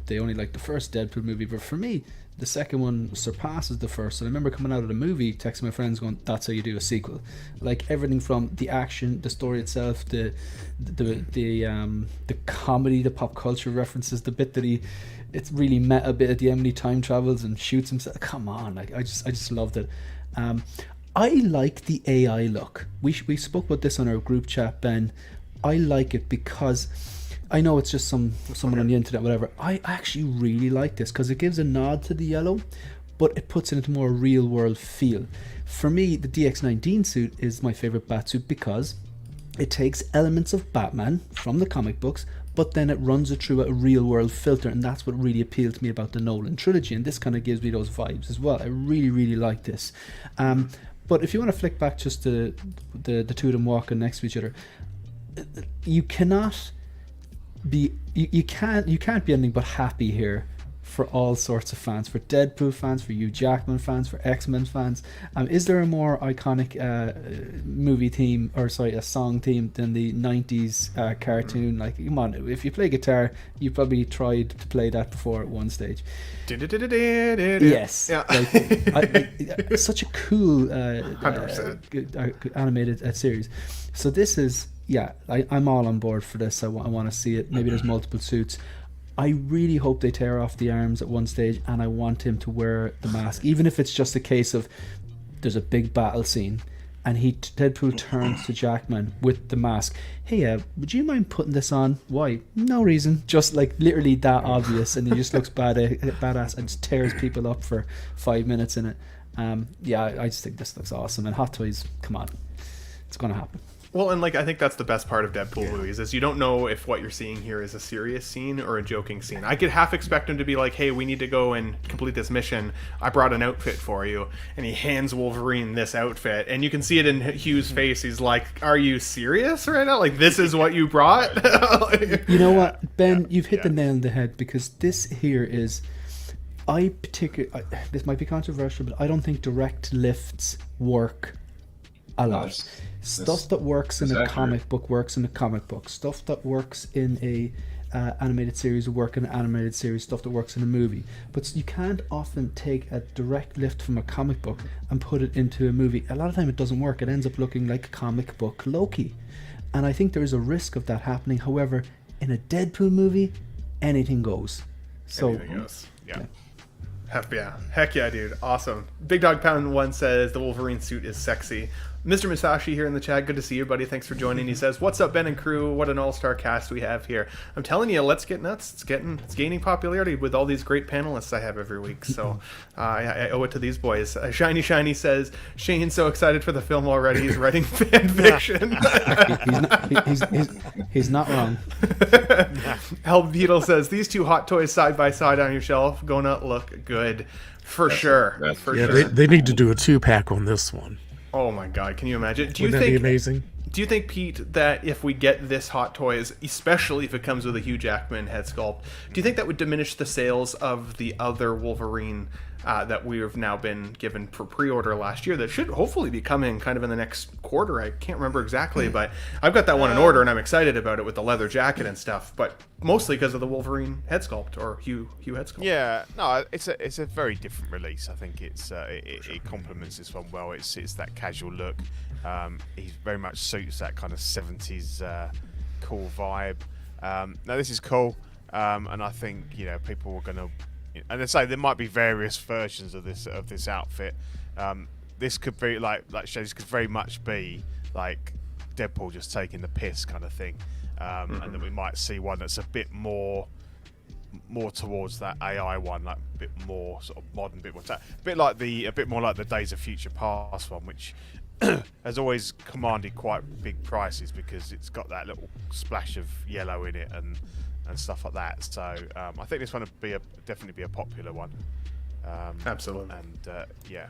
they only like the first Deadpool movie, but for me, the second one surpasses the first. And I remember coming out of the movie, texting my friends, going, "That's how you do a sequel." Like, everything from the action, the story itself, the comedy, the pop culture references, the bit that it's really meta bit at the end when he time travels and shoots himself. Come on, like, I just loved it. I like the AI look. We spoke about this on our group chat, Ben. I like it because I know it's just someone on the internet, whatever. I actually really like this because it gives a nod to the yellow, but it puts it into more real world feel. For me, the DX-19 suit is my favorite Batsuit because it takes elements of Batman from the comic books, but then it runs it through a real world filter, and that's what really appealed to me about the Nolan trilogy, and this kind of gives me those vibes as well. I really, really like this. But if you want to flick back just to the two of them walking next to each other, you cannot be you can't be anything but happy here for all sorts of fans, for Deadpool fans, for Hugh Jackman fans, for X-Men fans. Is there a more iconic movie theme, or sorry, a song theme than the 90s cartoon? Like, come on, if you play guitar, you probably tried to play that before at one stage. Yes. Yeah. Like, such a cool 100% animated series. So this is, I'm all on board for this. I want to see it. Maybe there's multiple suits. I really hope they tear off the arms at one stage, and I want him to wear the mask, even if it's just a case of there's a big battle scene and Deadpool turns to Jackman with the mask. "Hey, would you mind putting this on?" "Why?" "No reason." Just like literally that obvious, and he just looks badass and just tears people up for 5 minutes in it. I just think this looks awesome. And Hot Toys, come on, it's gonna happen. Well, and like, I think that's the best part of Deadpool movies, is you don't know if what you're seeing here is a serious scene or a joking scene. I could half expect him to be like, "Hey, we need to go and complete this mission. I brought an outfit for you." And he hands Wolverine this outfit, and you can see it in Hugh's face. He's like, "Are you serious right now? Like, this is what you brought?" You know what, Ben? You've hit the nail on the head, because this here is... this might be controversial, but I don't think direct lifts work a lot. Stuff that works in a comic book works in a comic book. Stuff that works in a animated series work in animated series, stuff that works in a movie. But you can't often take a direct lift from a comic book and put it into a movie. A lot of time it doesn't work. It ends up looking like comic book Loki. And I think there is a risk of that happening. However, in a Deadpool movie, anything goes. So, Anything goes. Yeah. Heck yeah, dude. Awesome. Big Dog Pound 1 says the Wolverine suit is sexy. Mr. Masashi here in the chat. Good to see you, buddy. Thanks for joining. He says, "What's up, Ben and crew? What an all-star cast we have here." I'm telling you, Let's Get Nuts. It's gaining popularity with all these great panelists I have every week. So I owe it to these boys. Shiny says, "Shane's so excited for the film already. He's writing fan fiction." he's not wrong. Hell Beetle says, "These two hot toys side by side on your shelf gonna look good for sure." That's For Yeah, sure. they need to do a 2-pack on this one. Oh my God, can you imagine? Do you Wouldn't that be think? amazing? Do you think, Pete, that if we get this Hot Toys, especially if it comes with a Hugh Jackman head sculpt, do you think that would diminish the sales of the other Wolverine that we have now been given for pre-order last year that should hopefully be coming kind of in the next quarter? I can't remember exactly, but I've got that one in order and I'm excited about it with the leather jacket and stuff, but mostly because of the Wolverine head sculpt or Hugh head sculpt. Yeah, no, it's a very different release. I think it complements this one well. It's that casual look. He very much suits that kind of 70s cool vibe. Now this is cool, and I think people are gonna. And I say there might be various versions of this outfit. This could be like this could very much be like Deadpool just taking the piss kind of thing, and then we might see one that's a bit more towards that AI one, like a bit more sort of modern, a bit more like the Days of Future Past one, which has always commanded quite big prices because it's got that little splash of yellow in it and stuff like that. So I think this one would definitely be a popular one. Absolutely. And yeah.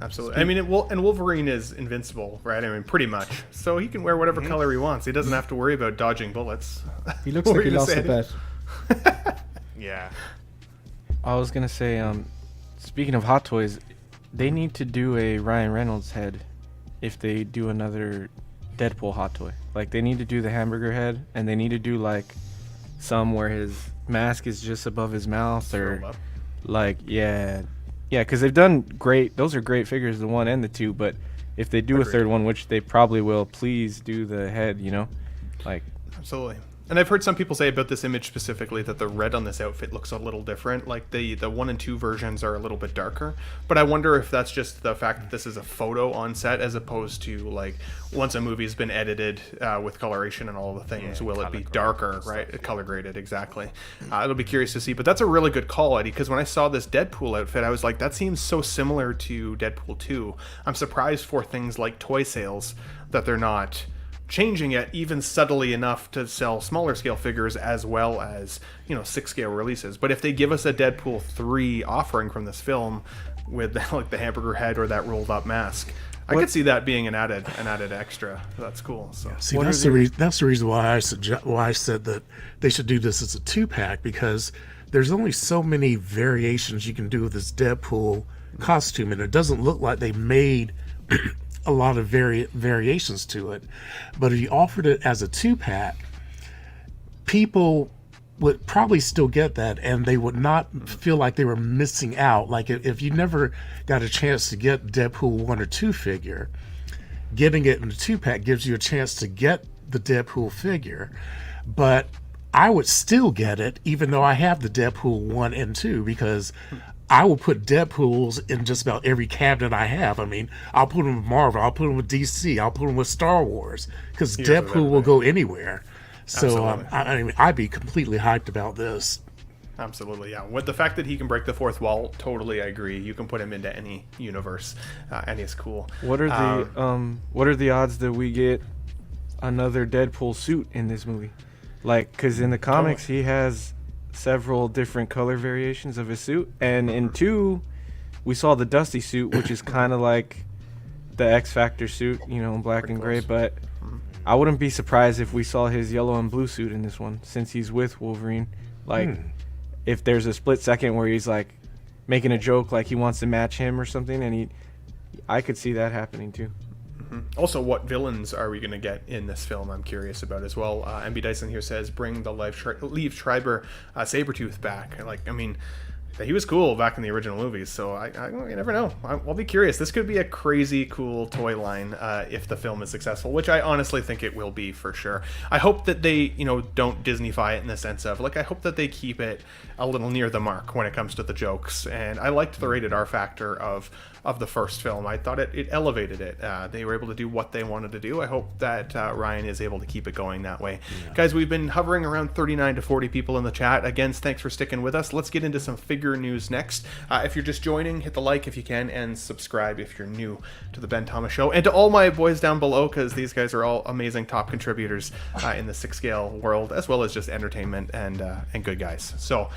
Absolutely. I mean, and Wolverine is invincible, right? I mean, pretty much. So he can wear whatever color he wants. He doesn't have to worry about dodging bullets. He looks What like were he you lost gonna a say? bet. Yeah. I was gonna say, speaking of Hot Toys, they need to do a Ryan Reynolds head if they do another Deadpool Hot Toy. Like, they need to do the hamburger head, and they need to do like some where his mask is just above his mouth, or like because they've done great. Those are great figures, the 1 and the 2. But if they do a third one, which they probably will, please do the head. Like. Absolutely. And I've heard some people say about this image specifically that the red on this outfit looks a little different. Like the 1 and 2 versions are a little bit darker. But I wonder if that's just the fact that this is a photo on set as opposed to like once a movie's been edited with coloration and all the things, will it be darker, right? Color graded, exactly. It'll be curious to see. But that's a really good call, Eddie, because when I saw this Deadpool outfit, I was like, that seems so similar to Deadpool 2. I'm surprised for things like toy sales that they're not changing it even subtly enough to sell smaller scale figures as well as 6 scale releases. But if they give us a Deadpool 3 offering from this film with like the hamburger head or that rolled up mask, I could see that being an added extra. That's cool. So See, that's the reason why I said that they should do this as a 2-pack, because there's only so many variations you can do with this Deadpool costume, and it doesn't look like they made a lot of variations to it. But if you offered it as a 2-pack, people would probably still get that, and they would not feel like they were missing out. Like if you never got a chance to get Deadpool 1 or 2 figure, getting it in a 2-pack gives you a chance to get the Deadpool figure. But I would still get it even though I have the Deadpool 1 and 2, because I will put Deadpools in just about every cabinet I have. I mean, I'll put them with Marvel, I'll put them with DC, I'll put them with Star Wars, because Deadpool will go anywhere. So I mean, I'd be completely hyped about this. Absolutely, yeah. With the fact that he can break the fourth wall, totally I agree. You can put him into any universe, and he's cool. What are the odds that we get another Deadpool suit in this movie? Like, because in the comics he has several different color variations of his suit, and in 2 we saw the Dusty suit, which is kind of like the X Factor suit, in black and gray. But I wouldn't be surprised if we saw his yellow and blue suit in this one, since he's with Wolverine. Like, if there's a split second where he's like making a joke like he wants to match him or something, and I could see that happening too. Also, what villains are we going to get in this film? I'm curious about as well. MB Dyson here says, bring the Leave Schreiber Sabretooth back. Like, I mean, he was cool back in the original movies, so you never know. I'll be curious. This could be a crazy cool toy line if the film is successful, which I honestly think it will be for sure. I hope that they, don't Disneyfy it in the sense of, like, I hope that they keep it a little near the mark when it comes to the jokes. And I liked the rated R factor of the first film. I thought it elevated it. They were able to do what they wanted to do. I hope that Ryan is able to keep it going that way. Yeah. Guys, we've been hovering around 39 to 40 people in the chat. Again, thanks for sticking with us. Let's get into some figure news next. If you're just joining, hit the like if you can, and subscribe if you're new to the Ben Thomas Show. And to all my boys down below, because these guys are all amazing top contributors in the 6-scale world, as well as just entertainment and good guys. So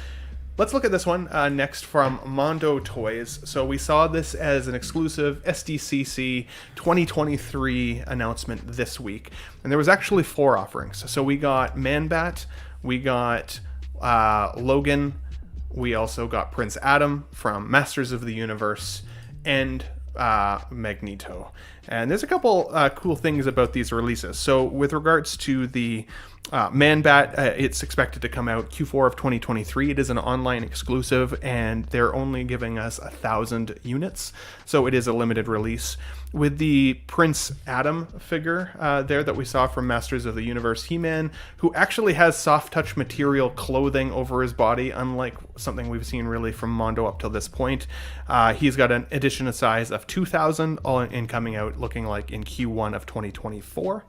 let's look at this one next from Mondo Toys. So we saw this as an exclusive SDCC 2023 announcement this week. And there was actually 4 offerings. So we got Man-Bat, we got Logan, we also got Prince Adam from Masters of the Universe, and Magneto. And there's a couple cool things about these releases. So with regards to the Man-Bat, it's expected to come out Q4 of 2023. It is an online exclusive, and they're only giving us 1,000 units, so it is a limited release. With the Prince Adam figure there that we saw from Masters of the Universe, He-Man, who actually has soft touch material clothing over his body, unlike something we've seen really from Mondo up till this point. He's got an edition size of 2,000, all in coming out looking like in Q1 of 2024.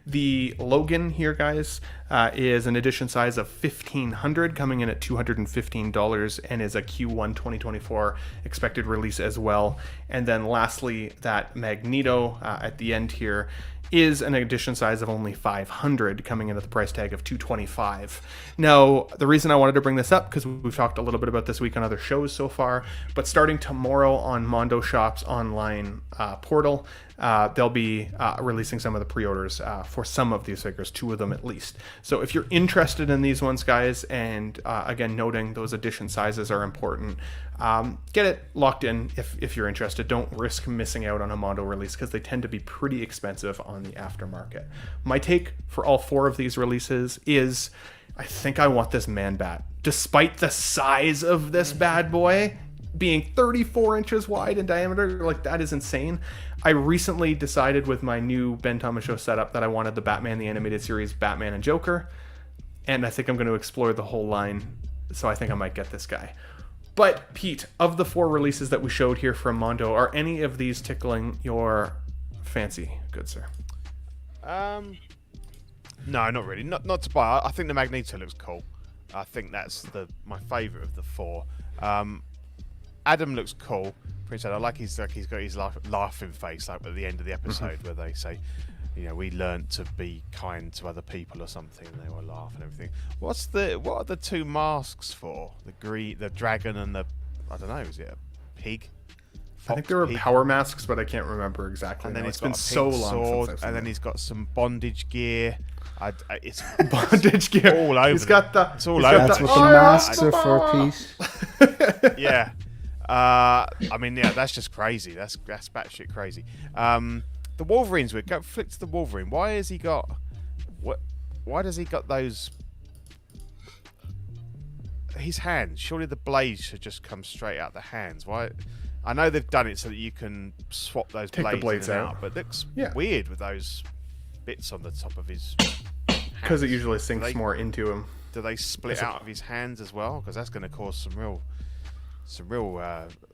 The Logan here, guys, is an edition size of 1,500, coming in at $215, and is a Q1 2024 expected release as well. And then lastly, that Magneto at the end here is an edition size of only 500, coming in at the price tag of $225. Now, the reason I wanted to bring this up, because we've talked a little bit about this week on other shows so far, but starting tomorrow on Mondo Shop's online portal, they'll be releasing some of the pre-orders for some of these figures, 2 of them at least. So if you're interested in these ones, guys, and again, noting those edition sizes are important, get it locked in if you're interested. Don't risk missing out on a Mondo release, because they tend to be pretty expensive on the aftermarket. My take for all 4 of these releases is, I think I want this Man-Bat. Despite the size of this bad boy being 34 inches wide in diameter, like, that is insane. I recently decided with my new Ben Thomas Show setup that I wanted the Batman the Animated Series, Batman and Joker, and I think I'm going to explore the whole line, so I think I might get this guy. But Pete, of the 4 releases that we showed here from Mondo, are any of these tickling your fancy, good sir? No, not really. Not to buy. I think the Magneto looks cool. I think that's my favourite of the 4. Adam looks cool. Prince Adam, I like he's got his laughing face, like at the end of the episode where they say, we learned to be kind to other people or something, and they all laugh and everything. What are the 2 masks for? The dragon and the, I don't know, is it a pig? I think there were power masks, but I can't remember exactly. And then it's been so long sword, since I've seen and then he's got some bondage gear. It's bondage gear all over. He's got the. It's all over. That's what the masks are for, Pete. Yeah. I mean, yeah, that's just crazy. That's batshit crazy. The Wolverine's weird. Go flick to the Wolverine. Why has he got what? Why does he got those? His hands. Surely the blades should just come straight out the hands. Why? I know they've done it so that you can swap those blades out, but it looks weird with those bits on the top of his. Because it usually sinks more into him. Do they split out of his hands as well? Because that's going to cause some real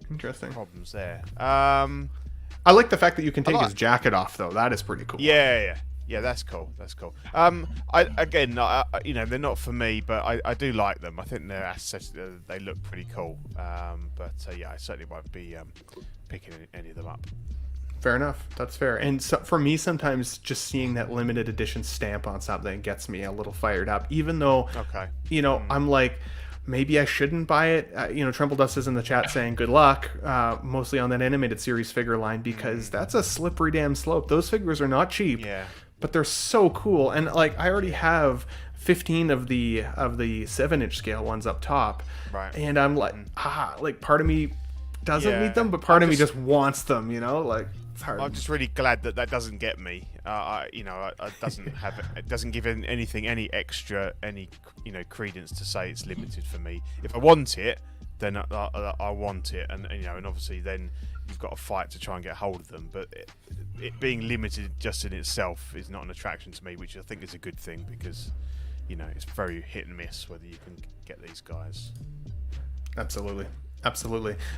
interesting problems there. I like the fact that you can take his jacket off, though. That is pretty cool. Yeah, that's cool. They're not for me, but I do like them. I think their assets, they look pretty cool. I certainly won't be picking any of them up. Fair enough. That's fair. And so for me, sometimes just seeing that limited edition stamp on something gets me a little fired up, even though, I'm like, maybe I shouldn't buy it. Tremble Dust is in the chat saying good luck, mostly on that animated series figure line, because that's a slippery damn slope. Those figures are not cheap, but they're so cool. And like, I already have 15 of the 7-inch scale ones up top, right? And I'm like, part of me doesn't need them, but part of me just wants them. It's hard. I'm just really glad that doesn't get me. It doesn't give anything any extra credence to say it's limited for me. If I want it, then I want it, and obviously then you've got to fight to try and get hold of them. But it being limited just in itself is not an attraction to me, which I think is a good thing because it's very hit and miss whether you can get these guys. Absolutely.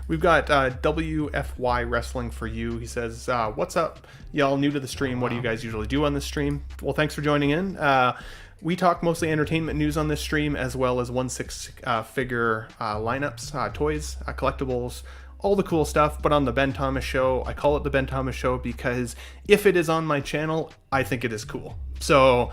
We've got WFY Wrestling for you. He says, what's up, y'all new to the stream? What do you guys usually do on the stream? Well, thanks for joining in. We talk mostly entertainment news on this stream, as well as 1/6 figure lineups, toys, collectibles, all the cool stuff. But on the Ben Thomas Show, I call it the Ben Thomas Show because if it is on my channel, I think it is cool. So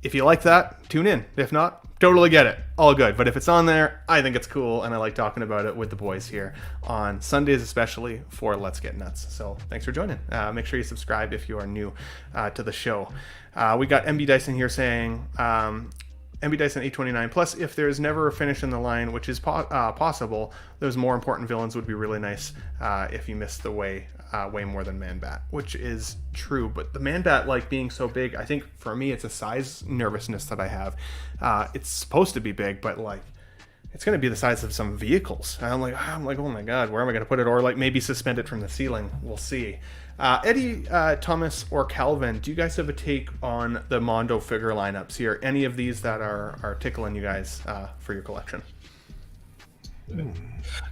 if you like that, tune in. If not, totally get it. All good. But if it's on there, I think it's cool, and I like talking about it with the boys here on Sundays, especially for Let's Get Nuts. So thanks for joining. Make sure you subscribe if you are new to the show. We got MB Dyson here saying, MB Dyson 829, plus if there's never a finish in the line, which is possible, those more important villains would be really nice if you missed the way more than Man-Bat, which is true. But the Man-Bat, like, being so big, I think for me it's a size nervousness that I have. It's supposed to be big, but like it's going to be the size of some vehicles. I'm like, oh my god, where am I going to put it? Or like maybe suspend it from the ceiling. We'll see. Eddie, Thomas, or Calvin, do you guys have a take on the Mondo figure lineups here? Any of these that are tickling you guys for your collection?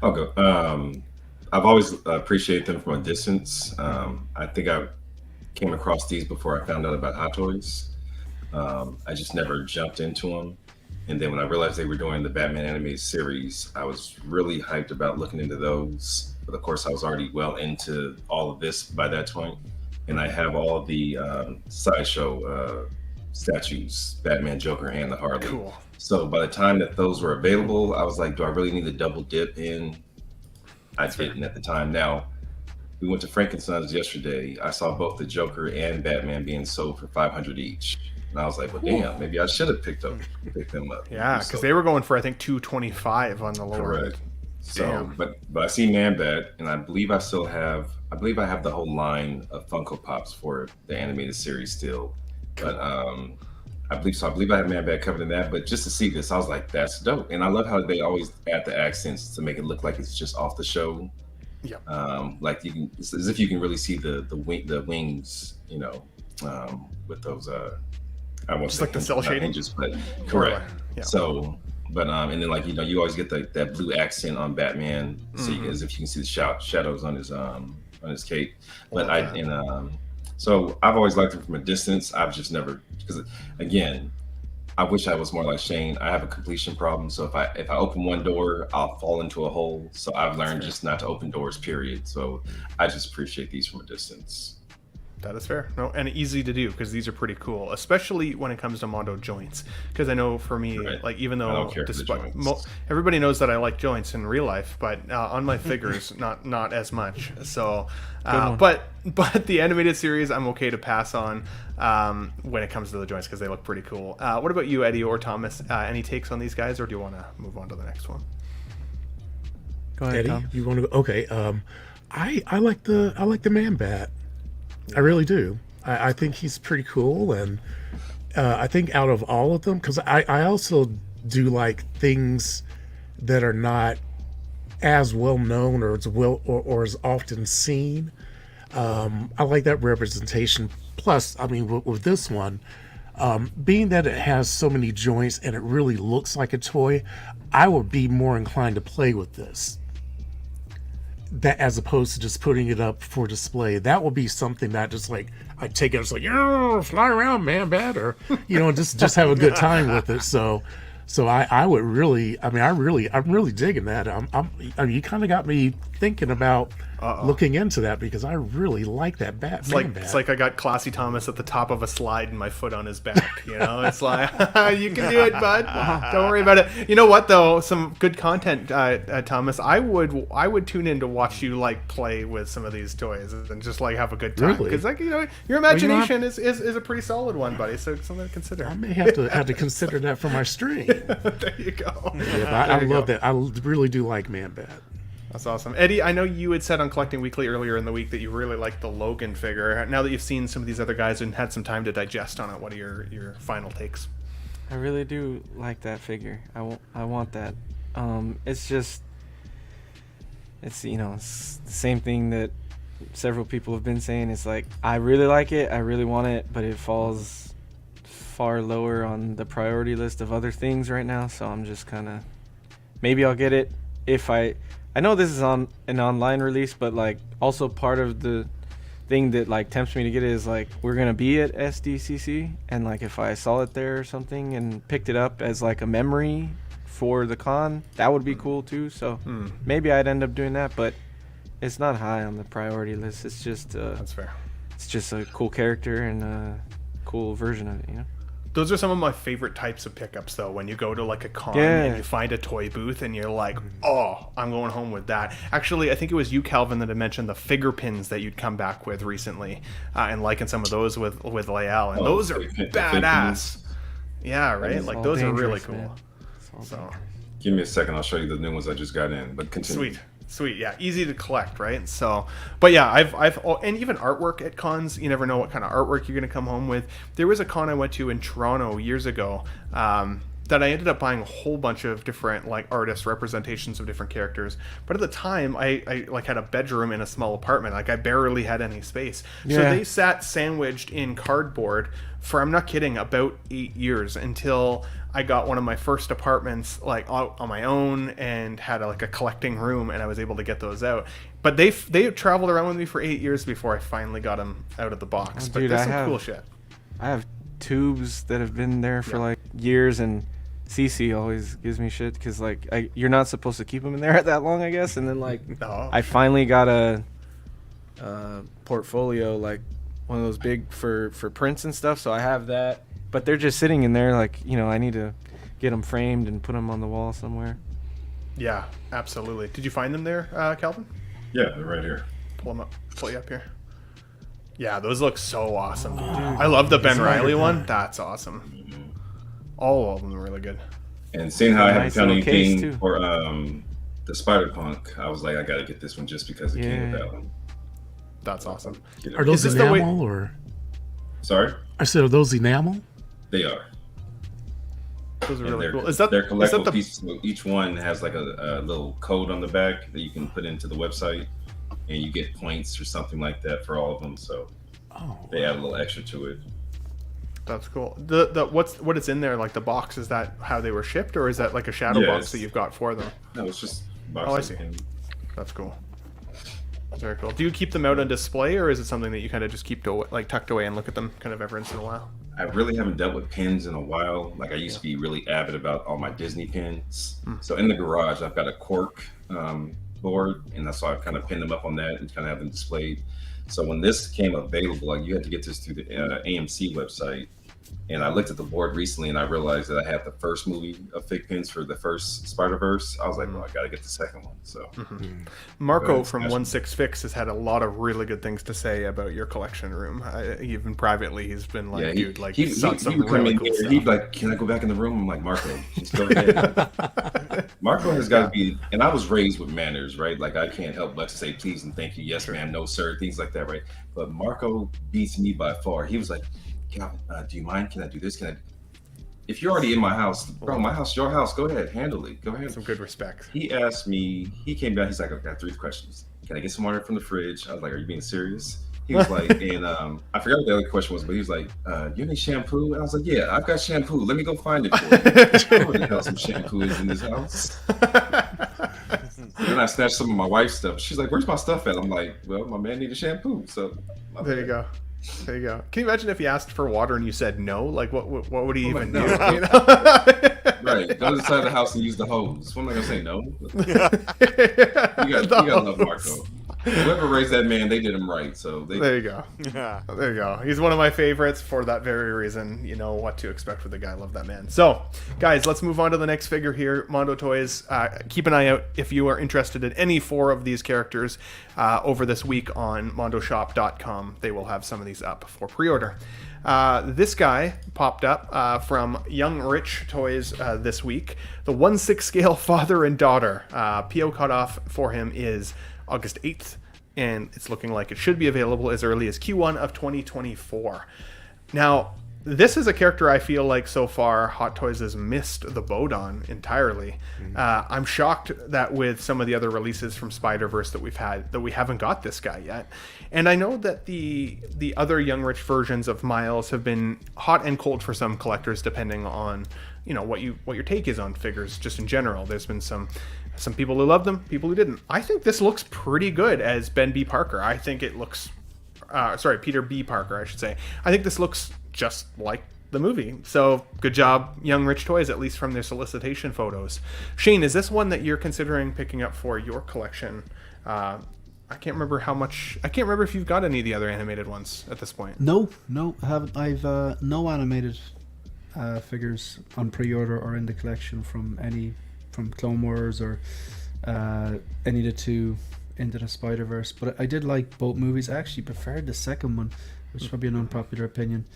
I'll go. I've always appreciated them from a distance. I think I came across these before I found out about Hot Toys. I just never jumped into them. And then when I realized they were doing the Batman animated series, I was really hyped about looking into those. But of course, I was already well into all of this by that point. And I have all of the Sideshow statues, Batman, Joker, and the Harley. Cool. So by the time that those were available, I was like, do I really need to double dip in? I didn't at the time. Now, we went to Frankenstein's yesterday. I saw both the Joker and Batman being sold for $500 each. And I was like, well, damn, maybe I should have picked them up. Yeah, because they were going for, I think, $225 on the lower. Correct. So, Damn. but I see Man-Bat, and I believe I have the whole line of Funko Pops for the animated series still. But I believe I have Man-Bat covered in that. But just to see this, I was like, that's dope. And I love how they always add the accents to make it look like it's just off the show. Yeah. Like you can, it's as if you can really see the wings, with those I won't Just say like the cell shading? hinges, but correct. Yeah. So, but and then like you always get that blue accent on Batman, so as if you can see the shadows on his cape. But so I've always liked him from a distance. I've just never, because again, I wish I was more like Shane. I have a completion problem, so if I open one door, I'll fall into a hole. So I've learned just not to open doors. Period. So I just appreciate these from a distance. That is fair. No, and easy to do because these are pretty cool, especially when it comes to Mondo joints. Because I know for me, like even though despite everybody knows that I like joints in real life, but on my figures, not as much. So, but the animated series, I'm okay to pass on when it comes to the joints because they look pretty cool. What about you, Eddie or Thomas? Any takes on these guys, or do you want to move on to the next one? Go ahead, Eddie, Tom. you want to go? Okay. I like the Man-Bat. I really do. I think he's pretty cool, and I think out of all of them, because I also do like things that are not as well known or as often seen. I like that representation. Plus, I mean, with this one, being that it has so many joints and it really looks like a toy, I would be more inclined to play with this. That as opposed to just putting it up for display. That will be something that just like I take it, it's like, fly around, Man-Bat, or just have a good time with it. So I would really, I'm really digging that. You kind of got me thinking about looking into that because I really like that Man-Bat. It's like I got Classy Thomas at the top of a slide and my foot on his back. It's like you can do it, bud. Don't worry about it. You know what though? Some good content, Thomas. I would tune in to watch you like play with some of these toys and just like have a good time because your imagination is a pretty solid one, buddy. So it's something to consider. I may have to consider that for my stream. There you go. Yeah, I love that. I really do like Man-Bat. That's awesome. Eddie, I know you had said on Collecting Weekly earlier in the week that you really liked the Logan figure. Now that you've seen some of these other guys and had some time to digest on it, what are your final takes? I really do like that figure. I want that. It's just, it's it's the same thing that several people have been saying. It's like, I really like it, I really want it, but it falls far lower on the priority list of other things right now. So I'm just kind of, maybe I'll get it if I know this is on an online release, but like also part of the thing that like tempts me to get it is like we're gonna be at SDCC, and like if I saw it there or something and picked it up as like a memory for the con, that would be cool too. So maybe I'd end up doing that, but it's not high on the priority list. It's just That's fair. it's just a cool character and a cool version of it, Those are some of my favorite types of pickups, though, when you go to like a con Yeah. and you find a toy booth and you're like, oh, I'm going home with that. Actually, I think it was you, Calvin, that had mentioned the figure pins that you'd come back with recently, and liking some of those with Lael, and those are badass. Yeah, right? It's Like all those are really dangerous, cool. man. It's all So dangerous. Give me a second. I'll show you the new ones I just got in. But continue. Sweet, yeah, easy to collect, right? So, but yeah, I've and even artwork at cons, you never know what kind of artwork you're gonna come home with. There was a con I went to in Toronto years ago that I ended up buying a whole bunch of different like artist representations of different characters. But at the time, I like had a bedroom in a small apartment, like I barely had any space. So Yeah. they sat sandwiched in cardboard for, I'm not kidding, about 8 years until I got one of my first apartments like on my own and had like a collecting room, and I was able to get those out. But they traveled around with me for 8 years before I finally got them out of the box. Oh, but dude, there's I some have- cool shit. I have tubes that have been there for like years, and CC always gives me shit because like you're not supposed to keep them in there that long, I guess. And then like No. I finally got a portfolio, like one of those big for prints and stuff. So I have that, but they're just sitting in there. Like I need to get them framed and put them on the wall somewhere. Yeah, absolutely. Did you find them there, Calvin? Yeah, they're right here. Pull them up. Pull you up here. Yeah, those look so awesome, dude. I love the Ben Riley one. That's awesome. All of them are really good. And seeing how I haven't Nice found little case, anything too. for the Spider Punk, I was like, I gotta get this one just because it came with Yeah. that one. That's awesome. Get it. Are those Is this the way- enamel or? Sorry? I said, are those enamel? They are. Those are And really they're, cool. Is they're that collectible the pieces. So each one has like a little code on the back that you can put into the website, and you get points or something like that for all of them. So Oh, they add a little extra to it. That's cool. The what is in there, like the box, is that how they were shipped, or is that like a shadow Yeah, box it's- that you've got for them? No, it's just Oh, I see. That's cool. Very cool. Do you keep them out on display, or is it something that you kind of just keep like tucked away and look at them kind of every once in a while? I really haven't dealt with pins in a while. Like I used to be really avid about all my Disney pins. So in the garage, I've got a cork board, and that's why I kind of pinned them up on that and kind of have them displayed. So when this came available, like you had to get this through the AMC website. And I looked at the board recently, and I realized that I had the first movie of fig pins for the first Spider-Verse. I was like, well, I got to get the second one. So Marco Right, from special. 16 Fix has had a lot of really good things to say about your collection room. Even privately, he's been like, yeah, dude, like, he he's got some would come really in cool here. stuff. He'd be like, can I go back in the room? I'm like, Marco, just go ahead. Marco has got to be, and I was raised with manners, right? Like I can't help but to say please and thank you, yes ma'am, no sir, things like that, right? But Marco beats me by far. He was like, Calvin, do you mind? Can I do this? Can I? If you're already in my house, bro, my house, your house, go ahead, handle it. Go ahead. Some good respect. He asked me, he came down, he's like, I've got 3 questions. Can I get some water from the fridge? I was like, are you being serious? He was like, and I forgot what the other question was, but he was like, you need shampoo? And I was like, yeah, I've got shampoo. Let me go find it for you. I know what the hell some shampoo is in this house. Then I snatched some of my wife's stuff. She's like, where's my stuff at? I'm like, well, my man needed shampoo. So There you go. There you go. Can you imagine if he asked for water and you said no? Like, what would he even no. do? You know? Right. Go to the side of the house and use the hose. What am I gonna say? No. You gotta love Marco. Whoever raised that man, they did him right. So There you go. There you go. He's one of my favorites for that very reason. You know what to expect with the guy. Love that man. So, guys, let's move on to the next figure here. Mondo Toys. Keep an eye out if you are interested in any 4 of these characters over this week on mondoshop.com. They will have some of these up for pre-order. This guy popped up from Young Rich Toys this week. The 1/6 scale father and daughter. PO cutoff for him is August 8th, and it's looking like it should be available as early as Q1 of 2024. Now, this is a character I feel like so far Hot Toys has missed the boat on entirely. I'm shocked that with some of the other releases from Spider-Verse that we've had, that we haven't got this guy yet. And I know that the other Young Rich versions of Miles have been hot and cold for some collectors, depending on what your take is on figures just in general. There's been some people who loved them, people who didn't. I think this looks pretty good as Ben B. Parker. I think it looks Peter B. Parker, I should say. I think this looks just like the movie. So good job, Young Rich Toys, at least from their solicitation photos. Shane, is this one that you're considering picking up for your collection? I can't remember if you've got any of the other animated ones at this point. No, I haven't. I've no animated figures on pre-order or in the collection from Clone Wars or any of the two Into the Spider-Verse. But I did like both movies. I actually preferred the second one, which is probably an unpopular opinion.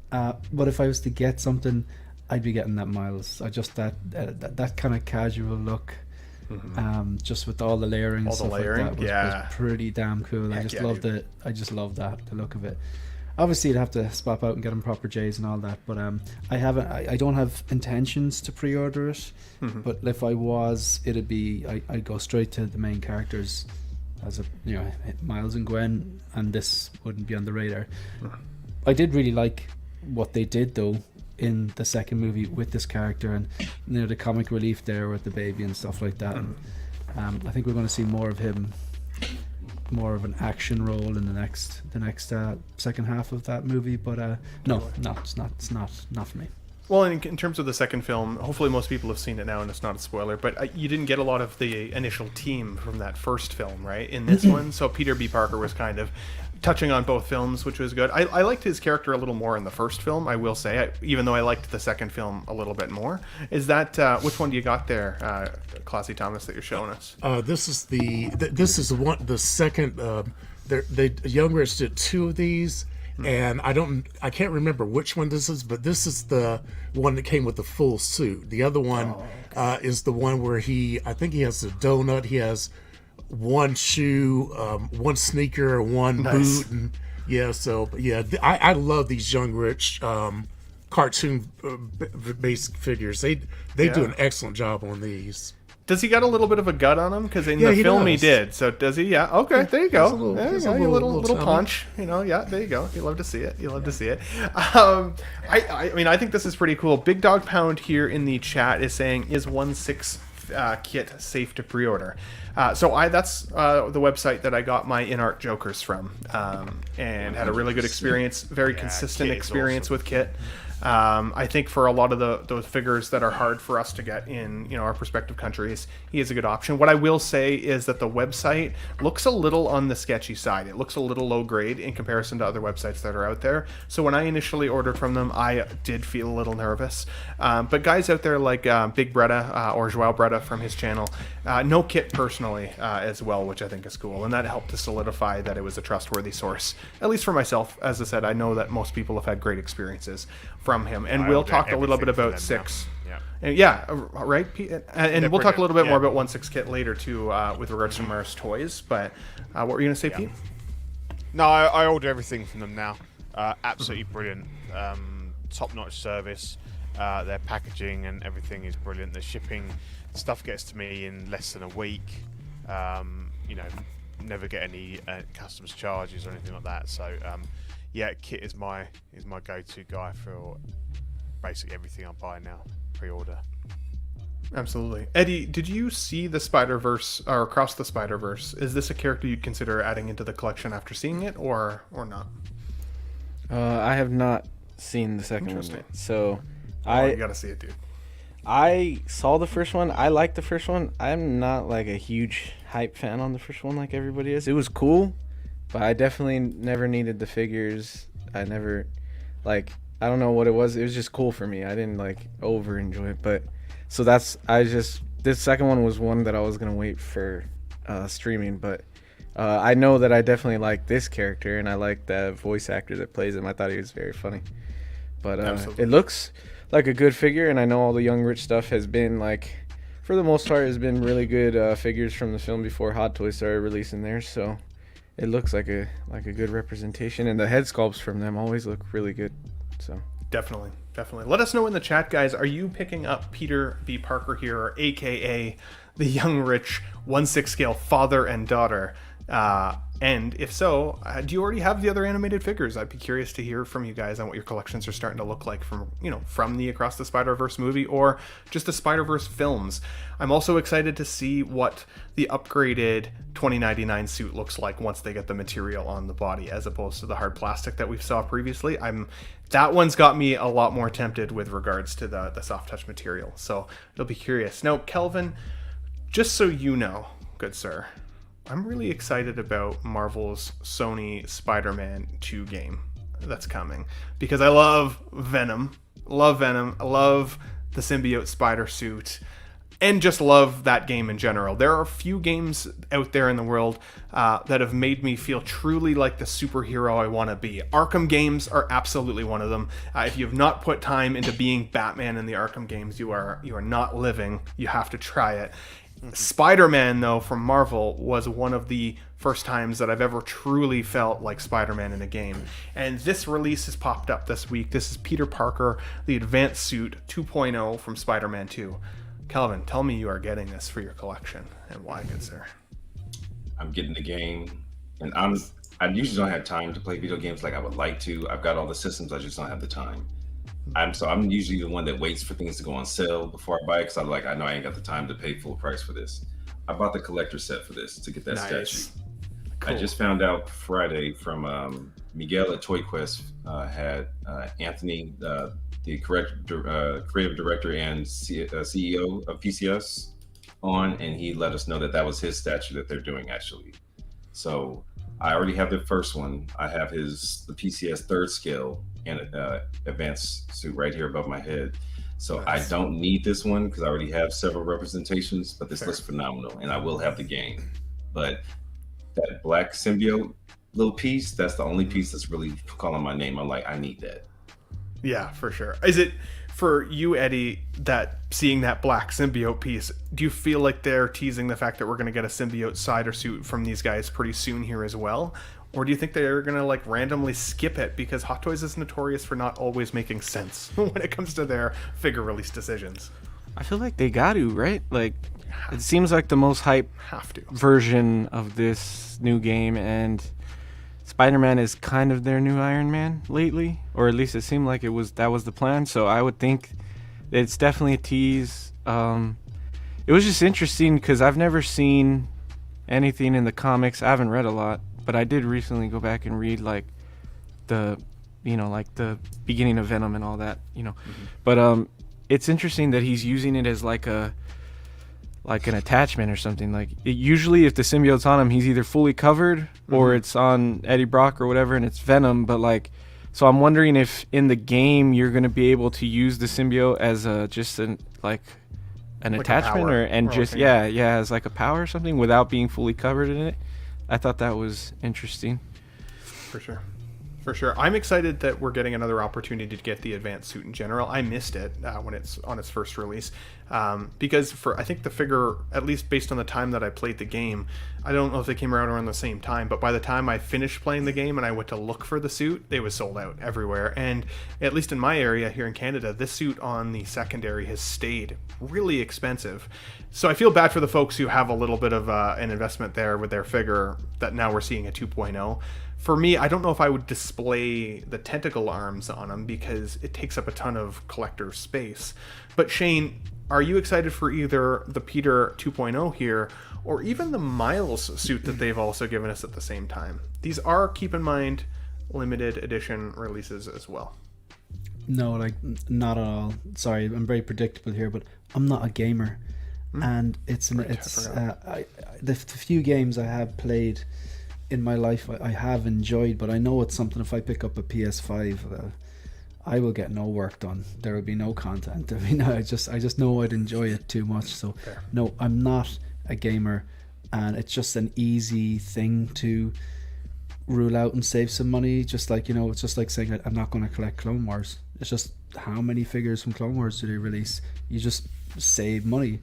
But if I was to get something, I'd be getting that Miles. I just that kind of casual look, just with all the layering, and stuff like that was pretty damn cool. I just loved it. I just loved the look of it. Obviously, you'd have to swap out and get them proper J's and all that. But I don't have intentions to pre-order it. But if I was, it'd be I'd go straight to the main characters, as Miles and Gwen, and this wouldn't be on the radar. I did really like what they did though in the second movie with this character, and the comic relief there with the baby and stuff like that. And I think we're going to see more of him, more of an action role in the next second half of that movie. But no, it's not for me. Well, in terms of the second film, hopefully most people have seen it now and it's not a spoiler, but you didn't get a lot of the initial team from that first film, right, in this one. So Peter B. Parker was kind of touching on both films, which was good. I liked his character a little more in the first film, I will say, even though I liked the second film a little bit more. Is that, which one do you got there, Classy Thomas, that you're showing us? This is the second, Young Rich did two of these. And I can't remember which one this is, but this is the one that came with the full suit. The other one is the one where I think he has a donut. He has one shoe, one sneaker, one boot, and I love these Young Rich cartoon based figures. They do an excellent job on these. Does he got a little bit of a gut on him? Because in the film he did. So does he? Yeah. Okay. There you go. A little punch. Yeah. There you go. You love to see it. I mean, I think this is pretty cool. Big Dog Pound here in the chat is saying, "Is 1/6 kit safe to pre-order?" So that's the website that I got my in-art Jokers from, and had a really good experience. Very consistent experience with Kit. I think for a lot of those figures that are hard for us to get in our respective countries, he is a good option. What I will say is that the website looks a little on the sketchy side. It looks a little low grade in comparison to other websites that are out there. So when I initially ordered from them, I did feel a little nervous. But guys out there like Big Bretta or Joao Bretta from his channel know Kit personally as well, which I think is cool. And that helped to solidify that it was a trustworthy source. At least for myself, as I said, I know that most people have had great experiences from him, and we'll talk a little bit about 6. Right. And we'll talk a little bit more about 1/6 kit later too, with regards to Mars Toys. But what were you gonna say, Pete? No, I order everything from them now. Absolutely brilliant. Top-notch service. Their packaging and everything is brilliant. The shipping stuff gets to me in less than a week. Never get any customs charges or anything like that. So Kit is my go-to guy for basically everything I buy now, pre-order. Absolutely. Eddie, did you see the Spider-Verse or Across the Spider-Verse? Is this a character you'd consider adding into the collection after seeing it, or not? I have not seen the second one yet, so you gotta see it, dude. I saw the first one. I liked the first one. I'm not like a huge hype fan on the first one like everybody is. It was cool, but I definitely never needed the figures. I never, I don't know what it was. It was just cool for me. I didn't over enjoy it, but so this second one was one that I was gonna wait for streaming, but I know that I definitely like this character, and I like the voice actor that plays him. I thought he was very funny. But it looks like a good figure, and I know all the Young Rich stuff has been like, for the most part, has been really good figures from the film before Hot Toys started releasing theirs. So it looks like a good representation, and the head sculpts from them always look really good. So Definitely. Let us know in the chat, guys. Are you picking up Peter B. Parker here, or AKA the Young Rich 1/6 scale father and daughter? And if so, do you already have the other animated figures? I'd be curious to hear from you guys on what your collections are starting to look like from the Across the Spider-Verse movie or just the Spider-Verse films. I'm also excited to see what the upgraded 2099 suit looks like once they get the material on the body, as opposed to the hard plastic that we saw previously. That one's got me a lot more tempted with regards to the soft touch material. So it'll be curious. Now, Kelvin, just so you know, good sir, I'm really excited about Marvel's Sony Spider-Man 2 game that's coming, because I love Venom. I love the symbiote spider suit, and just love that game in general. There are a few games out there in the world that have made me feel truly like the superhero I want to be. Arkham games are absolutely one of them. If you have not put time into being Batman in the Arkham games, you are not living. You have to try it. Spider-Man, though, from Marvel was one of the first times that I've ever truly felt like Spider-Man in a game. And this release has popped up this week. This is Peter Parker, the Advanced Suit 2.0 from Spider-Man 2. Kelvin, tell me you are getting this for your collection, and why, good sir? I'm getting the game, and I usually don't have time to play video games like I would like to. I've got all the systems, I just don't have the time. I'm usually the one that waits for things to go on sale before I buy it, because I know I ain't got the time to pay full price for this. I bought the collector set for this to get that statue. Cool. I just found out Friday from Miguel at Toy Quest had Anthony, the creative director and CEO of PCS, on, and he let us know that was his statue that they're doing actually. So I already have the first one. I have the PCS 3rd scale and advanced suit right here above my head. So I don't need this one because I already have several representations, but this looks phenomenal, and I will have the game. But that black symbiote little piece, that's the only piece that's really calling my name. I'm like, I need that. Yeah, for sure. Is it for you, Eddie, that seeing that black symbiote piece, do you feel like they're teasing the fact that we're going to get a symbiote cider suit from these guys pretty soon here as well? Or do you think they're going to like randomly skip it, because Hot Toys is notorious for not always making sense when it comes to their figure release decisions? I feel like they got to, right? Like, it seems like the most hype version of this new game, and Spider-Man is kind of their new Iron Man lately, or at least it seemed like that was the plan. So I would think that it's definitely a tease. It was just interesting because I've never seen anything in the comics. I haven't read a lot, but I did recently go back and read like the beginning of Venom and all that, But it's interesting that he's using it as like an attachment or something. Like usually if the symbiote's on him, he's either fully covered or it's on Eddie Brock or whatever, and it's Venom. But like, so I'm wondering if in the game you're going to be able to use the symbiote as an attachment as like a power or something without being fully covered in it. I thought that was interesting. For sure. I'm excited that we're getting another opportunity to get the advanced suit in general. I missed it when it's on its first release because I think the figure, at least based on the time that I played the game, I don't know if they came around the same time, but by the time I finished playing the game and I went to look for the suit, it was sold out everywhere. And at least in my area here in Canada, this suit on the secondary has stayed really expensive. So I feel bad for the folks who have a little bit of an investment there with their figure that now we're seeing a 2.0. For me, I don't know if I would display the tentacle arms on them because it takes up a ton of collector space. But Shane, are you excited for either the Peter 2.0 here or even the Miles suit that they've also given us at the same time? These are, keep in mind, limited edition releases as well. No, like not at all. Sorry, I'm very predictable here, but I'm not a gamer, and the few games I have played in my life I have enjoyed, but I know it's something. If I pick up a PS5, I will get no work done. There will be no content. I mean, I just know I'd enjoy it too much. So no, I'm not a gamer. and it's just an easy thing to rule out and save some money. Just like, you know, it's just like saying I'm not going to collect Clone Wars. It's just, how many figures from Clone Wars do they release? You just save money.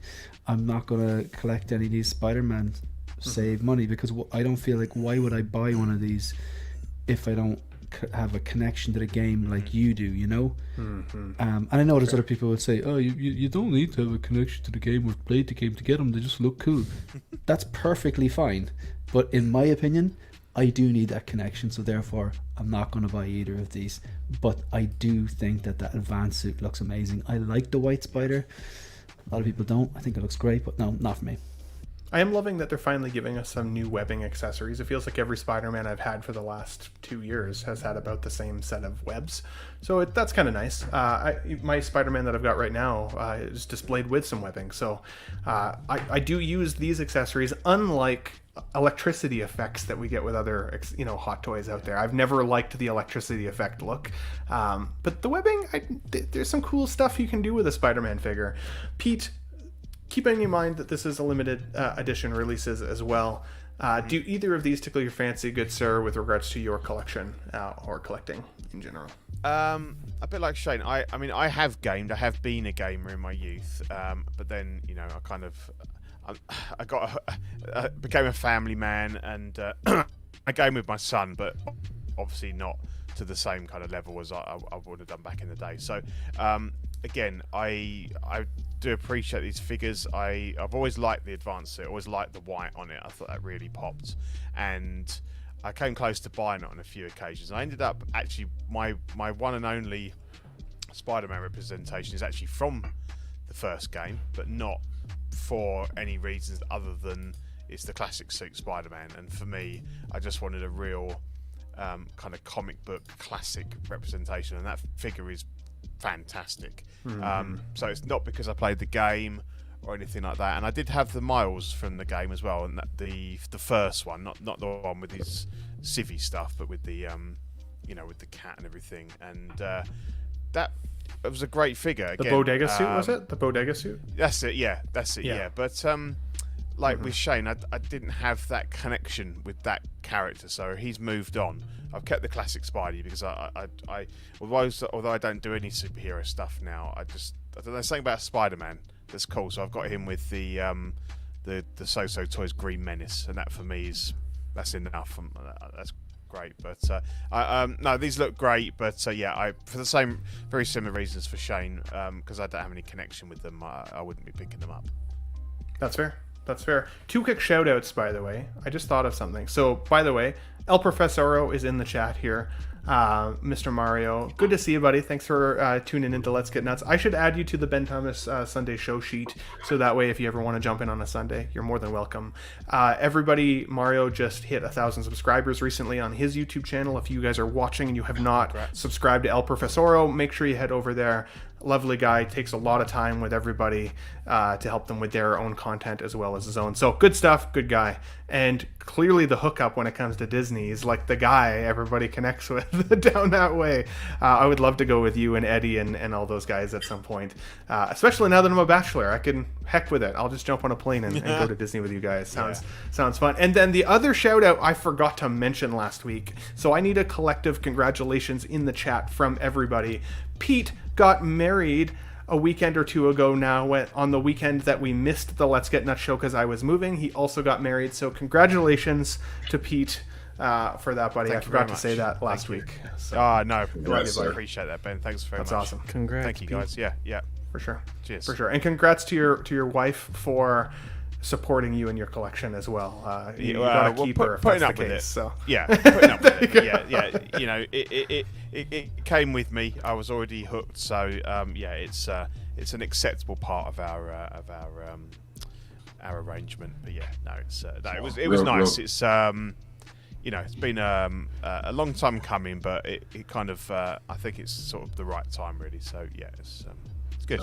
I'm not going to collect any of these Spider-Man. Save money, because I don't feel like, why would I buy one of these if I don't have a connection to the game like you do, you know? And I know there's other people who would say, oh, you don't need to have a connection to the game or play the game to get them, they just look cool. That's perfectly fine, but in my opinion, I do need that connection, so therefore I'm not going to buy either of these. But I do think that advanced suit looks amazing. I like the White Spider. A lot of people don't. I think it looks great, but no, not for me. I am loving that they're finally giving us some new webbing accessories. It feels like every Spider-Man I've had for the last 2 years has had about the same set of webs. So that's kind of nice. My Spider-Man that I've got right now is displayed with some webbing. So I do use these accessories, unlike electricity effects that we get with other, Hot Toys out there. I've never liked the electricity effect look. But the webbing, there's some cool stuff you can do with a Spider-Man figure. Pete, keeping in mind that this is a limited edition releases as well, do either of these tickle your fancy, good sir, with regards to your collection or collecting in general? A bit like Shane. I mean, I have gamed. I have been a gamer in my youth, but then I kind of became a family man, and I game with my son, but obviously not to the same kind of level as I would have done back in the day. So again, I do appreciate these figures. I've always liked the advanced suit. I always liked the white on it. I thought that really popped, and I came close to buying it on a few occasions. I ended up actually, my one and only Spider-Man representation is actually from the first game, but not for any reasons other than it's the classic suit Spider-Man. And for me, I just wanted a real kind of comic book classic representation, and that figure is fantastic. So it's not because I played the game or anything like that. And I did have the Miles from the game as well, and that the first one, not the one with his civvy stuff, but with the with the cat and everything. And that it was a great figure. Again, the bodega suit, was it? The bodega suit? That's it. Yeah. But like with Shane, I didn't have that connection with that character, so he's moved on. I've kept the classic Spidey because although I don't do any superhero stuff now, I don't know, something about Spider-Man that's cool. So I've got him with the So-So Toys Green Menace, and that for me that's enough. That's great. But no, these look great. But for the very similar reasons for Shane, because I don't have any connection with them, I wouldn't be picking them up. That's fair. That's fair. 2 quick shout outs, by the way. I just thought of something. So, by the way, El Profesoro is in the chat here. Mr. Mario, good to see you, buddy. Thanks for tuning into Let's Get Nuts. I should add you to the Ben Thomas Sunday show sheet, so that way if you ever want to jump in on a Sunday, you're more than welcome. Everybody, Mario just hit 1,000 subscribers recently on his YouTube channel. If you guys are watching and you have not subscribed to El Profesoro, make sure you head over there. Lovely guy, takes a lot of time with everybody to help them with their own content as well as his own. So good stuff, good guy. And clearly the hookup when it comes to Disney is like the guy everybody connects with down that way. I would love to go with you and Eddie and all those guys at some point. Especially now that I'm a bachelor, I can heck with it. I'll just jump on a plane and go to Disney with you guys. Sounds fun. And then the other shout out I forgot to mention last week. So I need a collective congratulations in the chat from everybody. Pete got married a weekend or two ago now, on the weekend that we missed the Let's Get Nuts show because I was moving. He also got married, so congratulations to Pete for that, buddy. I forgot to say that last week. So, no, I appreciate that, Ben. Thanks very much. That's awesome. Congrats. Thank you, guys. Yeah. For sure. Cheers. For sure. And congrats to your wife for supporting you in your collection as well. You gotta keep her if that's the case. So. Yeah, putting up with it. Yeah. It came with me. I was already hooked. So it's an acceptable part of our arrangement. But it was nice. It's it's been a long time coming, but it kind of I think it's sort of the right time really. So it's good.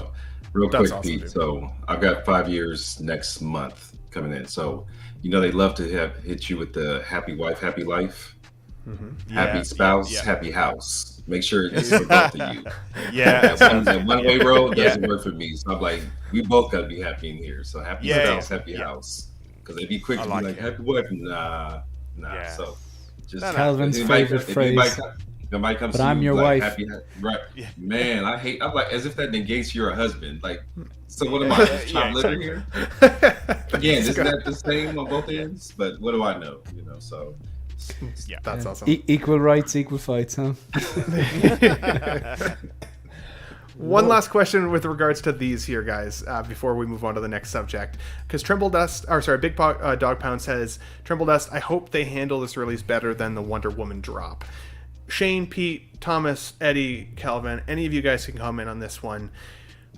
Real That's quick, awesome, Pete. dude. So I've got 5 years next month coming in. So they love to hit you with the happy wife, happy life, happy spouse, happy house. Make sure it's for both of you. That one-way road doesn't work for me. So I'm like, we both got to be happy in here. So happy spouse, happy house. because they'd be quick I to like be like, it. "Happy wife." Nah. Yeah. So just Calvin's if anybody- favorite if anybody phrase. come- Nobody comes But to I'm you your like, wife. right? Yeah. Man, I'm like, as if that negates you're a husband. Like, so what am Yeah, I? Just yeah, child litter here? Again, isn't that the same on both ends? But what do I know? So Yeah, that's awesome. Equal rights, equal fights, huh? One last question with regards to these here, guys, before we move on to the next subject. Because Dog Pound says, Trimble Dust, I hope they handle this release better than the Wonder Woman drop. Shane, Pete, Thomas, Eddie, Calvin, any of you guys can comment on this one.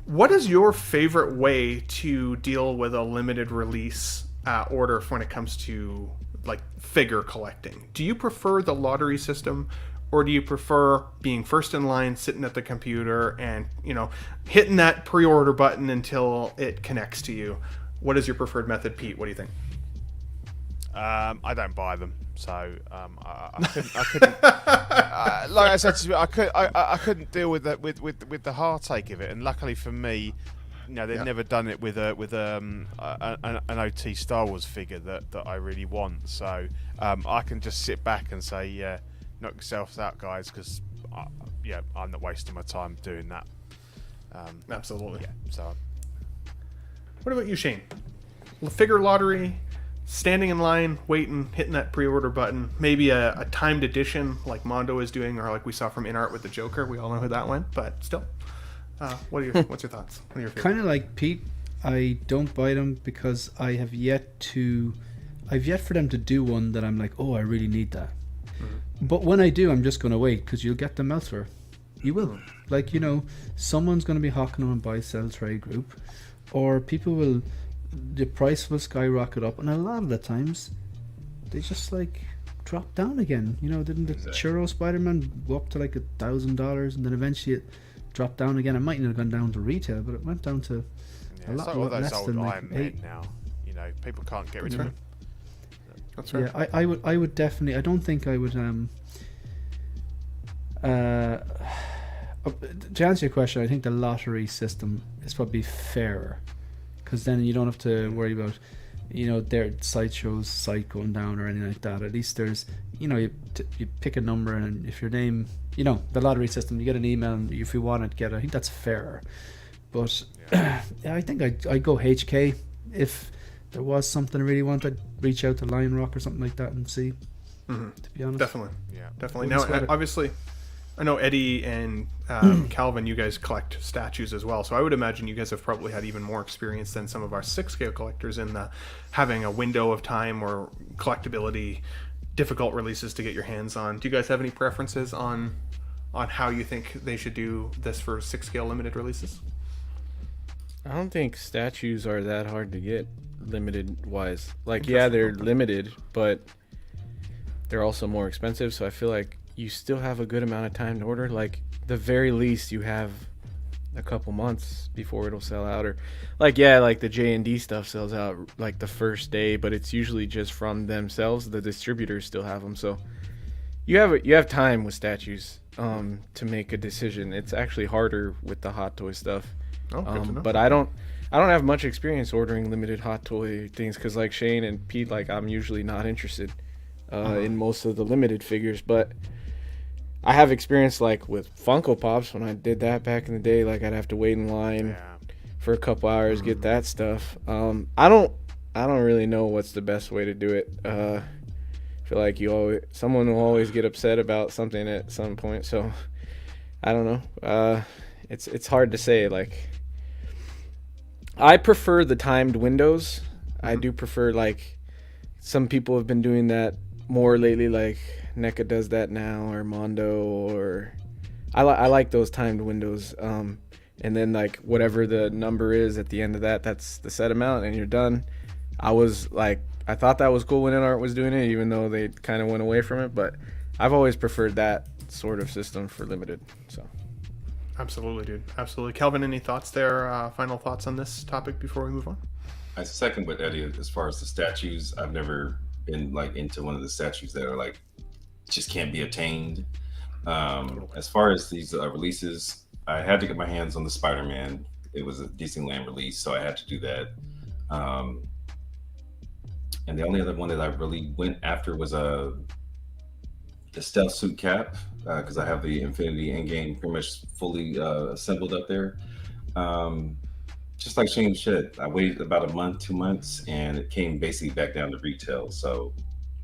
What is your favorite way to deal with a limited release order when it comes to like figure collecting? Do you prefer the lottery system, or do you prefer being first in line, sitting at the computer and, hitting that pre-order button until it connects to you? What is your preferred method, Pete? What do you think? I don't buy them, so I couldn't. Like I said, I couldn't deal with that with the heartache of it. And luckily for me, they've never done it with an OT Star Wars figure that I really want. So I can just sit back and say, yeah, knock yourselves out, guys, because I'm not wasting my time doing that. Absolutely. Yeah. So. What about you, Shane? Figure lottery, standing in line, waiting, hitting that pre-order button, maybe a timed edition like Mondo is doing, or like we saw from InArt with the Joker. We all know who that went, but still. What's your thoughts? What are your favorites? Kind of like Pete, I don't buy them because I've yet for them to do one that I'm like, oh, I really need that. Mm-hmm. But when I do, I'm just going to wait because you'll get them elsewhere. You will. Like, someone's going to be hawking them on buy, sell, trade group, or the price will skyrocket up, and a lot of the times they just like drop down again. Didn't the Churro Spider-Man go up to like $1,000 and then eventually it dropped down again? It might not have gone down to retail, but it went down to a lot, all those less old than like Iron $8. Men now. People can't get rid of them. That's right. Yeah, I would definitely. I don't think I would. To answer your question, I think the lottery system is probably fairer, because then you don't have to worry about, their Sideshow's site going down or anything like that. At least there's, you pick a number, and if your name, the lottery system, you get an email, and if you want it, get it. I think that's fairer. But I think I'd go HK. If there was something I really wanted, I'd reach out to Lion Rock or something like that and see. Mm-hmm. To be honest, definitely. Now, obviously, I know Eddie and Calvin, you guys collect statues as well, so I would imagine you guys have probably had even more experience than some of our 6-scale collectors in having a window of time or collectability, difficult releases to get your hands on. Do you guys have any preferences on how you think they should do this for 6-scale limited releases? I don't think statues are that hard to get limited wise. Like, yeah, they're limited, but they're also more expensive, so I feel like you still have a good amount of time to order. Like, the very least you have a couple months before it'll sell out, or like the J&D stuff sells out like the first day, but it's usually just from themselves. The distributors still have them, so you have time with statues to make a decision. It's actually harder with the hot toy stuff. But I don't have much experience ordering limited hot toy things, because like Shane and Pete, like I'm usually not interested in most of the limited figures, but I have experience like with Funko Pops when I did that back in the day. Like, I'd have to wait in line for a couple hours, get that stuff. I don't really know what's the best way to do it. I feel like someone will always get upset about something at some point, so I don't know. It's hard to say. Like, I prefer the timed windows. I do prefer, like, some people have been doing that more lately, like NECA does that now, or Mondo, or I like those timed windows. And then, like, whatever the number is at the end of that's the set amount, and you're done. I thought that was cool when InArt was doing it, even though they kind of went away from it, but I've always preferred that sort of system for limited. So absolutely, dude, absolutely. Kelvin, any thoughts there? Final thoughts on this topic before we move on? I second with Eddie as far as the statues. I've never been like into one of the statues that are like just can't be obtained. As far as these releases, I had to get my hands on the Spider-Man. It was a Disneyland release, so I had to do that. And the only other one that I really went after was the stealth suit cap, because I have the Infinity Endgame pretty much fully assembled up there. Um, just like Shane said, I waited about a month, 2 months, and it came basically back down to retail. So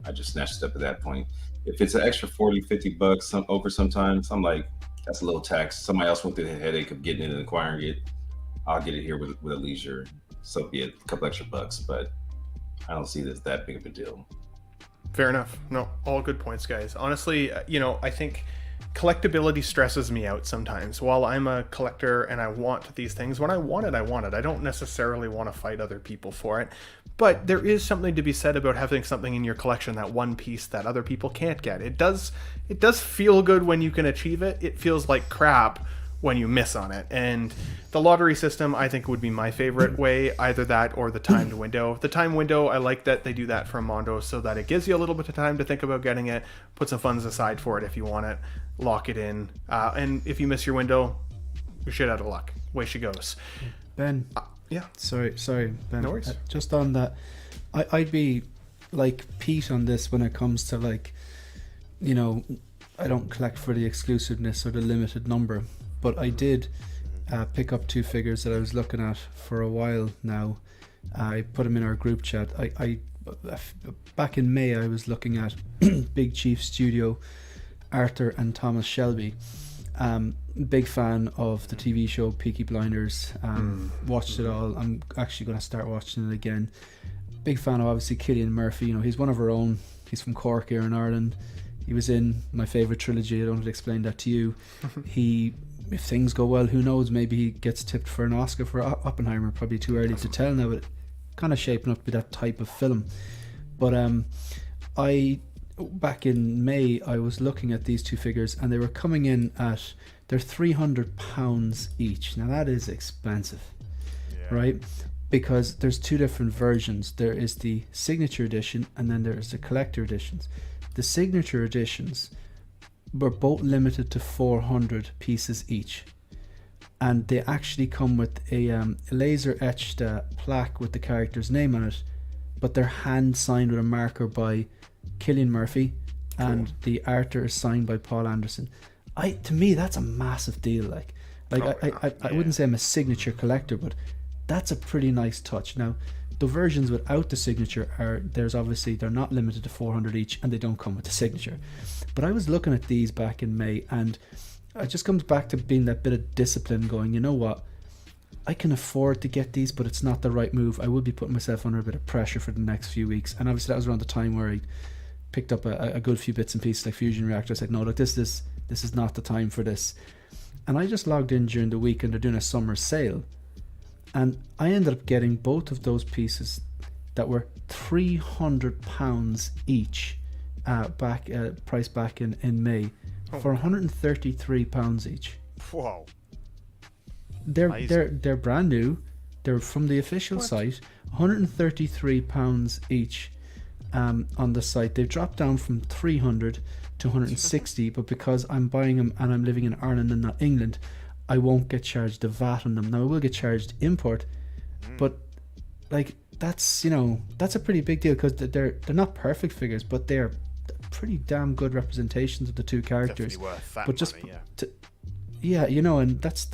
I just snatched it up at that point. If it's an extra 40, $50 over sometimes, I'm like, that's a little tax. Somebody else went through the headache of getting it and acquiring it. I'll get it here with a leisure. So be it, a couple extra bucks, but I don't see this that big of a deal. Fair enough. No, all good points, guys. Honestly, I think collectability stresses me out sometimes. While I'm a collector and I want these things, when I want it, I want it. I don't necessarily want to fight other people for it. But there is something to be said about having something in your collection, that one piece that other people can't get. It does feel good when you can achieve it. It feels like crap when you miss on it. And the lottery system, I think, would be my favorite way, either that or the timed window. The time window, I like that they do that for Mondo so that it gives you a little bit of time to think about getting it, put some funds aside for it if you want it, lock it in. And if you miss your window, you're shit out of luck. Way she goes. Ben. Yeah. Sorry, Ben. No worries. Just on that, I'd be like Pete on this when it comes to like, I don't collect for the exclusiveness or the limited number. But I did pick up 2 figures that I was looking at for a while now. I put them in our group chat. I back in May I was looking at Big Chief Studio, Arthur and Thomas Shelby. Big fan of the TV show Peaky Blinders. Watched it all. I'm actually going to start watching it again. Big fan of obviously Cillian Murphy. He's one of our own. He's from Cork here in Ireland. He was in my favourite trilogy. I don't have to explain that to you. If things go well, who knows, maybe he gets tipped for an Oscar for Oppenheimer. Probably too early to tell now, but kind of shaping up to be that type of film. But back in May I was looking at these 2 figures and they were coming in at, they're £300 each. Now that is expensive, right? Because there's 2 different versions. There is the signature edition and then there is the collector editions. The signature editions were both limited to 400 pieces each, and they actually come with a laser etched plaque with the character's name on it, but they're hand signed with a marker by Cillian Murphy, and the Arthur is signed by Paul Anderson. To me that's a massive deal. I wouldn't say I'm a signature collector, but that's a pretty nice touch. Now the versions without the signature they're not limited to 400 each, and they don't come with the signature. But I was looking at these back in May, and it just comes back to being that bit of discipline going, you know what, I can afford to get these, but it's not the right move. I will be putting myself under a bit of pressure for the next few weeks. And obviously that was around the time where I picked up a good few bits and pieces like Fusion Reactor. I said, no, look, this is not the time for this. And I just logged in during the week and they're doing a summer sale. And I ended up getting both of those pieces that were £300 each, priced back in May, for £133 each. Whoa. They're brand new. They're from the official site. £133 each on the site. They've dropped down from 300 to 160, but because I'm buying them and I'm living in Ireland and not England, I won't get charged the VAT on them. Now I will get charged import, but like that's a pretty big deal because they're not perfect figures, but they're pretty damn good representations of the 2 characters. Definitely worth that but just money, and that's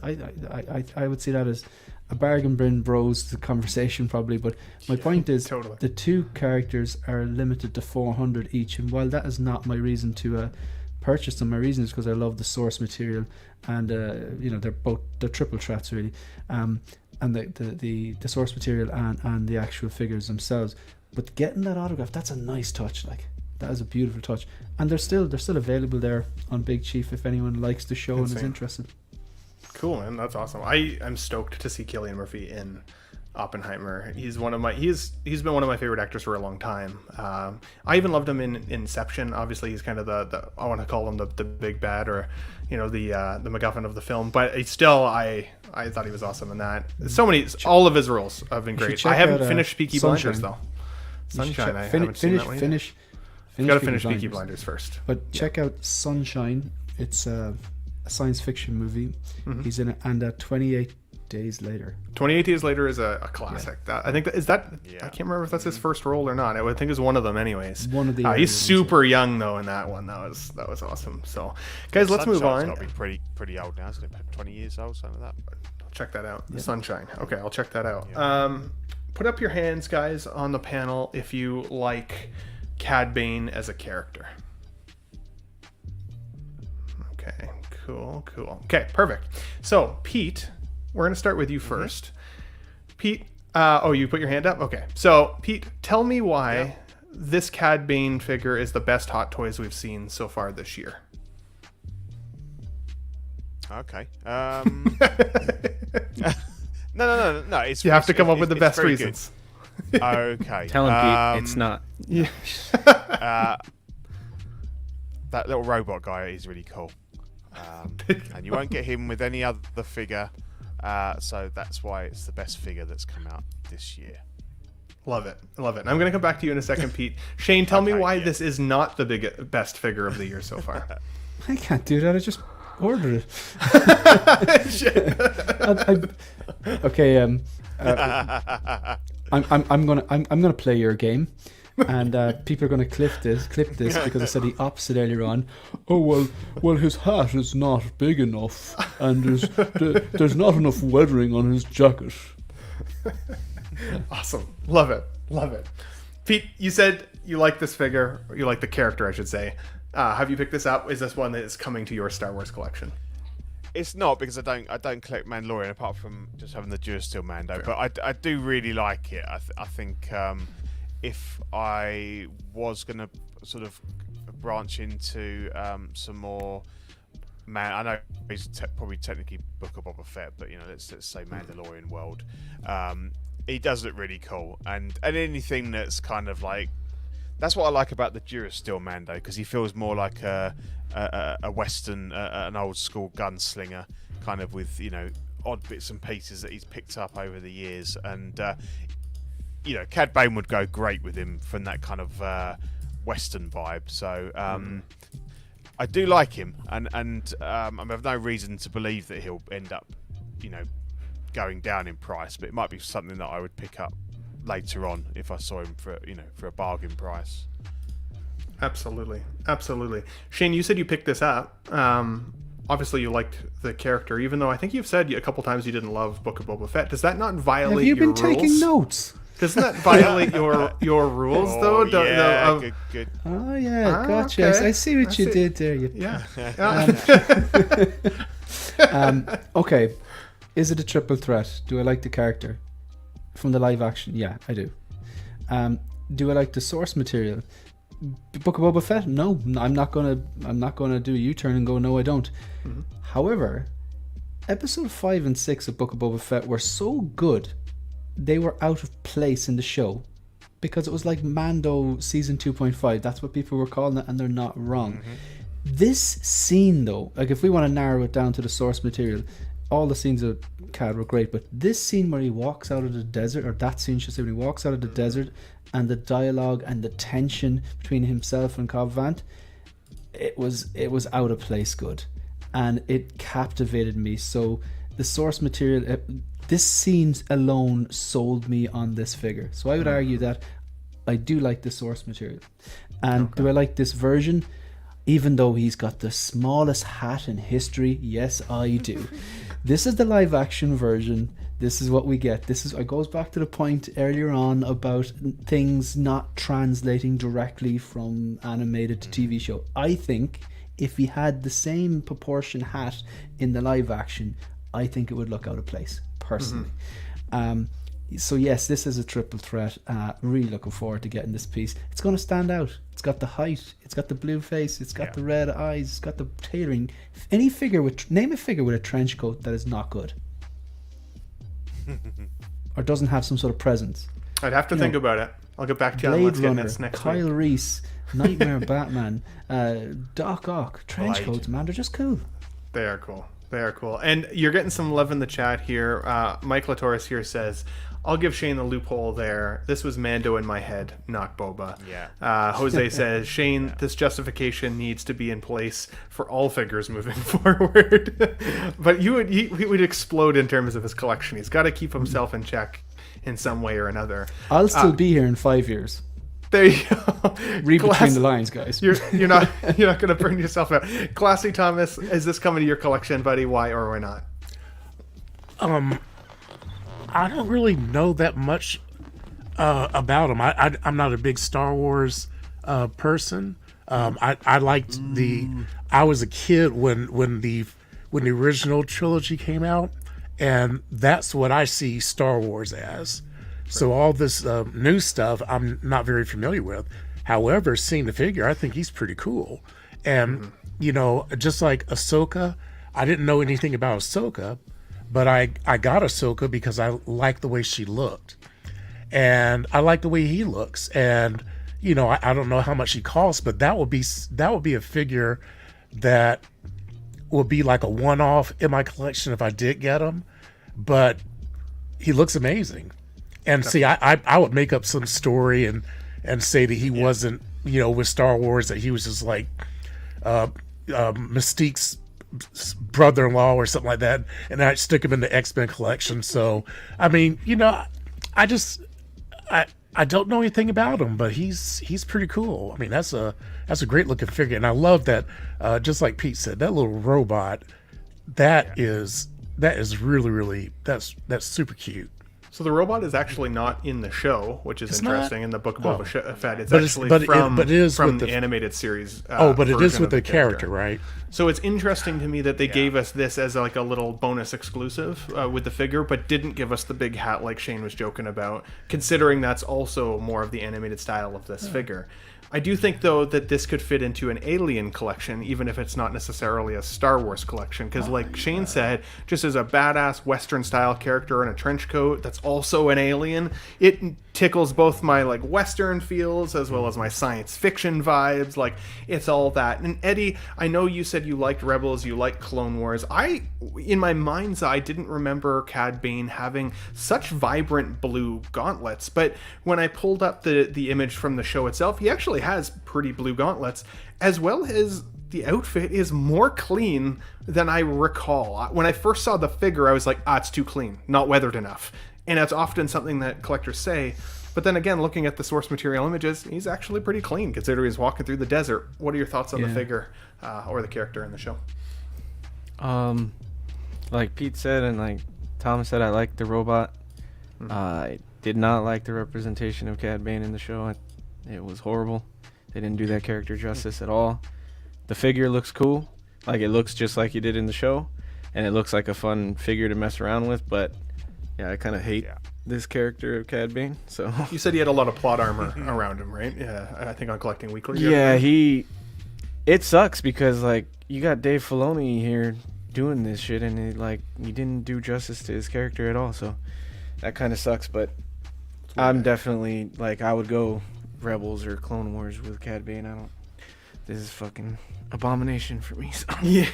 I would see that as a bargain bin bros the conversation probably. But my point is, totally. The 2 characters are limited to 400 each, and while that is not my reason to purchase them, my reason is because I love the source material, and they're triple threats really, and the source material and the actual figures themselves. But getting that autograph, that's a nice touch. Like, that is a beautiful touch, and they're still available there on Big Chief if anyone likes the show and is interested. Cool, man. That's awesome. I'm stoked to see Cillian Murphy in Oppenheimer. He's been one of my favorite actors for a long time. I even loved him in Inception. Obviously, he's kind of the I want to call him the big bad, or the MacGuffin of the film. But I thought he was awesome in that. All of his roles have been great. I haven't finished Peaky Blinders though. Sunshine. I haven't seen that one yet. Got to finish Peaky Blinders first. But check out Sunshine. It's a science fiction movie. He's in it, and at 28 Days Later. 28 Days Later is a classic. I think I can't remember if that's his first role or not. I would think it was one of them anyways. One of the he's early ones, super young though in that one. That was awesome. So guys, let's move on. Got to be pretty old now, isn't it? 20 years old, something like that. Check that out. The Sunshine. Okay, I'll check that out. Put up your hands, guys, on the panel if you like Cad Bane as a character. Okay, cool. Okay, perfect. So, Pete, we're going to start with you first. Pete, you put your hand up? Okay. So, Pete, tell me why this Cad Bane figure is the best Hot Toys we've seen so far this year. Okay. No. You have to come up with the best reasons. Okay. Tell him, Pete, it's not. Yeah. That little robot guy is really cool. And you won't get him with any other figure. So that's why it's the best figure that's come out this year. Love it. I'm going to come back to you in a second, Pete. Shane, tell me why this is not the best figure of the year so far. I can't do that. I just ordered it. Okay. I'm gonna play your game, and people are gonna clip this because I said the opposite earlier on. Oh well, his hat is not big enough, and there's not enough weathering on his jacket. Awesome, love it. Pete, you said you like this figure, or you like the character, I should say. Have you picked this up? Is this one that is coming to your Star Wars collection? It's not, because I don't collect Mandalorian apart from just having the Durasteel Mando. Fair. But I do really like it. I think if I was going to sort of branch into some more, I know he's probably technically Book of Boba Fett, but let's say Mandalorian world. He does look really cool, and anything that's kind of like. That's what I like about the Durasteel Mando, because he feels more like a Western, an old school gunslinger, kind of with odd bits and pieces that he's picked up over the years. And Cad Bane would go great with him from that kind of Western vibe. So I do like him, and I have no reason to believe that he'll end up, going down in price. But it might be something that I would pick up later on if I saw him for a bargain price. Absolutely. Shane, you said you picked this up. Obviously you liked the character, even though I think you've said a couple times you didn't love Book of Boba Fett. Does that not violate your rules? Have you been taking notes? Doesn't that violate your rules though? Good. Oh yeah, gotcha. Okay. I see what you did there. Yeah. Okay. Is it a triple threat? Do I like the character? From the live action, yeah, I do. Do I like the source material? Book of Boba Fett? No, I'm not gonna do a U-turn and go, no, I don't. Mm-hmm. However, episode 5 and 6 of Book of Boba Fett were so good, they were out of place in the show because it was like Mando season 2.5. That's what people were calling it, and they're not wrong. Mm-hmm. This scene, though, like if we want to narrow it down to the source material, all the scenes of Cad were great, but this scene where he walks out of the desert, or that scene should say, when he walks out of the desert, and the dialogue and the tension between himself and Cobb Vanth, it was out of place good, and it captivated me. So the source material, this scene alone sold me on this figure. So I would argue that I do like the source material. And do I like this version? Even though he's got the smallest hat in history, yes, I do. This is the live action version. This is what we get. It goes back to the point earlier on about things not translating directly from animated to TV show. I think if he had the same proportion hat in the live action, I think it would look out of place, personally. So yes, this is a triple threat. Really looking forward to getting this piece. It's going to stand out. It's got the height. It's got the blue face. It's got the red eyes. It's got the tailoring. Name a figure with a trench coat that is not good, or doesn't have some sort of presence. I'd have to think about it. I'll get back to you on Let's Get Nuts next Kyle week. Reese, Nightmare Batman, Doc Ock, trench coats, man, they're just cool. They are cool. And you're getting some love in the chat here. Mike Latoris here says, I'll give Shane the loophole there. This was Mando in my head, not Boba. Yeah. Jose says, Shane, this justification needs to be in place for all figures moving forward. But he would explode in terms of his collection. He's got to keep himself in check in some way or another. I'll still be here in 5 years. There you go. Read between the lines, guys. You're not going to burn yourself out. Classy Thomas, is this coming to your collection, buddy? Why or why not? I don't really know that much about him. I'm not a big Star Wars person. I liked I was a kid when the original trilogy came out, and that's what I see Star Wars as. So all this new stuff I'm not very familiar with. However, seeing the figure, I think he's pretty cool. And just like Ahsoka, I didn't know anything about Ahsoka, but I got Ahsoka because I liked the way she looked, and I like the way he looks. And I don't know how much he costs, but that would be a figure that would be like a one-off in my collection if I did get him. But he looks amazing. And see, I would make up some story and say that he wasn't, with Star Wars, that he was just like Mystique's brother-in-law or something like that, and I'd stick him in the X-Men collection. So, I mean, I don't know anything about him, but he's pretty cool. I mean, that's a great looking figure, and I love that. Just like Pete said, that little robot, that is really that's super cute. So the robot is actually not in the show, which is interesting. In the Book of Boba Fett, it's But actually but from it is from with the animated series. but it is version with of the character, right? So it's interesting to me that they gave us this as like a little bonus exclusive with the figure, but didn't give us the big hat like Shane was joking about, considering that's also more of the animated style of this figure. I do think, though, that this could fit into an Alien collection, even if it's not necessarily a Star Wars collection. Because, like Shane said, just as a badass Western-style character in a trench coat that's also an alien, it tickles both my, like, Western feels as well as my science fiction vibes. Like, it's all that. And, Eddie, I know you said you liked Rebels, you liked Clone Wars. In my mind's eye, didn't remember Cad Bane having such vibrant blue gauntlets. But when I pulled up the image from the show itself, he actually has pretty blue gauntlets, as well as the outfit is more clean than I recall. When I first saw the figure, I was like, it's too clean, not weathered enough. And that's often something that collectors say. But then again, looking at the source material images, he's actually pretty clean, considering he's walking through the desert. What are your thoughts on the figure or the character in the show? Like Pete said and like Thomas said, I liked the robot. I did not like the representation of Cad Bane in the show. It was horrible. They didn't do that character justice at all. The figure looks cool. Like, it looks just like he did in the show. And it looks like a fun figure to mess around with. But, yeah, I kind of hate this character of Cad Bane. So You said he had a lot of plot armor around him, right? Yeah, I think on Collecting Weekly. Yeah, it sucks because, like, you got Dave Filoni here doing this shit. And, he didn't do justice to his character at all. So that kind of sucks. But I'm definitely, I would go Rebels or Clone Wars with Cad Bane. This is fucking abomination for me. So. Yeah,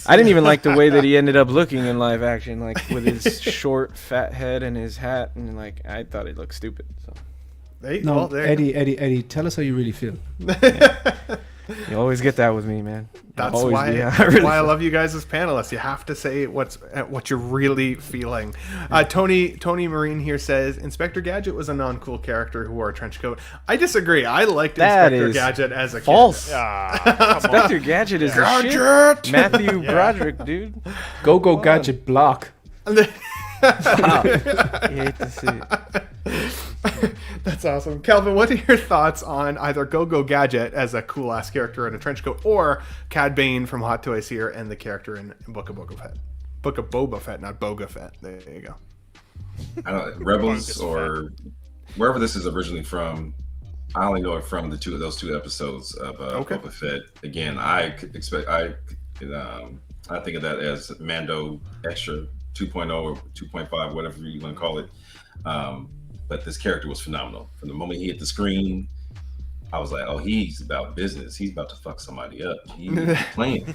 I didn't even like the way that he ended up looking in live action, with his short, fat head and his hat, and I thought it looked stupid. So. Eddie, tell us how you really feel. You always get that with me, man. That's why I love you guys as panelists. You have to say what you're really feeling. Tony Marine here says Inspector Gadget was a non-cool character who wore a trench coat. I disagree. I liked Inspector Gadget as a false. kid. Inspector Gadget is the shit. Matthew Broderick, dude. Go Gadget block. You hate to see it. That's awesome. Calvin, what are your thoughts on either Go Gadget as a cool-ass character in a trench coat or Cad Bane from Hot Toys here and the character in Book of Boba Fett? Book of Boba Fett, not Boga Fett. There you go. I don't know, Rebels or wherever this is originally from. I only know it from those two episodes of Boba Fett. Again, I think of that as Mando Extra 2.0 or 2.5, whatever you want to call it. But this character was phenomenal. From the moment he hit the screen, I was like, he's about business. He's about to fuck somebody up. He's playing.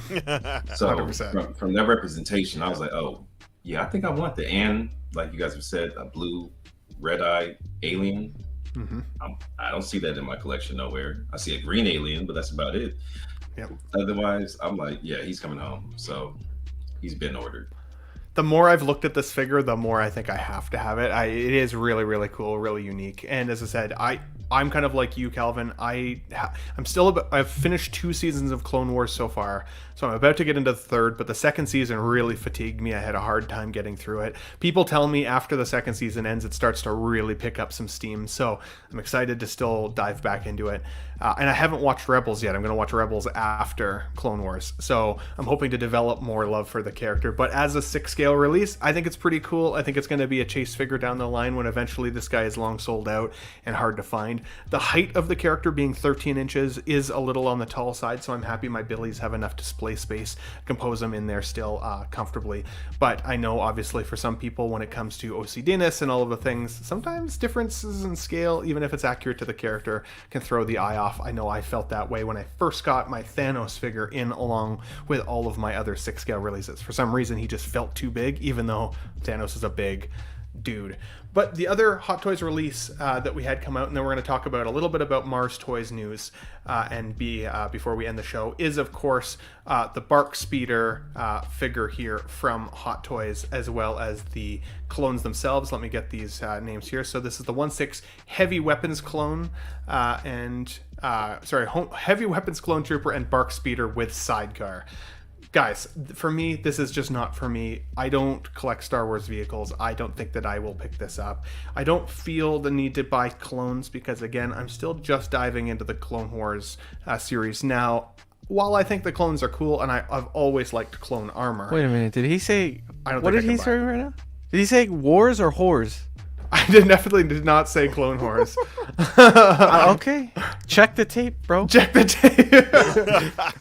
So from that representation, I was like, I think I want that. And like you guys have said, a blue red-eye alien. Mm-hmm. I don't see that in my collection nowhere. I see a green alien, but that's about it. Yep. Otherwise, I'm like, yeah, he's coming home. So he's been ordered. The more I've looked at this figure, the more I think I have to have it. It is really, really cool, really unique. And as I said, I'm kind of like you, Calvin. I've finished 2 seasons of Clone Wars so far, so I'm about to get into the third, but the second season really fatigued me. I had a hard time getting through it. People tell me after the second season ends, it starts to really pick up some steam, so I'm excited to still dive back into it. And I haven't watched Rebels yet. I'm going to watch Rebels after Clone Wars, so I'm hoping to develop more love for the character. But as a 6-scale release, I think it's pretty cool. I think it's going to be a chase figure down the line when eventually this guy is long sold out and hard to find. The height of the character being 13 inches is a little on the tall side, so I'm happy my Billies have enough display space, compose them in there still comfortably. But I know obviously for some people when it comes to OCDness and all of the things, sometimes differences in scale, even if it's accurate to the character, can throw the eye off. I know I felt that way when I first got my Thanos figure in along with all of my other 6-scale releases. For some reason he just felt too big, even though Thanos is a big dude. But the other Hot Toys release that we had come out, and then we're going to talk about a little bit about Mars Toys news before we end the show, is of course the Bark Speeder figure here from Hot Toys, as well as the clones themselves. Let me get these names here. So this is the 1/6 Heavy Weapons clone Heavy Weapons clone trooper and Bark Speeder with sidecar. Guys, for me, this is just not for me. I don't collect Star Wars vehicles. I don't think that I will pick this up. I don't feel the need to buy clones because, again, I'm still just diving into the Clone Wars series now. While I think the clones are cool, and I've always liked clone armor. Wait a minute. Did he say... What did he say right now? Did he say wars or whores? I definitely did not say Clone Wars. Okay. Check the tape, bro. Check the tape.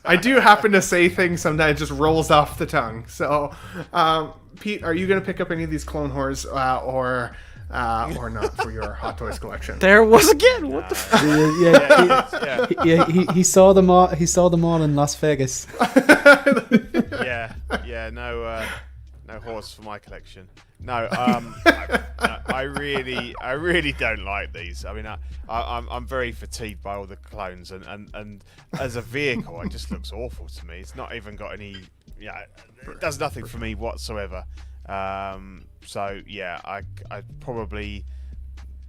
I do happen to say things sometimes, it just rolls off the tongue. So, Pete, are you going to pick up any of these Clone Wars or not for your Hot Toys collection? There it was again. What the fuck? He saw them all. He saw them all in Las Vegas. No horse for my collection. No, I really don't like these. I mean, I'm very fatigued by all the clones, and as a vehicle, it just looks awful to me. It's not even got any. Yeah, it does nothing for me whatsoever. So yeah, I'd probably,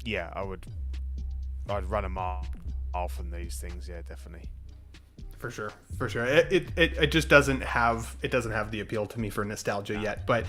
I'd run a mile from these things. Yeah, definitely. For sure. It just doesn't have the appeal to me for nostalgia yet. But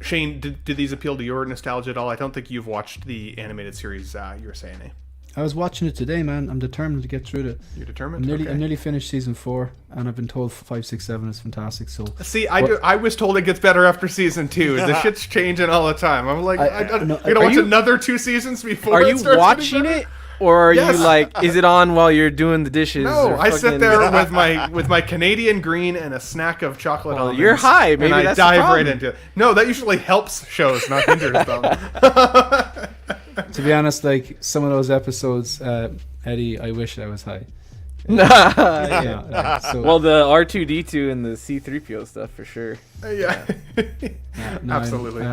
Shane, did these appeal to your nostalgia at all? I don't think you've watched the animated series. You were saying, eh? I was watching it today, man. I'm determined to get through it. You're determined? I'm nearly finished season 4, and I've been told 5, 6, 7 is fantastic. So see, I was told it gets better after season 2. The shit's changing all the time. I'm like, you're gonna watch another 2 seasons before. Are you watching it? Or are you like, is it on while you're doing the dishes? No, I sit there with my Canadian green and a snack of chocolate almonds. You're high, maybe and that's I the dive problem. right into it. No, that usually helps shows, not hinders them. To be honest, like some of those episodes, Eddie, I wish I was high. Well, the R2D2 and the C3PO stuff for sure. Yeah. No, absolutely.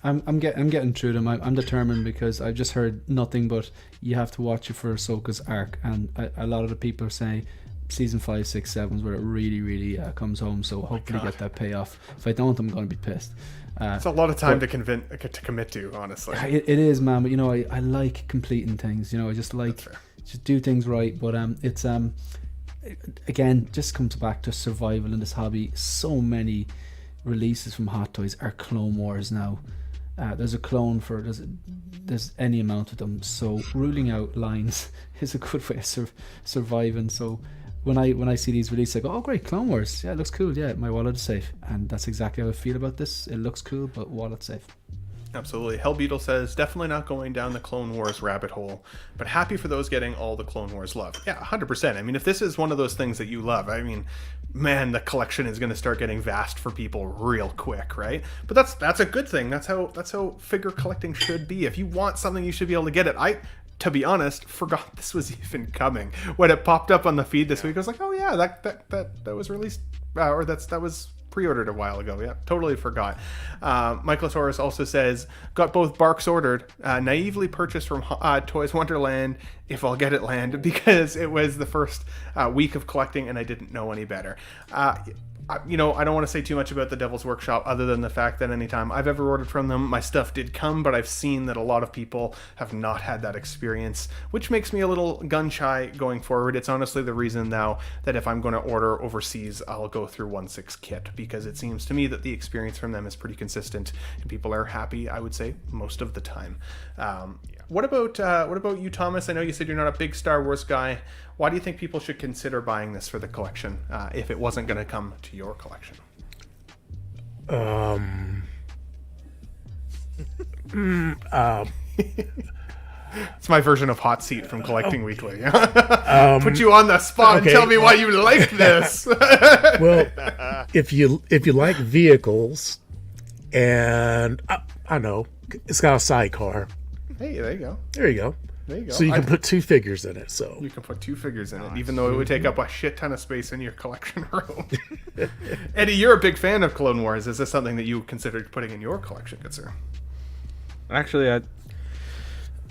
I'm getting through them. I'm determined because I've just heard nothing but you have to watch it for Ahsoka's arc, and a lot of the people are saying season 5, 6, 7 is where it really comes home. So hopefully get that payoff. If I don't, I'm going to be pissed. It's a lot of time to commit to, honestly. It is, man. But I like completing things. I just like just do things right. But it's again just comes back to survival in this hobby. So many releases from Hot Toys are Clone Wars now. There's a clone for there's any amount of them. So ruling out lines is a good way of surviving. So when I see these releases, I go, oh great, Clone Wars, yeah, it looks cool, yeah, my wallet is safe. And that's exactly how I feel about this. It looks cool, but wallet's safe. Absolutely. Hellbeetle says, definitely not going down the Clone Wars rabbit hole, but happy for those getting all the Clone Wars love. Yeah, 100%. I mean, if this is one of those things that you love, I mean, man, the collection is going to start getting vast for people real quick, right? But that's a good thing. That's how figure collecting should be. If you want something, you should be able to get it. To be honest, forgot this was even coming. When it popped up on the feed this week, I was like, oh yeah, that was released, or that was pre-ordered a while ago. Yeah, totally forgot. Michael Taurus also says, got both barks ordered, naively purchased from Toys Wonderland, if I'll get it land, because it was the first week of collecting and I didn't know any better. I don't want to say too much about the Devil's Workshop other than the fact that anytime I've ever ordered from them, my stuff did come, but I've seen that a lot of people have not had that experience, which makes me a little gun shy going forward. It's honestly the reason now that if I'm going to order overseas, I'll go through 1/6 kit, because it seems to me that the experience from them is pretty consistent and people are happy, I would say, most of the time. What about you, Thomas? I know you said you're not a big Star Wars guy. Why do you think people should consider buying this for the collection if it wasn't going to come to your collection? It's my version of Hot Seat from Collecting Weekly. Put you on the spot and tell me why you like this. Well, if you like vehicles, and I know it's got a sidecar. Hey, there you go. There you go. There you go. So you can put 2 figures in it. So you can put 2 figures in it, even though it would take up a shit ton of space in your collection room. Eddie, you're a big fan of Clone Wars. Is this something that you considered putting in your collection, good sir? Actually,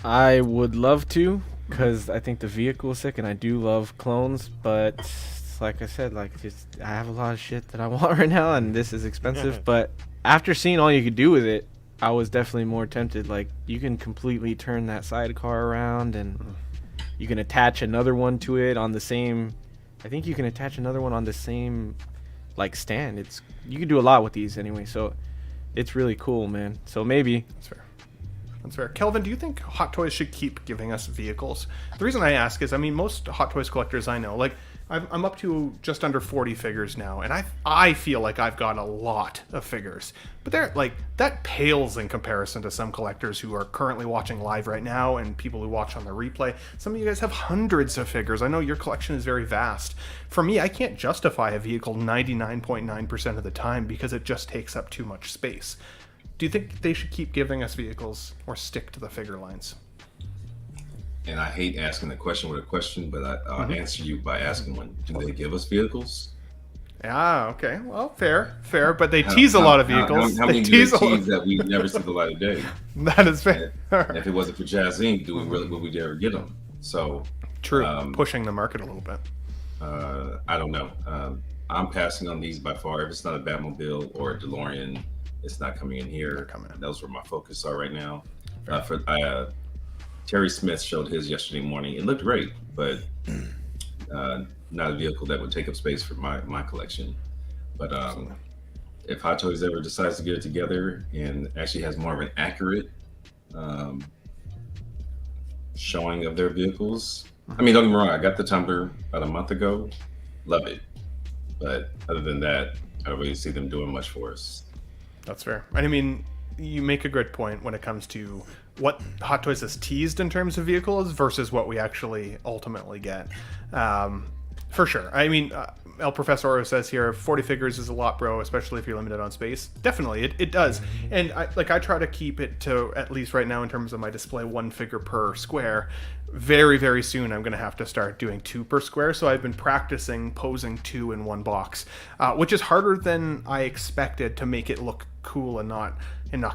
I would love to, because I think the vehicle is sick, and I do love clones. But like I said, I have a lot of shit that I want right now, and this is expensive. But after seeing all you could do with it, I was definitely more tempted. Like, you can completely turn that sidecar around, and you can attach another one to it on the same. I think you can attach another one on the same, stand. You can do a lot with these anyway, so it's really cool, man. So maybe. That's fair. That's fair. Kelvin, do you think Hot Toys should keep giving us vehicles? The reason I ask is, most Hot Toys collectors I know, I'm up to just under 40 figures now, and I feel like I've got a lot of figures. But they're that pales in comparison to some collectors who are currently watching live right now and people who watch on the replay. Some of you guys have hundreds of figures. I know your collection is very vast. For me, I can't justify a vehicle 99.9% of the time because it just takes up too much space. Do you think they should keep giving us vehicles or stick to the figure lines? And I hate asking the question with a question, but I'll answer you by asking one. Do they give us vehicles? Yeah, okay. Well, fair. But they tease a lot of vehicles. How many do they tease that we never see the light of day? That is fair. And if it wasn't for Jazzy, would we ever get them? So true. Pushing the market a little bit. I don't know. I'm passing on these by far. If it's not a Batmobile or a DeLorean, it's not coming in here. Those where my focus are right now. Terry Smith showed his yesterday morning. It looked great, but not a vehicle that would take up space for my collection. But if Hot Toys ever decides to get it together and actually has more of an accurate showing of their vehicles, don't get me wrong, I got the tumbler about a month ago. Love it. But other than that, I don't really see them doing much for us. That's fair. And you make a good point when it comes to what Hot Toys has teased in terms of vehicles versus what we actually ultimately get. For sure. El Professor says here, 40 figures is a lot, bro, especially if you're limited on space. Definitely, it does. And I try to keep it to, at least right now in terms of my display, 1 figure per square. Very, very soon I'm going to have to start doing 2 per square. So I've been practicing posing 2 in 1 box, which is harder than I expected to make it look cool and not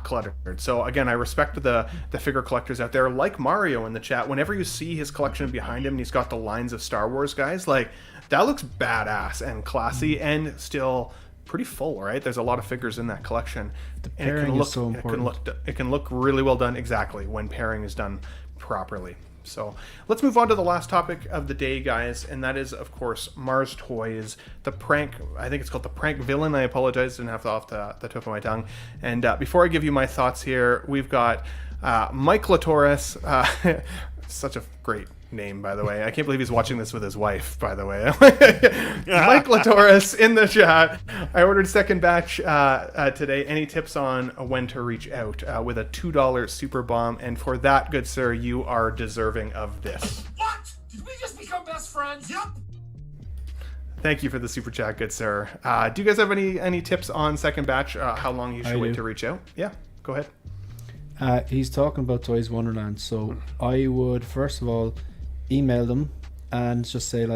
cluttered. So again, I respect the figure collectors out there, like Mario in the chat. Whenever you see his collection behind him and he's got the lines of Star Wars guys, that looks badass and classy and still pretty full, right? There's a lot of figures in that collection. The pairing is so important. It can look really well done, exactly, when pairing is done properly. So let's move on to the last topic of the day, guys, and that is, of course, Mars Toys, the prank. I think it's called the prank villain. I apologize, didn't have that off the tip of my tongue. And before I give you my thoughts here, we've got Mike Latoris, such a great name, by the way. I can't believe he's watching this with his wife, by the way. Mike Latoris in the chat. I ordered second batch today. Any tips on when to reach out with a $2 super bomb? And for that, good sir, you are deserving of this. What? Did we just become best friends? Yep. Thank you for the super chat, good sir. Do you guys have any tips on second batch? How long you should wait to reach out? Yeah, go ahead. He's talking about Toys Wonderland, so I would first of all email them and just say,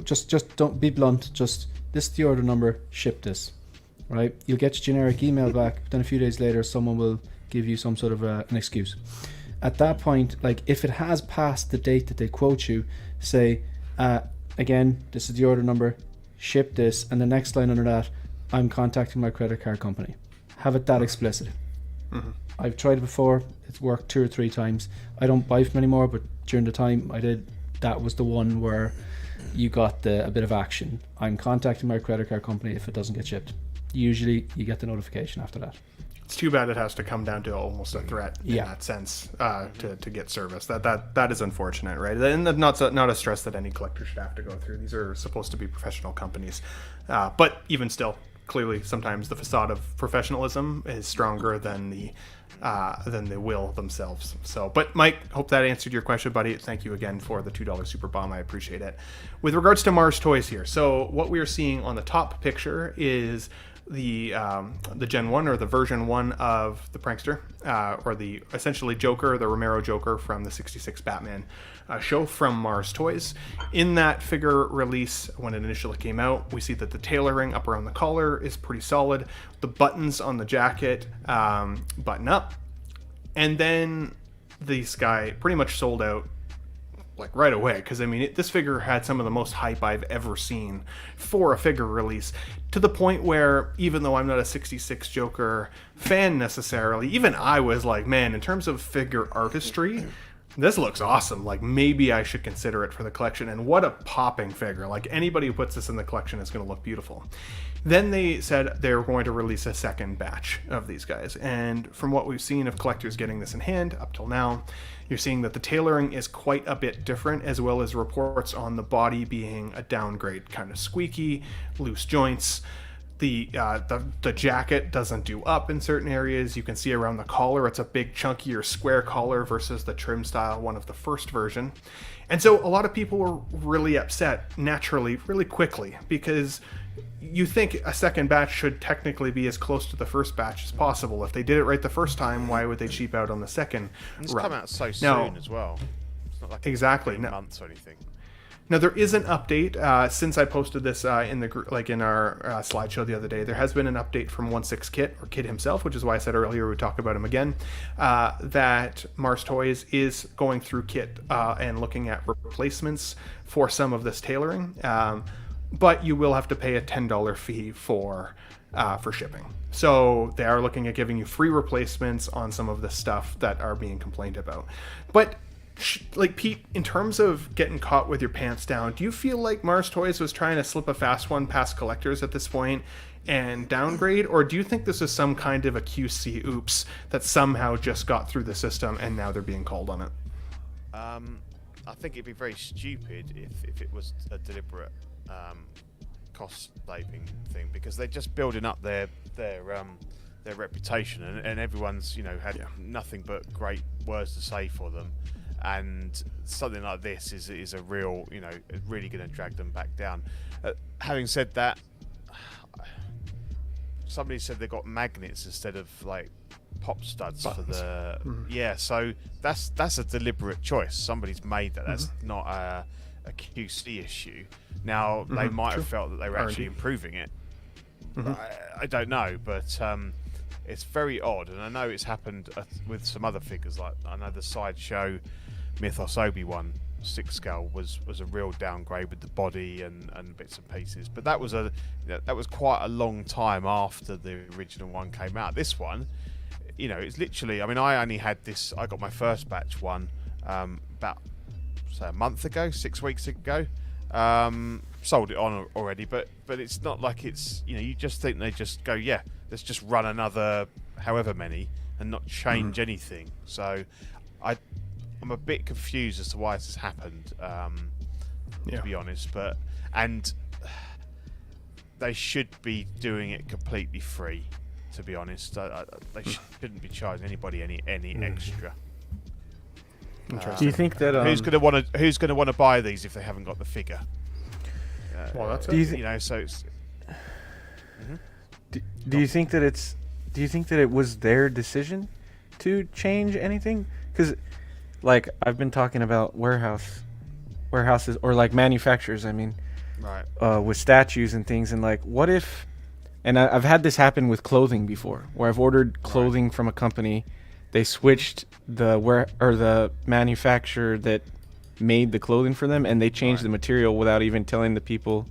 just don't be blunt. Just, this is the order number. Ship this. right? You'll get your generic email back, but then a few days later, someone will give you some sort of an excuse. At that point, like if it has passed the date that they quote you, say, again, this is the order number, ship this, and the next line under that, I'm contacting my credit card company. Have it that explicit. I've tried it before. It's worked 2 or 3 times. I don't buy from anymore, but during the time I did, that was the one where you got a bit of action. I'm contacting my credit card company if it doesn't get shipped. Usually you get the notification after that. It's too bad it has to come down to almost a threat in that sense to get service. That is unfortunate, right? And not a stress that any collector should have to go through. These are supposed to be professional companies, but even still, clearly, sometimes the facade of professionalism is stronger than the will themselves. So, but Mike, hope that answered your question, buddy. Thank you again for the $2 super bomb. I appreciate it. With regards to Mars Toys here, so what we are seeing on the top picture is the Gen 1 or the version 1 of the Prankster, or the essentially Joker, the Romero Joker from the 66 Batman show from Mars Toys. In that figure release, when it initially came out, we see that the tailoring up around the collar is pretty solid. The buttons on the jacket button up. And then this guy pretty much sold out like right away, because I mean this figure had some of the most hype I've ever seen for a figure release, to the point where even though I'm not a 66 Joker fan necessarily, even I was like, man, in terms of figure artistry, this looks awesome. Like maybe I should consider it for the collection. And what a popping figure. Like anybody who puts this in the collection is going to look beautiful. Then they said they were going to release a second batch of these guys. And from what we've seen of collectors getting this in hand up till now, you're seeing that the tailoring is quite a bit different, as well as reports on the body being a downgrade, kind of squeaky, loose joints. The jacket doesn't do up in certain areas. You can see around the collar, it's a big chunkier square collar versus the trim style one of the first version. And so a lot of people were really upset naturally, really quickly, because you think a second batch should technically be as close to the first batch as possible. If they did it right the first time, why would they cheap out on the second It's run? come out so soon as well. It's not like Exactly. months or anything. Now there is an update since I posted this in the like in our slideshow the other day. There has been an update from 16 Kit, or Kit himself, which is why I said earlier we'd talk about him again. That Mars Toys is going through Kit and looking at replacements for some of this tailoring, but you will have to pay a $10 fee for shipping. So they are looking at giving you free replacements on some of the stuff that are being complained about, but. Like Pete, in terms of getting caught with your pants down, do you feel like Mars Toys was trying to slip a fast one past collectors at this point and downgrade, or do you think this is some kind of a QC oops that somehow just got through the system and now they're being called on it? I think it'd be very stupid if it was a deliberate cost saving thing, because they're just building up their reputation, and everyone's had nothing but great words to say for them. And something like this is a real, really going to drag them back down. Having said that, somebody said they got magnets instead of like pop studs buttons for the so that's a deliberate choice. Somebody's made that. That's not a QC issue. Now they might have felt that they were actually improving it. I don't know, but it's very odd, and I know it's happened with some other figures. Like I know the Sideshow Mythos Obi-Wan 6 scale was a real downgrade with the body and bits and pieces, but that was quite a long time after the original one came out. This one, it's literally, I mean, I only had this, I got my first batch one about say a month ago, 6 weeks ago. Sold it on already, but it's not like it's, you just think they just go, yeah, let's just run another however many and not change anything. So I'm a bit confused as to why this has happened, to be honest. And they should be doing it completely free, to be honest. They shouldn't be charging anybody any extra. Do you think that who's going to want to buy these if they haven't got the figure? Well, that's so it's. Do you think that it was their decision to change anything? Because, like, I've been talking about warehouses or like manufacturers. I mean, right. With statues and things, and like, what if and I've had this happen with clothing before, where I've ordered clothing from a company, they switched the manufacturer that made the clothing for them, and they changed the material without even telling the people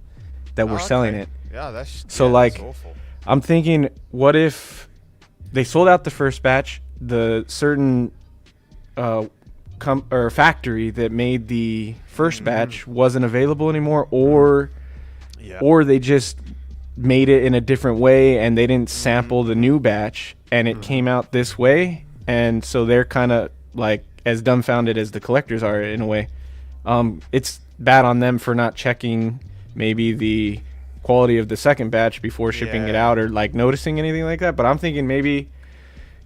that were selling it. Yeah, that's like awful. I'm thinking, what if they sold out the first batch, the certain factory that made the first batch wasn't available anymore, or they just made it in a different way and they didn't sample the new batch and it came out this way, and so they're kind of like as dumbfounded as the collectors are in a way. It's bad on them for not checking maybe the quality of the second batch before shipping it out, or like noticing anything like that. But I'm thinking maybe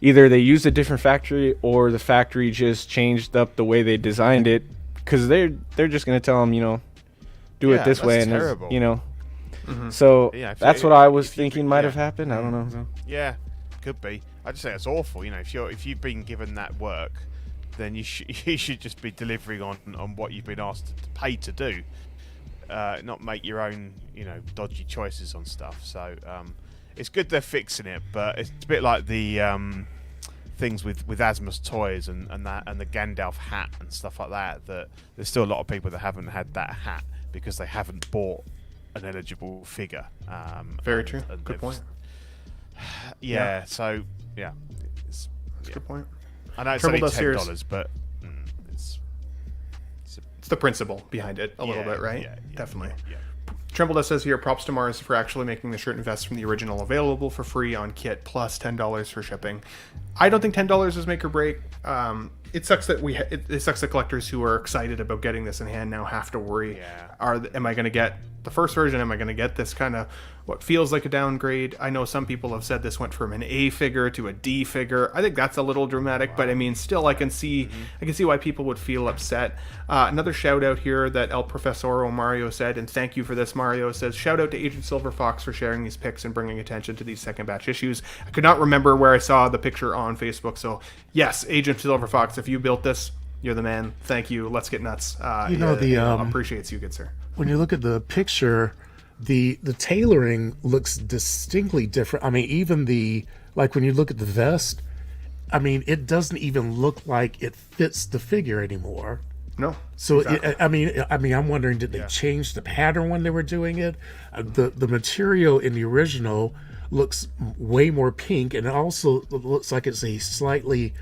either they used a different factory or the factory just changed up the way they designed it, because they're just going to tell them, do it this way, and terrible. So that's what I was if you thinking might have happened. I don't know. So. Yeah, could be. I just say it's awful. If you've been given that work, then you should just be delivering on what you've been asked to pay to do, not make your own dodgy choices on stuff. So it's good they're fixing it, but it's a bit like the things with Asmus toys and the Gandalf hat and stuff like that. That there's still a lot of people that haven't had that hat because they haven't bought an eligible figure. Very true. Good point. Yeah. So yeah, it's a good point. I know it's only $10, but it's the principle behind it a little bit, right? Yeah, definitely. Yeah. Trembledust says here, props to Mars for actually making the shirt and vest from the original available for free on kit, plus $10 for shipping. I don't think $10 is make or break. It sucks that it sucks that collectors who are excited about getting this in hand now have to worry. Am I going to get the first version? Am I going to get this kind of what feels like a downgrade? I know some people have said this went from an A figure to a D figure. I think that's a little dramatic, but I mean, still, I can see why people would feel upset. Another shout out here that El Profesoro Mario said, and thank you for this, Mario, says, shout out to Agent Silver Fox for sharing these pics and bringing attention to these second batch issues. I could not remember where I saw the picture on Facebook, so yes, Agent Silver Fox, if you built this, you're the man. Thank you. Let's get nuts. Appreciates you, good sir. When you look at the picture, the tailoring looks distinctly different. I mean, even when you look at the vest, I mean, it doesn't even look like it fits the figure anymore. No. So exactly. I'm wondering, did they change the pattern when they were doing it? The material in the original looks way more pink, and it also looks like it's a slightly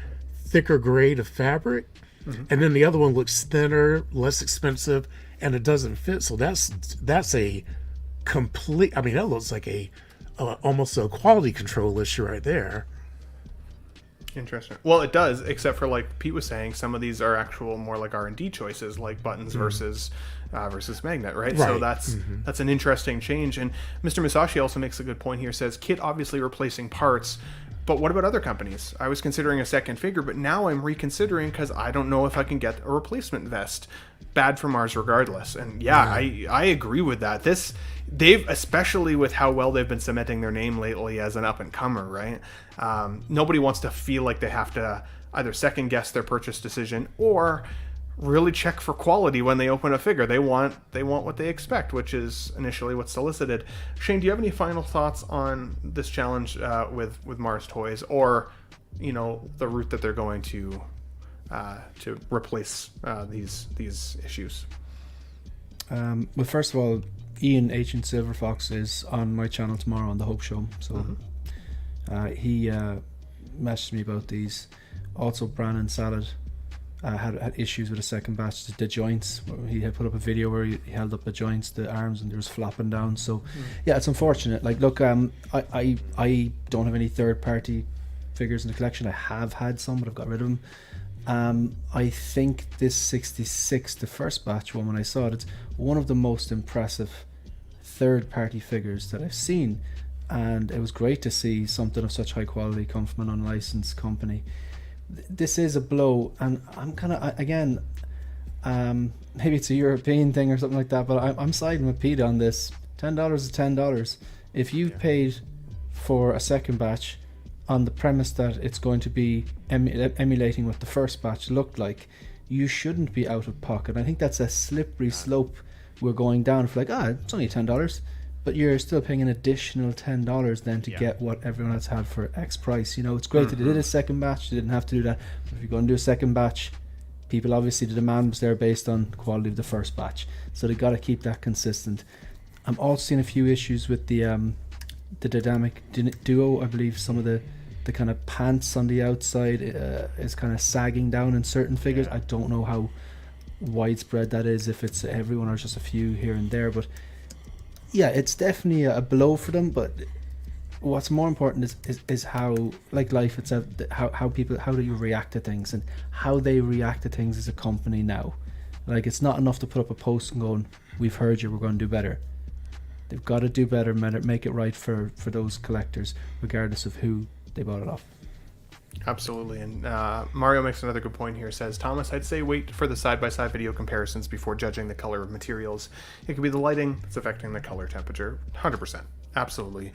thicker grade of fabric. And then the other one looks thinner, less expensive, and it doesn't fit. So that's a complete. I mean, that looks like almost a quality control issue right there. Interesting. Well, it does, except for like Pete was saying, some of these are actual more like R&D choices, like buttons versus magnet, right? So that's an interesting change. And Mr. Masashi also makes a good point here. Says kit obviously replacing parts. But what about other companies? I was considering a second figure, but now I'm reconsidering because I don't know if I can get a replacement vest. Bad for Mars regardless. And I agree with that. They've, especially with how well they've been cementing their name lately as an up-and-comer, right? Nobody wants to feel like they have to either second-guess their purchase decision or really check for quality when they open a figure. They want what they expect, which is initially what's solicited. Shane, do you have any final thoughts on this challenge with Mars Toys, or the route that they're going to replace these issues? Well, first of all, Ian Agent Silver Fox is on my channel tomorrow on the Hope Show, so he messaged me about these. Also, Brandon Salad had issues with a second batch, the joints. He had put up a video where he held up the joints, the arms, and there was flopping down. So yeah, it's unfortunate. Like, look, I don't have any third party figures in the collection. I have had some, but I've got rid of them. I think this 66, the first batch one, when I saw it, it's one of the most impressive third party figures that I've seen, and it was great to see something of such high quality come from an unlicensed company. This is a blow, and I'm kind of, again, maybe it's a European thing or something like that, but I'm siding with Pete on this. $10 is $10. If you paid for a second batch on the premise that it's going to be emulating what the first batch looked like, you shouldn't be out of pocket. I think that's a slippery slope we're going down. If it's only $10, but you're still paying an additional $10 then to get what everyone else had for X price. You know, it's great that they did a second batch. They didn't have to do that. But if you're going to do a second batch, people obviously, the demand was there based on quality of the first batch, so they got to keep that consistent. I'm also seeing a few issues with the dynamic duo. I believe some of the kind of pants on the outside is kind of sagging down in certain figures. I don't know how widespread that is, if it's everyone or just a few here and there, but yeah, it's definitely a blow for them. But what's more important is how, like life itself, how people, how do you react to things, and how they react to things as a company now. Like, it's not enough to put up a post and going, we've heard you, we're going to do better. They've got to do better, make it right for those collectors, regardless of who they bought it off. Absolutely. And Mario makes another good point here. Says, Thomas, I'd say wait for the side-by-side video comparisons before judging the color of materials. It could be the lighting that's affecting the color temperature. 100%. Absolutely.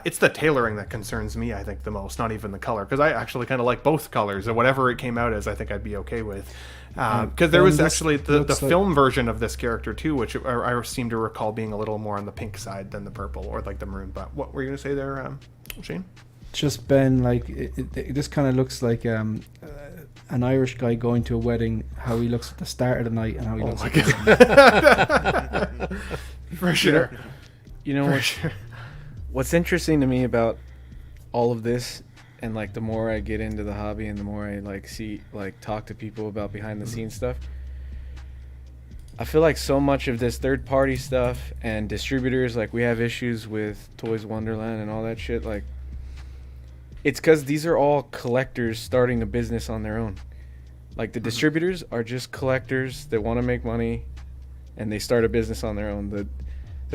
It's the tailoring that concerns me, I think, the most, not even the color, because I actually kind of like both colors, and whatever it came out as, I think I'd be okay with. Because there was actually the film version of this character too, which I seem to recall being a little more on the pink side than the purple or like the maroon. But what were you going to say there, Shane? Just Ben, like it just kind of looks like an Irish guy going to a wedding, how he looks at the start of the night and how he looks at the end. For sure. You know what? Sure. What's interesting to me about all of this, and like the more I get into the hobby and the more I talk to people about behind the scenes stuff, I feel like so much of this third party stuff and distributors, like we have issues with Toys Wonderland and all that shit, like it's because these are all collectors starting a business on their own. Like the distributors are just collectors that want to make money and they start a business on their own. The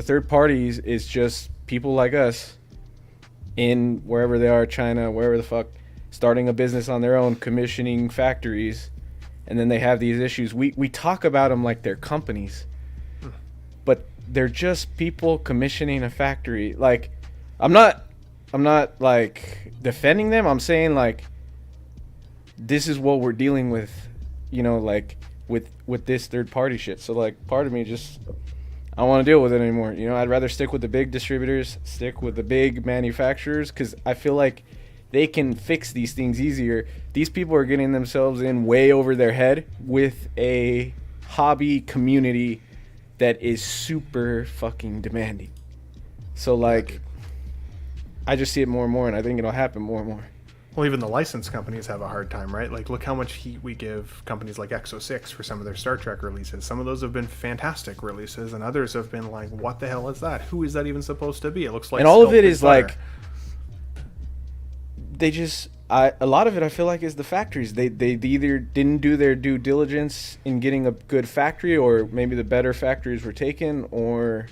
third parties is just people like us in wherever they are, China, wherever the fuck, starting a business on their own, commissioning factories, and then they have these issues. We talk about them like they're companies, but they're just people commissioning a factory. Like, I'm not like defending them. I'm saying like this is what we're dealing with, you know, like with this third party shit. So like part of me just, I don't want to deal with it anymore. You know, I'd rather stick with the big distributors, stick with the big manufacturers, because I feel like they can fix these things easier. These people are getting themselves in way over their head with a hobby community that is super fucking demanding. So like, I just see it more and more, and I think it'll happen more and more. Well, even the licensed companies have a hard time, right? Like, look how much heat we give companies like Exo-6 for some of their Star Trek releases. Some of those have been fantastic releases, and others have been like, what the hell is that? Who is that even supposed to be? It looks like... And all of it is like... They just... a lot of it, I feel like, is the factories. They either didn't do their due diligence in getting a good factory, or maybe the better factories were taken, or...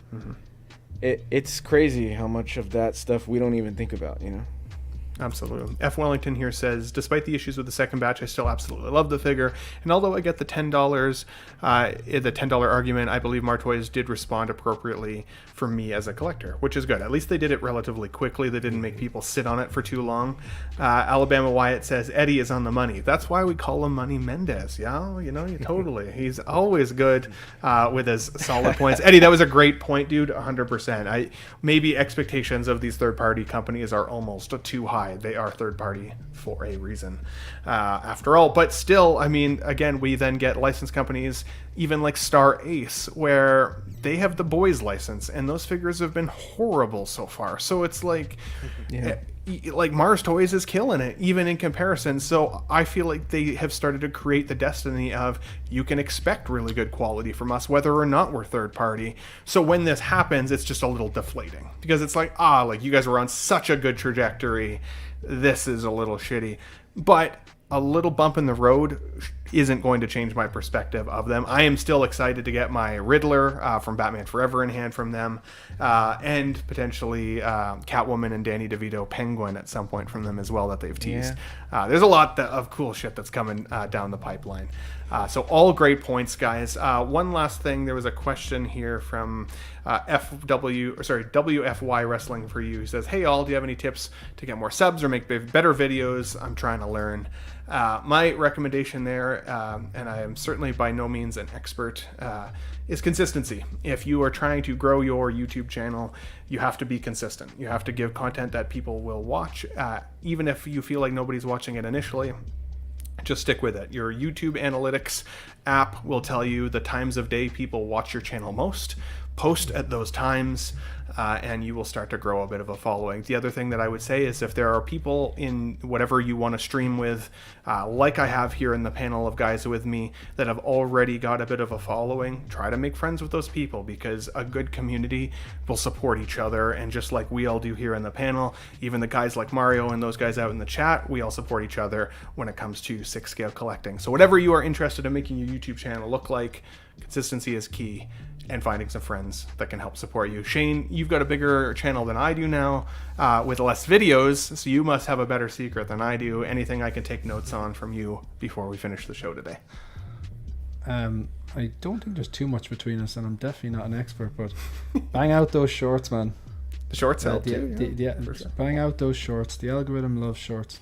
It's crazy how much of that stuff we don't even think about, you know? Absolutely. F. Wellington here says, despite the issues with the second batch, I still absolutely love the figure. And although I get the $10, the $10 argument, I believe Martoys did respond appropriately for me as a collector, which is good. At least they did it relatively quickly. They didn't make people sit on it for too long. Alabama Wyatt says, Eddie is on the money. That's why we call him Money Mendez. Yeah, you know, totally. He's always good with his solid points. Eddie, that was a great point, dude. 100%. Maybe expectations of these third-party companies are almost too high. They are third party for a reason, after all. But still, I mean, again, we then get licensed companies, even like Star Ace, where they have the boys license, and those figures have been horrible so far. So it's like, like Mars Toys is killing it, even in comparison. So I feel like they have started to create the destiny of, you can expect really good quality from us, whether or not we're third party. So when this happens, it's just a little deflating, because it's like, like you guys were on such a good trajectory. This is a little shitty, but a little bump in the road isn't going to change my perspective of them. I am still excited to get my Riddler from Batman Forever in hand from them, and potentially Catwoman and Danny DeVito Penguin at some point from them as well that they've teased. There's a lot of cool shit that's coming down the pipeline. So all great points, guys. One last thing, there was a question here from WFY Wrestling for You. He says, hey all, do you have any tips to get more subs or make better videos? I'm trying to learn. My recommendation there for, and I am certainly by no means an expert, is consistency. If you are trying to grow your YouTube channel, you have to be consistent. You have to give content that people will watch, even if you feel like nobody's watching it initially. Just stick with it. Your YouTube analytics app will tell you the times of day people watch your channel most. Post at those times, and you will start to grow a bit of a following. The other thing that I would say is if there are people in whatever you want to stream with, like I have here in the panel of guys with me that have already got a bit of a following, try to make friends with those people, because a good community will support each other. And just like we all do here in the panel, even the guys like Mario and those guys out in the chat, we all support each other when it comes to 6-scale collecting. So whatever you are interested in making your YouTube channel look like, consistency is key, and finding some friends that can help support you. Shane, you've got a bigger channel than I do now, with less videos, so you must have a better secret than I do. Anything I can take notes on from you before we finish the show today? I don't think there's too much between us, and I'm definitely not an expert, but bang out those shorts, man. The shorts help too. Yeah, sure. Bang out those shorts. The algorithm loves shorts.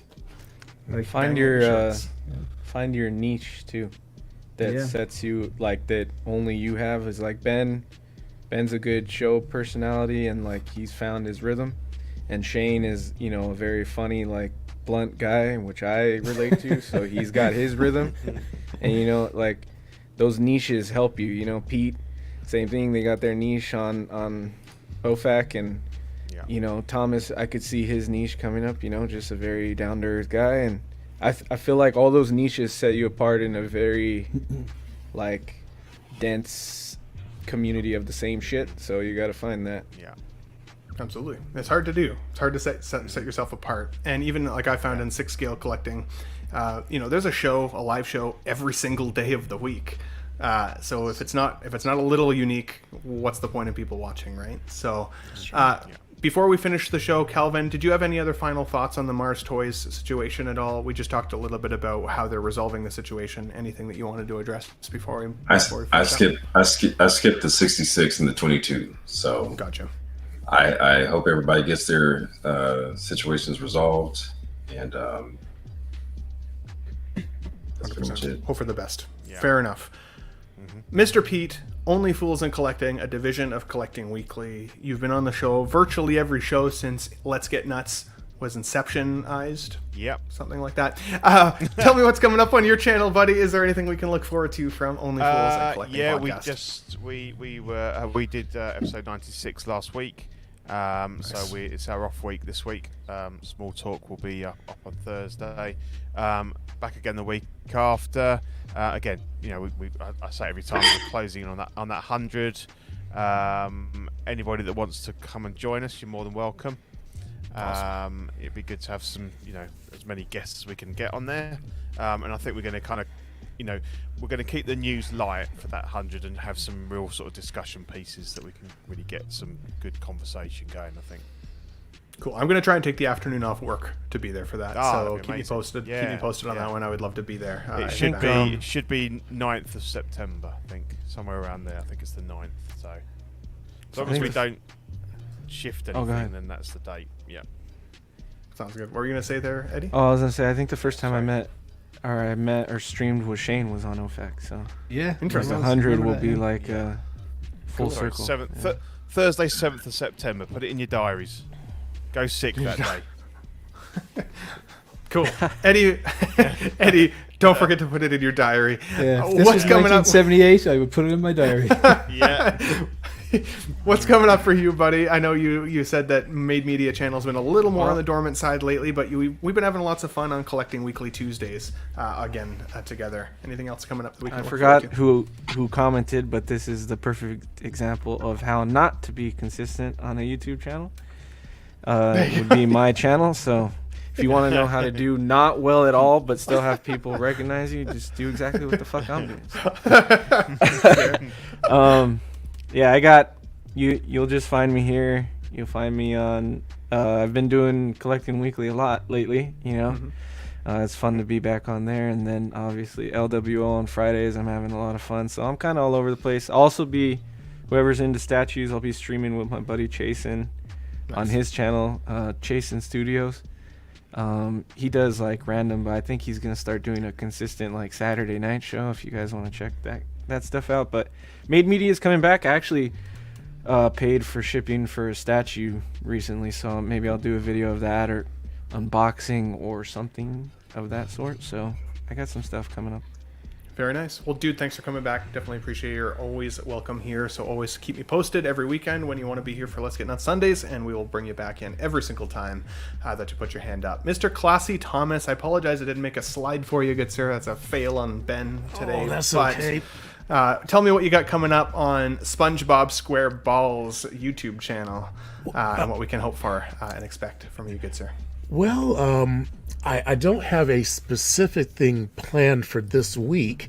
Like bang find out your your shorts. find your niche too. That Yeah. sets you, like, that only you have. Is like Ben's a good show personality, and like he's found his rhythm. And Shane is, you know, a very funny, like, blunt guy, which I relate to. So he's got his rhythm. And you know, like, those niches help you. You know, Pete, same thing. They got their niche on OFAC, and you know, Thomas, I could see his niche coming up. You know, just a very down to earth guy. And I feel like all those niches set you apart in a very, like, dense community of the same shit. So you got to find that. Yeah. Absolutely. It's hard to do. It's hard to set yourself apart. And even like I found in 6-scale collecting, you know, there's a live show every single day of the week. So if it's not a little unique, what's the point of people watching, right? So before we finish the show, Calvin, did you have any other final thoughts on the Mars Toys situation at all? We just talked a little bit about how they're resolving the situation. Anything that you wanted to address before we I finish up? skipped the 66 and the 22. So Gotcha. I hope everybody gets their situations resolved, and that's pretty much it. Hope for the best. Yeah. Fair enough. Mr. Pete, Only Fools in Collecting, a division of Collecting Weekly. You've been on the show virtually every show since Let's Get Nuts was inceptionized. Yep. Something like that. Tell me what's coming up on your channel, buddy. Is there anything we can look forward to from Only Fools in Collecting podcast? We did episode 96 last week. So it's our off week this week. Small Talk will be up on Thursday. Back again the week after. Again, you know, I say every time we're closing in on that 100. Anybody that wants to come and join us, you're more than welcome. Awesome. It'd be good to have some, you know, as many guests as we can get on there. And I think we're going to kind of, you know, we're going to keep the news light for that 100 and have some real sort of discussion pieces that we can really get some good conversation going, I think. Cool. I'm going to try and take the afternoon off work to be there for that. So keep me posted. Yeah, keep me posted on that one. I would love to be there. It should be 9th of September, I think. Somewhere around there. I think it's the 9th. So as long as we don't shift anything, then that's the date. Yeah. Sounds good. What were you going to say there, Eddie? Oh, I was going to say, I think the first time I met or streamed with Shane was on OFAC. So Yeah. Interesting. 100 will be like full circle. Thursday, 7th of September. Put it in your diaries. Go sick that day. Cool. Eddie, don't forget to put it in your diary. Yeah. If this What's was coming up? 1978, I would put it in my diary. Yeah. What's coming up for you, buddy? I know you said that Made Media Channel's been a little more on the dormant side lately, but we've been having lots of fun on Collecting Weekly Tuesdays together. Anything else coming up that we can I look forgot forward who commented, but this is the perfect example of how not to be consistent on a YouTube channel. It would be my channel. So if you want to know how to do not well at all but still have people recognize you, just do exactly what the fuck I'm doing. Yeah, I got you. You'll just find me here. You'll find me on. I've been doing Collecting Weekly a lot lately. You know, it's fun to be back on there. And then obviously LWO on Fridays. I'm having a lot of fun. So I'm kind of all over the place. I'll also be whoever's into statues. I'll be streaming with my buddy Chasen on his channel, Chasen Studios. He does like random, but I think he's gonna start doing a consistent like Saturday night show. If you guys want to check that stuff out. But Made Media is coming back. I actually paid for shipping for a statue recently, so maybe I'll do a video of that or unboxing or something of that sort. So I got some stuff coming up. Very nice. Well, dude, thanks for coming back. Definitely appreciate you. You're always welcome here. So always keep me posted every weekend when you want to be here for Let's Get Nuts Sundays, and we will bring you back in every single time that you put your hand up. Mr. Classy Thomas, I apologize I didn't make a slide for you, good sir. That's a fail on Ben today. Oh, that's okay. Tell me what you got coming up on SpongeBob SquareBalls YouTube channel and what we can hope for and expect from you, good sir. Well, I don't have a specific thing planned for this week,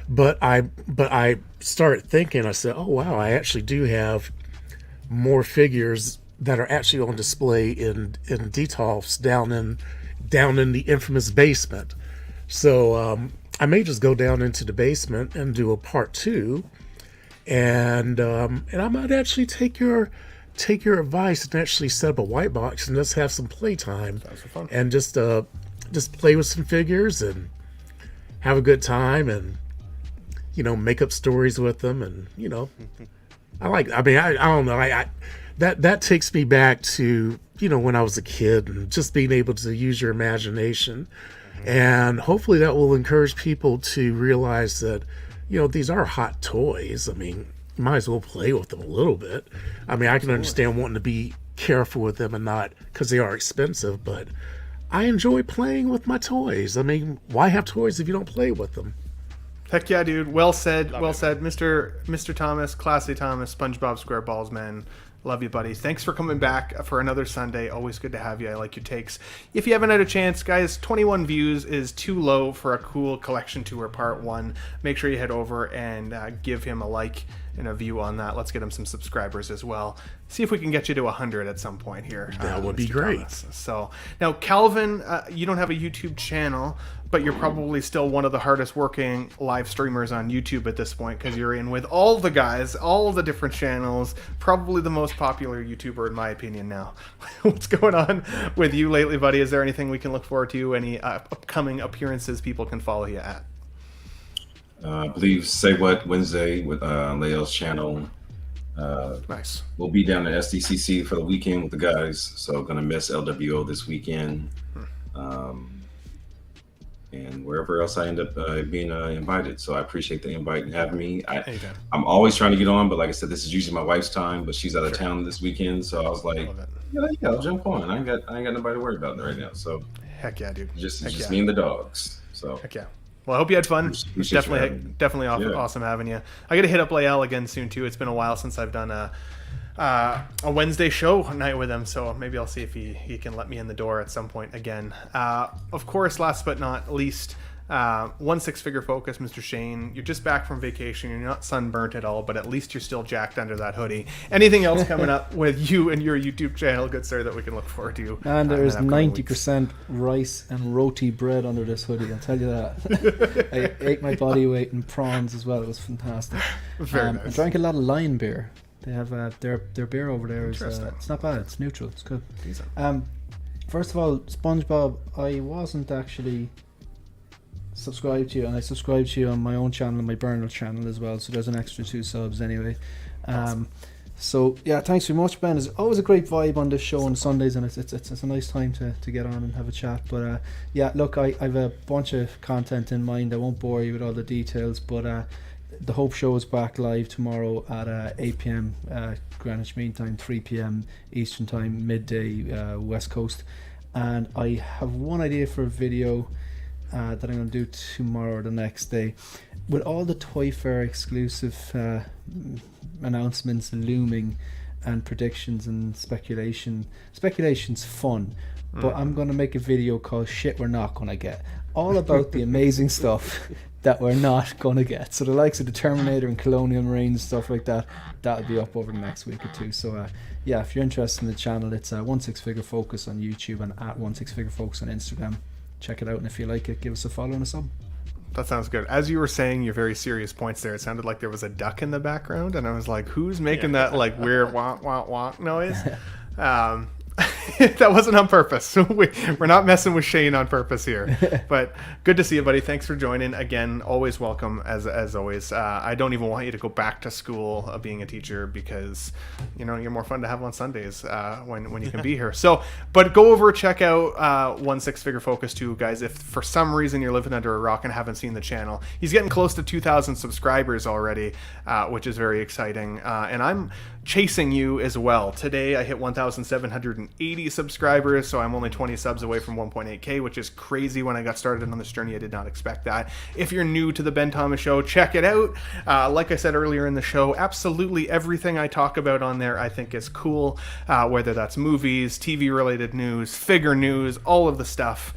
but I started thinking. I said, "Oh wow, I actually do have more figures that are actually on display in Detolf's down in the infamous basement." So I may just go down into the basement and do a part 2, and I might actually take your advice and actually set up a white box and just have some playtime and just play with some figures and have a good time and make up stories with them. And I don't know, that takes me back to when I was a kid and just being able to use your imagination, and hopefully that will encourage people to realize that these are hot toys. I mean, you might as well play with them a little bit. I mean, I can understand wanting to be careful with them and not, because they are expensive, but I enjoy playing with my toys. I mean, why have toys if you don't play with them? Heck yeah, dude. Well said. Well said. Mr. Thomas, Classy Thomas, SpongeBob SquareBalls, man. Love you, buddy. Thanks for coming back for another Sunday. Always good to have you. I like your takes. If you haven't had a chance, guys, 21 views is too low for a cool collection tour part 1. Make sure you head over and give him a like and a view on that. Let's get him some subscribers as well. See if we can get you to 100 at some point here. That would be Mr. great. Thomas. So now, Calvin, you don't have a YouTube channel, but you're probably still one of the hardest working live streamers on YouTube at this point, because you're in with all the guys, all the different channels, probably the most popular YouTuber in my opinion now. What's going on with you lately, buddy? Is there anything we can look forward to? Any upcoming appearances people can follow you at? I believe Say What Wednesday with Leo's channel. Nice. We'll be down at SDCC for the weekend with the guys, so gonna miss LWO this weekend. And wherever else I end up being invited. So I appreciate the invite and having me. I'm always trying to get on, but like I said, this is usually my wife's time, but she's out of town this weekend, so I was like, yeah, I'll jump on. I ain't got nobody to worry about right now. So heck yeah, dude. Just me and the dogs. So heck yeah. Well, I hope you had fun. Definitely awesome having you. I got to hit up Lael again soon too. It's been a while since I've done a Wednesday show night with him, so maybe I'll see if he can let me in the door at some point again. Of course, last but not least, 1 6-figure focus, Mr. Shane. You're just back from vacation. You're not sunburnt at all, but at least you're still jacked under that hoodie. Anything else coming up with you and your YouTube channel, good sir, that we can look forward to? And there is 90% rice and roti bread under this hoodie, I'll tell you that. I ate my body weight in prawns as well. It was fantastic. Very nice. I drank a lot of Lion beer. They have their beer over there. It's not bad. It's neutral. It's good. First of all, SpongeBob, I wasn't actually subscribed to you, and I subscribed to you on my own channel and my burner channel as well, so there's an extra 2 subs anyway. So yeah, thanks very much, Ben. It's always a great vibe on this show on Sundays, and it's a nice time to get on and have a chat. But yeah, look, I've a bunch of content in mind. I won't bore you with all the details, but the Hope Show is back live tomorrow at 8 p.m. Greenwich Mean Time, 3 p.m. Eastern Time, midday West Coast. And I have one idea for a video that I'm going to do tomorrow or the next day. With all the Toy Fair exclusive announcements looming and predictions and speculation's fun. But I'm going to make a video called Shit We're Not Going to Get. All about the amazing stuff that we're not going to get. So the likes of the Terminator and Colonial Marines and stuff like that, that'll be up over the next week or two. So yeah, if you're interested in the channel, it's 1 6-figure focus on YouTube and at 1 6-figure focus on Instagram. Check it out, and if you like it, give us a follow and a sub. That sounds good. As you were saying your very serious points there, it sounded like there was a duck in the background, and I was like, who's making that like weird wah wah wah noise? That wasn't on purpose. We're not messing with Shane on purpose here. But good to see you, buddy. Thanks for joining. Again, always welcome, as always. I don't even want you to go back to school being a teacher because, you're more fun to have on Sundays when you can be here. So, but go over, check out 16 Figure Focus 2, guys. If for some reason you're living under a rock and haven't seen the channel, he's getting close to 2,000 subscribers already, which is very exciting. And I'm chasing you as well. Today I hit 1,780 subscribers, so I'm only 20 subs away from 1.8K, which is crazy. When I got started on this journey, I did not expect that. If you're new to the Ben Thomas Show, check it out. Like I said earlier in the show, absolutely everything I talk about on there I think is cool, whether that's movies, TV related news, figure news, all of the stuff.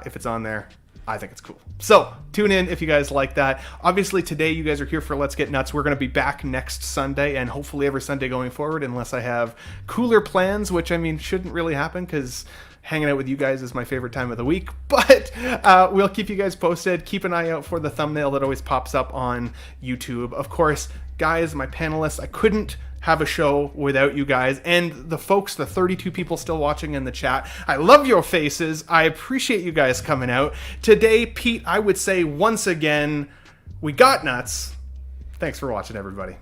If it's on there, I think it's cool. So tune in if you guys like that. Obviously today you guys are here for Let's Get Nuts. We're going to be back next Sunday and hopefully every Sunday going forward, unless I have cooler plans, which shouldn't really happen because hanging out with you guys is my favorite time of the week. But we'll keep you guys posted. Keep an eye out for the thumbnail that always pops up on YouTube. Of course, guys, my panelists, I couldn't have a show without you guys and the folks, the 32 people still watching in the chat. I love your faces. I appreciate you guys coming out today. Pete, I would say once again, we got nuts. Thanks for watching, everybody.